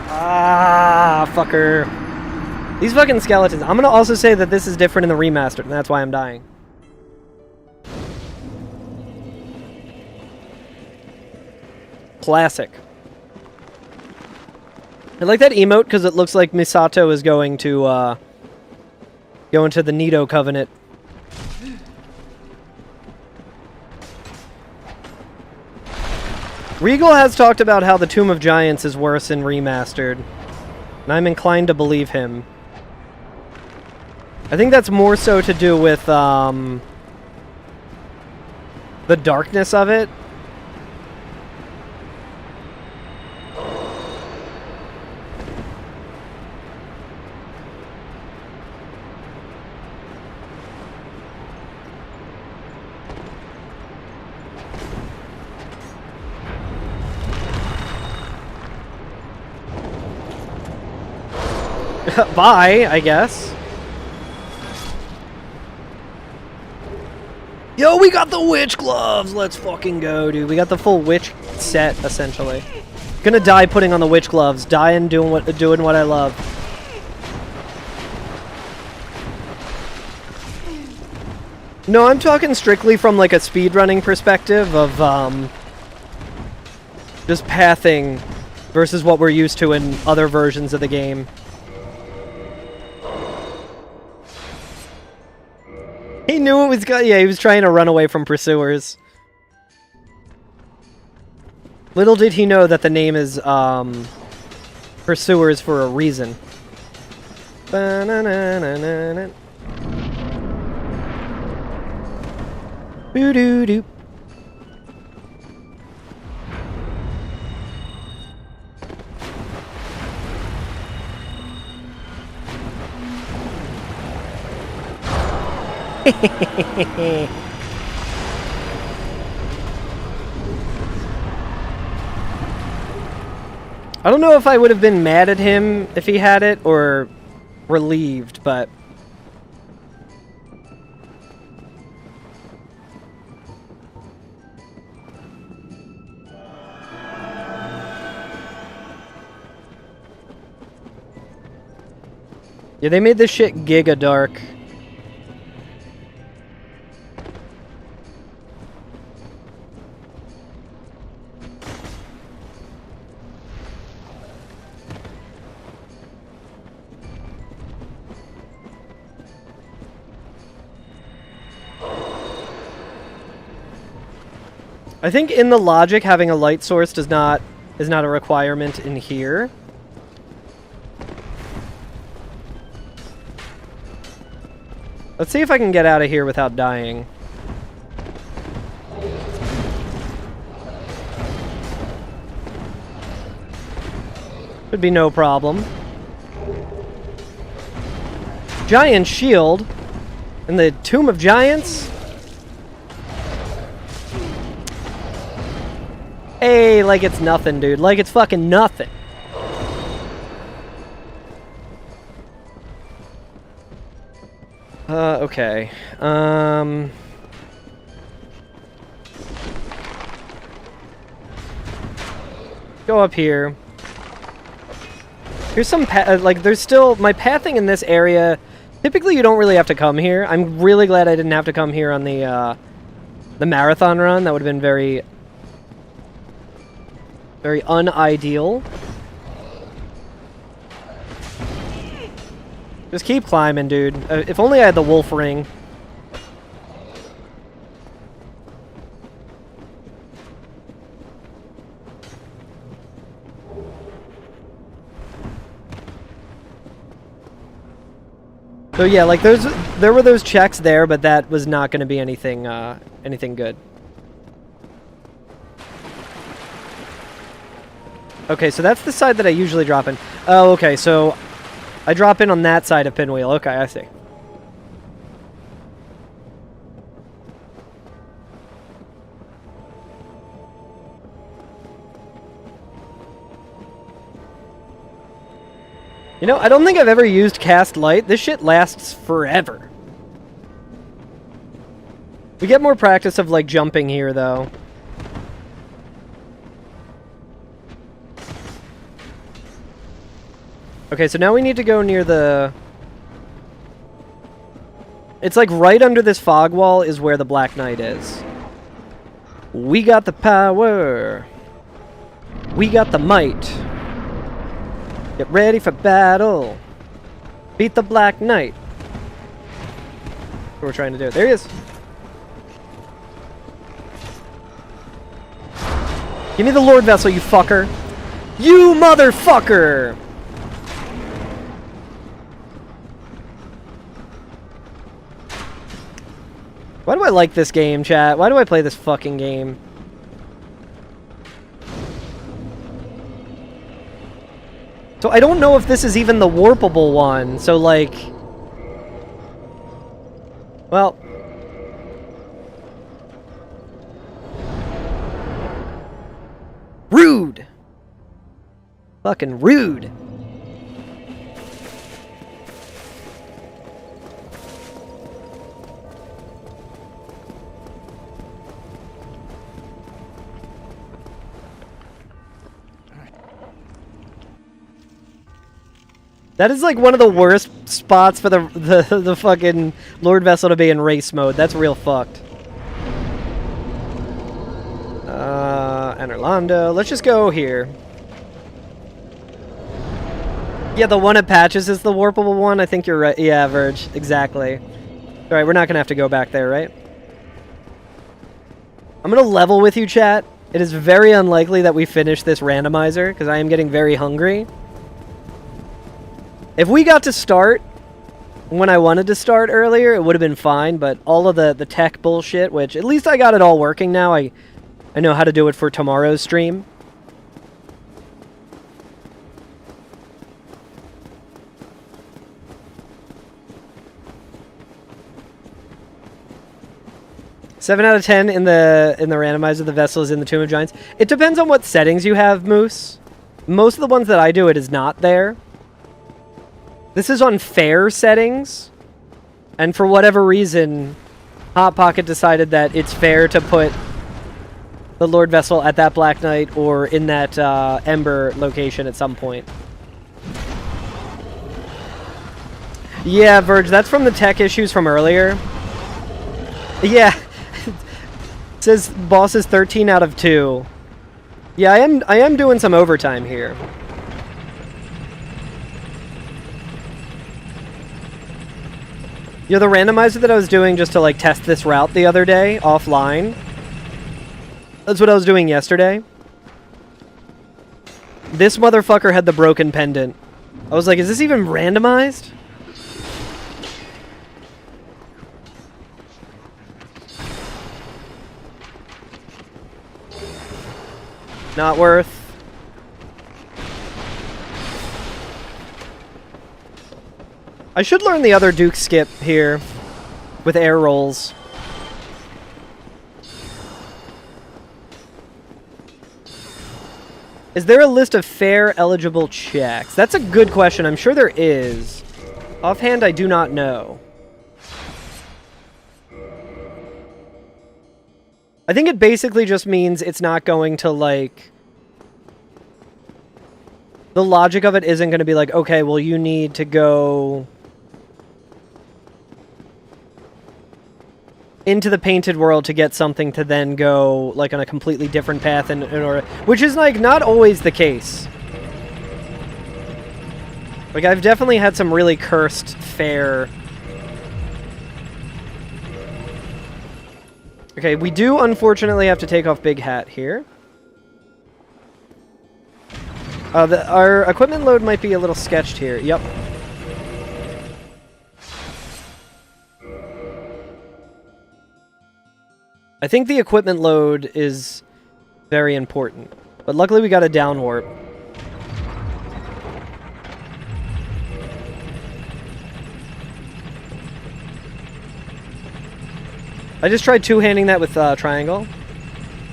Ah, fucker. These fucking skeletons. I'm gonna also say that this is different in the remastered, and that's why I'm dying. Classic. I like that emote because it looks like Misato is going to go into the Nito Covenant. Regal has talked about how the Tomb of Giants is worse in Remastered, and I'm inclined to believe him. I think that's more so to do with the darkness of it. Bye, I guess. Yo, we got the witch gloves! Let's fucking go, dude. We got the full witch set, essentially. Gonna die putting on the witch gloves. Dying doing what I love. No, I'm talking strictly from, like, a speedrunning perspective of, just pathing versus what we're used to in other versions of the game. He knew it was good. Yeah, he was trying to run away from pursuers. Little did he know that the name is, Pursuers for a reason. Ba-na-na-na-na-na. Boo-doo-doo. I don't know if I would have been mad at him if he had it or relieved, but yeah, they made this shit giga dark. I think in the logic, having a light source is not a requirement in here. Let's see if I can get out of here without dying. Should be no problem. Giant shield in the Tomb of Giants. Hey, like it's nothing, dude. Like it's fucking nothing. Okay. Go up here. Here's some like there's still my pathing in this area. Typically you don't really have to come here. I'm really glad I didn't have to come here on the marathon run. That would have been very unideal. Just keep climbing, dude. If only I had the wolf ring. So yeah, like there were those checks there, but that was not going to be anything anything good. Okay, so that's the side that I usually drop in. Oh, okay, so I drop in on that side of Pinwheel. Okay, I see. You know, I don't think I've ever used Cast Light. This shit lasts forever. We get more practice of, like, jumping here, though. Okay, so now we need to go near the... It's like right under this fog wall is where the Black Knight is. We got the power. We got the might. Get ready for battle. Beat the Black Knight. What we're trying to do. There he is. Give me the Lord Vessel, you fucker. You motherfucker! Why do I like this game, chat? Why do I play this fucking game? So I don't know if this is even the warpable one, so like... Well... Rude! Fucking rude! That is like one of the worst spots for the fucking Lord Vessel to be in race mode. That's real fucked. Enter Rando. Let's just go here. Yeah, the one at Patches is the warpable one. I think you're right. Yeah, Verge. Exactly. Alright, we're not gonna have to go back there, right? I'm gonna level with you, chat. It is very unlikely that we finish this randomizer, because I am getting very hungry. If we got to start when I wanted to start earlier, it would have been fine, but all of the tech bullshit, which at least I got it all working now. I know how to do it for tomorrow's stream. Seven out of 10 in the randomizer. The vessel is in the Tomb of Giants. It depends on what settings you have, Moose. Most of the ones that I do, it is not there. This is on fair settings, and for whatever reason, Hot Pocket decided that it's fair to put the Lord Vessel at that Black Knight or in that Ember location at some point. Yeah, Verge, that's from the tech issues from earlier. Yeah. It says boss is 13 out of 2. Yeah, I am doing some overtime here. Yeah, the randomizer that I was doing just to like test this route the other day offline. That's what I was doing yesterday. This motherfucker had the broken pendant. I was like, is this even randomized? Not worth. I should learn the other Duke skip here with air rolls. Is there a list of fair eligible checks? That's a good question. I'm sure there is. Offhand, I do not know. I think it basically just means it's not going to, like... The logic of it isn't going to be like, okay, well, you need to go into the painted world to get something to then go, like, on a completely different path in order... Which is, like, not always the case. Like, I've definitely had some really cursed fair... Okay, we do unfortunately have to take off Big Hat here. Our equipment load might be a little sketched here. Yep. I think the equipment load is very important. But luckily we got a down warp. I just tried two-handing that with triangle.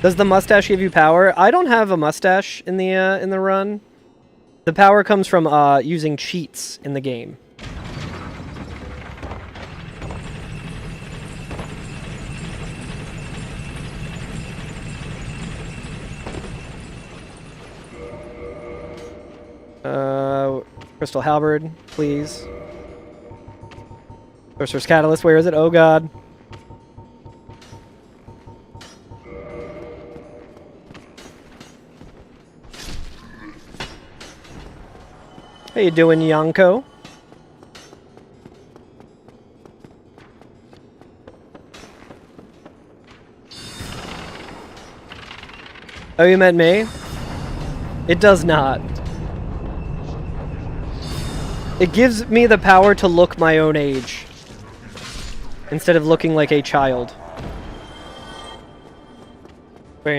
Does the mustache give you power? I don't have a mustache in the run. The power comes from using cheats in the game. Crystal Halberd, please. Sorcerer's Catalyst, where is it? Oh god. How you doing, Yonko? Oh, you meant me? It does not. It gives me the power to look my own age, instead of looking like a child. I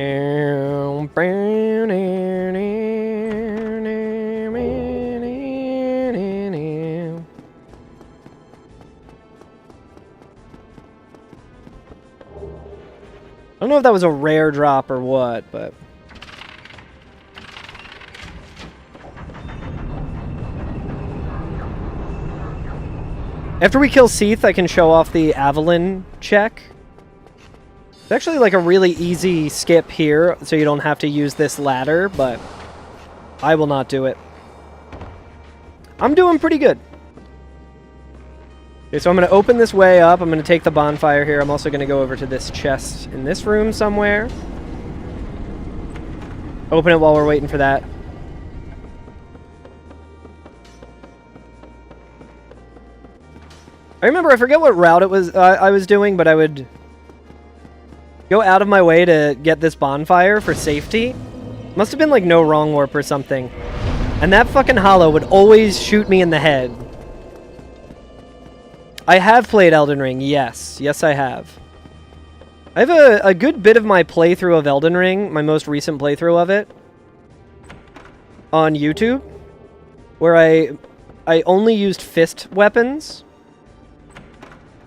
don't know if that was a rare drop or what, but... After we kill Seath, I can show off the Avalon check. It's actually like a really easy skip here, so you don't have to use this ladder, but I will not do it. I'm doing pretty good. Okay, so I'm going to open this way up. I'm going to take the bonfire here. I'm also going to go over to this chest in this room somewhere. Open it while we're waiting for that. I remember, I forget what route it was I was doing, but I would go out of my way to get this bonfire for safety. Must have been like no wrong warp or something. And that fucking hollow would always shoot me in the head. I have played Elden Ring, yes. Yes, I have. I have a good bit of my playthrough of Elden Ring, my most recent playthrough of it, on YouTube, where I only used fist weapons,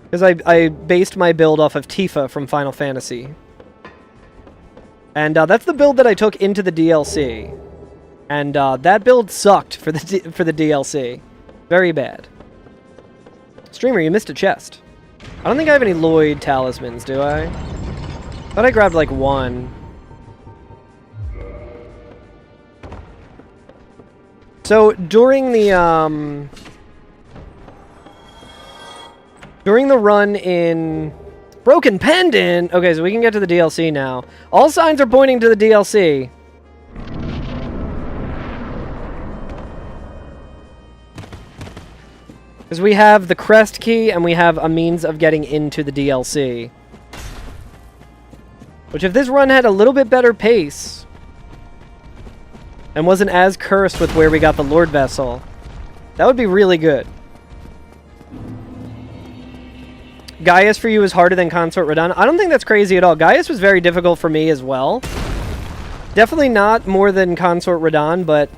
because I based my build off of Tifa from Final Fantasy. And that's the build that I took into the DLC. And that build sucked for the DLC. Very bad. Streamer, you missed a chest. I don't think I have any Lloyd talismans, do I? Thought I grabbed like one. So during the run in Broken Pendant, okay, so we can get to the DLC now. All signs are pointing to the DLC. Because we have the crest key and we have a means of getting into the DLC. Which, if this run had a little bit better pace and wasn't as cursed with where we got the Lord Vessel, that would be really good. Gaius for you is harder than Consort Radon. I don't think that's crazy at all. Gaius was very difficult for me as well. Definitely not more than Consort Radon, but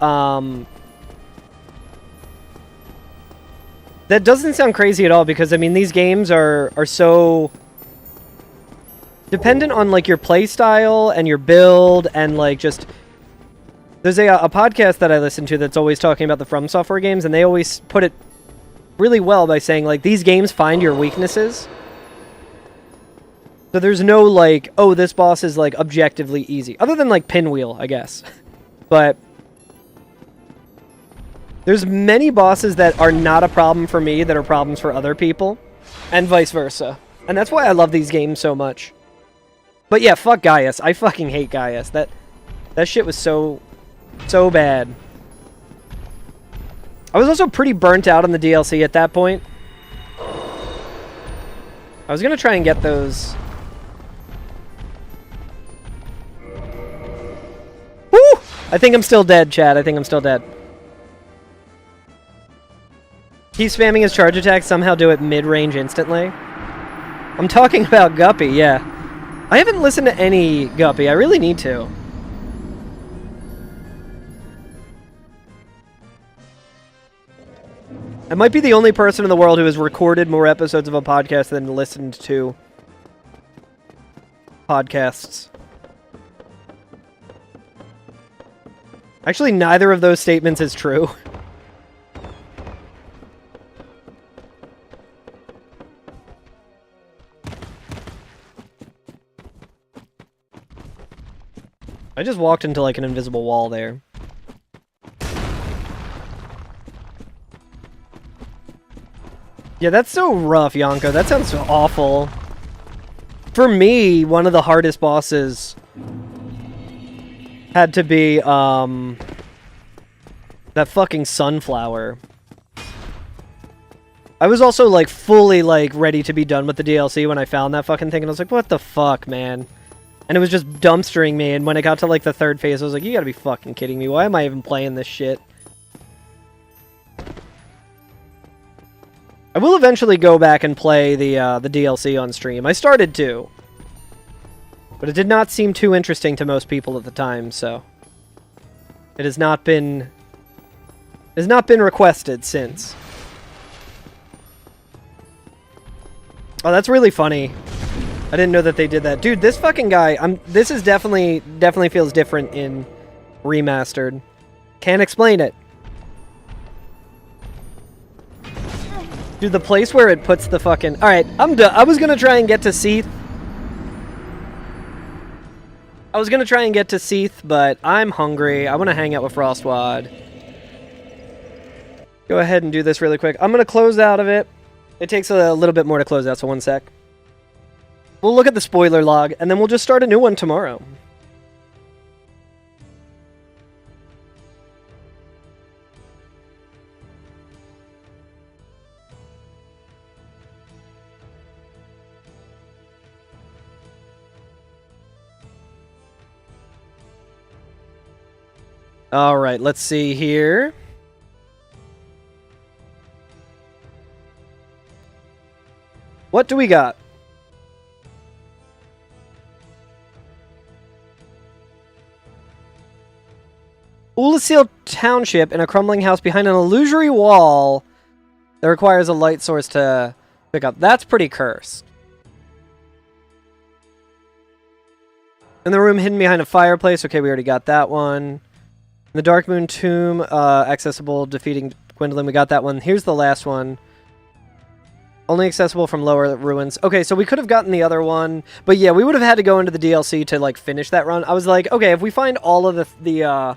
that doesn't sound crazy at all, because I mean these games are so dependent on like your play style and your build, and like just there's a podcast that I listen to that's always talking about the From Software games, and they always put it really well by saying like these games find your weaknesses. So there's no like, oh, this boss is like objectively easy, other than like Pinwheel, I guess. But there's many bosses that are not a problem for me that are problems for other people, and vice versa. And that's why I love these games so much. But yeah, fuck Gaius. I fucking hate Gaius. That shit was so bad. I was also pretty burnt out on the DLC at that point. I was gonna try and get those. Woo! I think I'm still dead, Chad. I think I'm still dead. Keep spamming his charge attack, somehow do it mid-range instantly. I'm talking about Guppy, yeah. I haven't listened to any Guppy. I really need to. I might be the only person in the world who has recorded more episodes of a podcast than listened to podcasts. Actually, neither of those statements is true. I just walked into like an invisible wall there. Yeah, that's so rough, Yonko. That sounds so awful. For me, one of the hardest bosses had to be, that fucking sunflower. I was also, like, fully, like, ready to be done with the DLC when I found that fucking thing, and I was like, what the fuck, man? And it was just dumpstering me, and when I got to, like, the third phase, I was like, you gotta be fucking kidding me. Why am I even playing this shit? I will eventually go back and play the DLC on stream. I started to. But it did not seem too interesting to most people at the time, so... It has not been requested since. Oh, that's really funny. I didn't know that they did that. Dude, this fucking guy, this is definitely feels different in Remastered. Can't explain it. Dude, the place where it puts the fucking... Alright, I'm done. I was gonna try and get to Seath. But I'm hungry. I want to hang out with Frostwad. Go ahead and do this really quick. I'm gonna close out of it. It takes a little bit more to close out, so one sec. We'll look at the spoiler log, and then we'll just start a new one tomorrow. All right, let's see here. What do we got? Ulasil Township in a crumbling house behind an illusory wall that requires a light source to pick up. That's pretty cursed. In the room hidden behind a fireplace. Okay, we already got that one. In the Dark Moon Tomb, accessible defeating Gwendolyn. We got that one. Here's the last one. Only accessible from lower ruins. Okay, so we could have gotten the other one, but yeah, we would have had to go into the DLC to like finish that run. I was like, okay, if we find all of the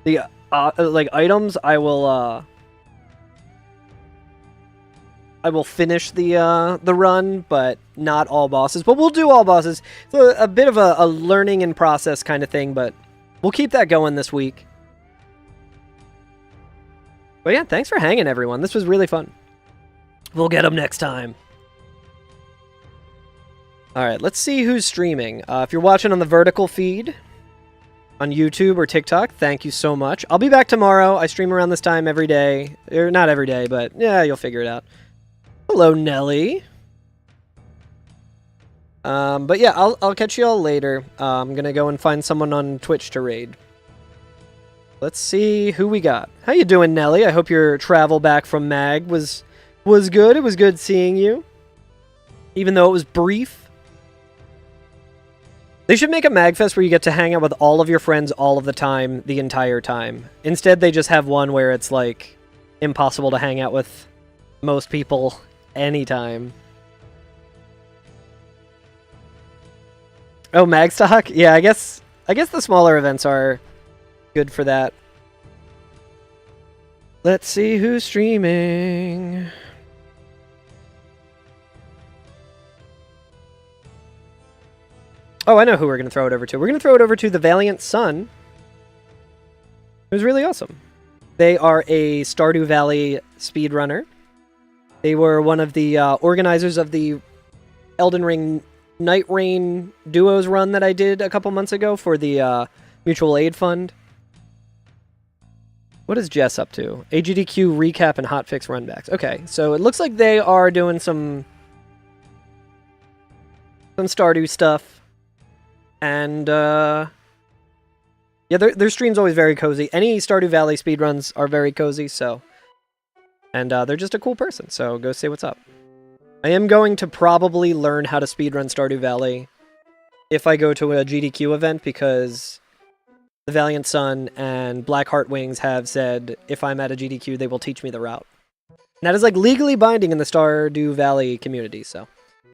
like items, I will finish the run, but not all bosses. But we'll do all bosses. So a bit of a learning and process kind of thing, but we'll keep that going this week. But yeah, thanks for hanging, everyone. This was really fun. We'll get them next time. All right, let's see who's streaming. If you're watching on the vertical feed on YouTube or TikTok, thank you so much. I'll be back tomorrow. I stream around this time every day. Or not every day, but yeah, you'll figure it out. Hello, Nelly. But yeah, I'll catch you all later. I'm gonna go and find someone on Twitch to raid. Let's see who we got. How you doing, Nelly? I hope your travel back from Mag was good. It was good seeing you, even though it was brief. They should make a MAGfest where you get to hang out with all of your friends all of the time, the entire time. Instead, they just have one where it's like impossible to hang out with most people anytime. Oh, Magstock? Yeah, I guess the smaller events are good for that. Let's see who's streaming. Oh, I know who we're going to throw it over to. We're going to throw it over to the Valiant Sun. It was really awesome. They are a Stardew Valley speedrunner. They were one of the organizers of the Elden Ring Night Rain Duos run that I did a couple months ago for the Mutual Aid Fund. What is Jess up to? AGDQ recap and hotfix runbacks. Okay, so it looks like they are doing some Stardew stuff. And, yeah, their stream's always very cozy. Any Stardew Valley speedruns are very cozy, so... And, they're just a cool person, so go say what's up. I am going to probably learn how to speedrun Stardew Valley if I go to a GDQ event, because the Valiant Sun and Blackheart Wings have said if I'm at a GDQ, they will teach me the route. And that is, like, legally binding in the Stardew Valley community, so...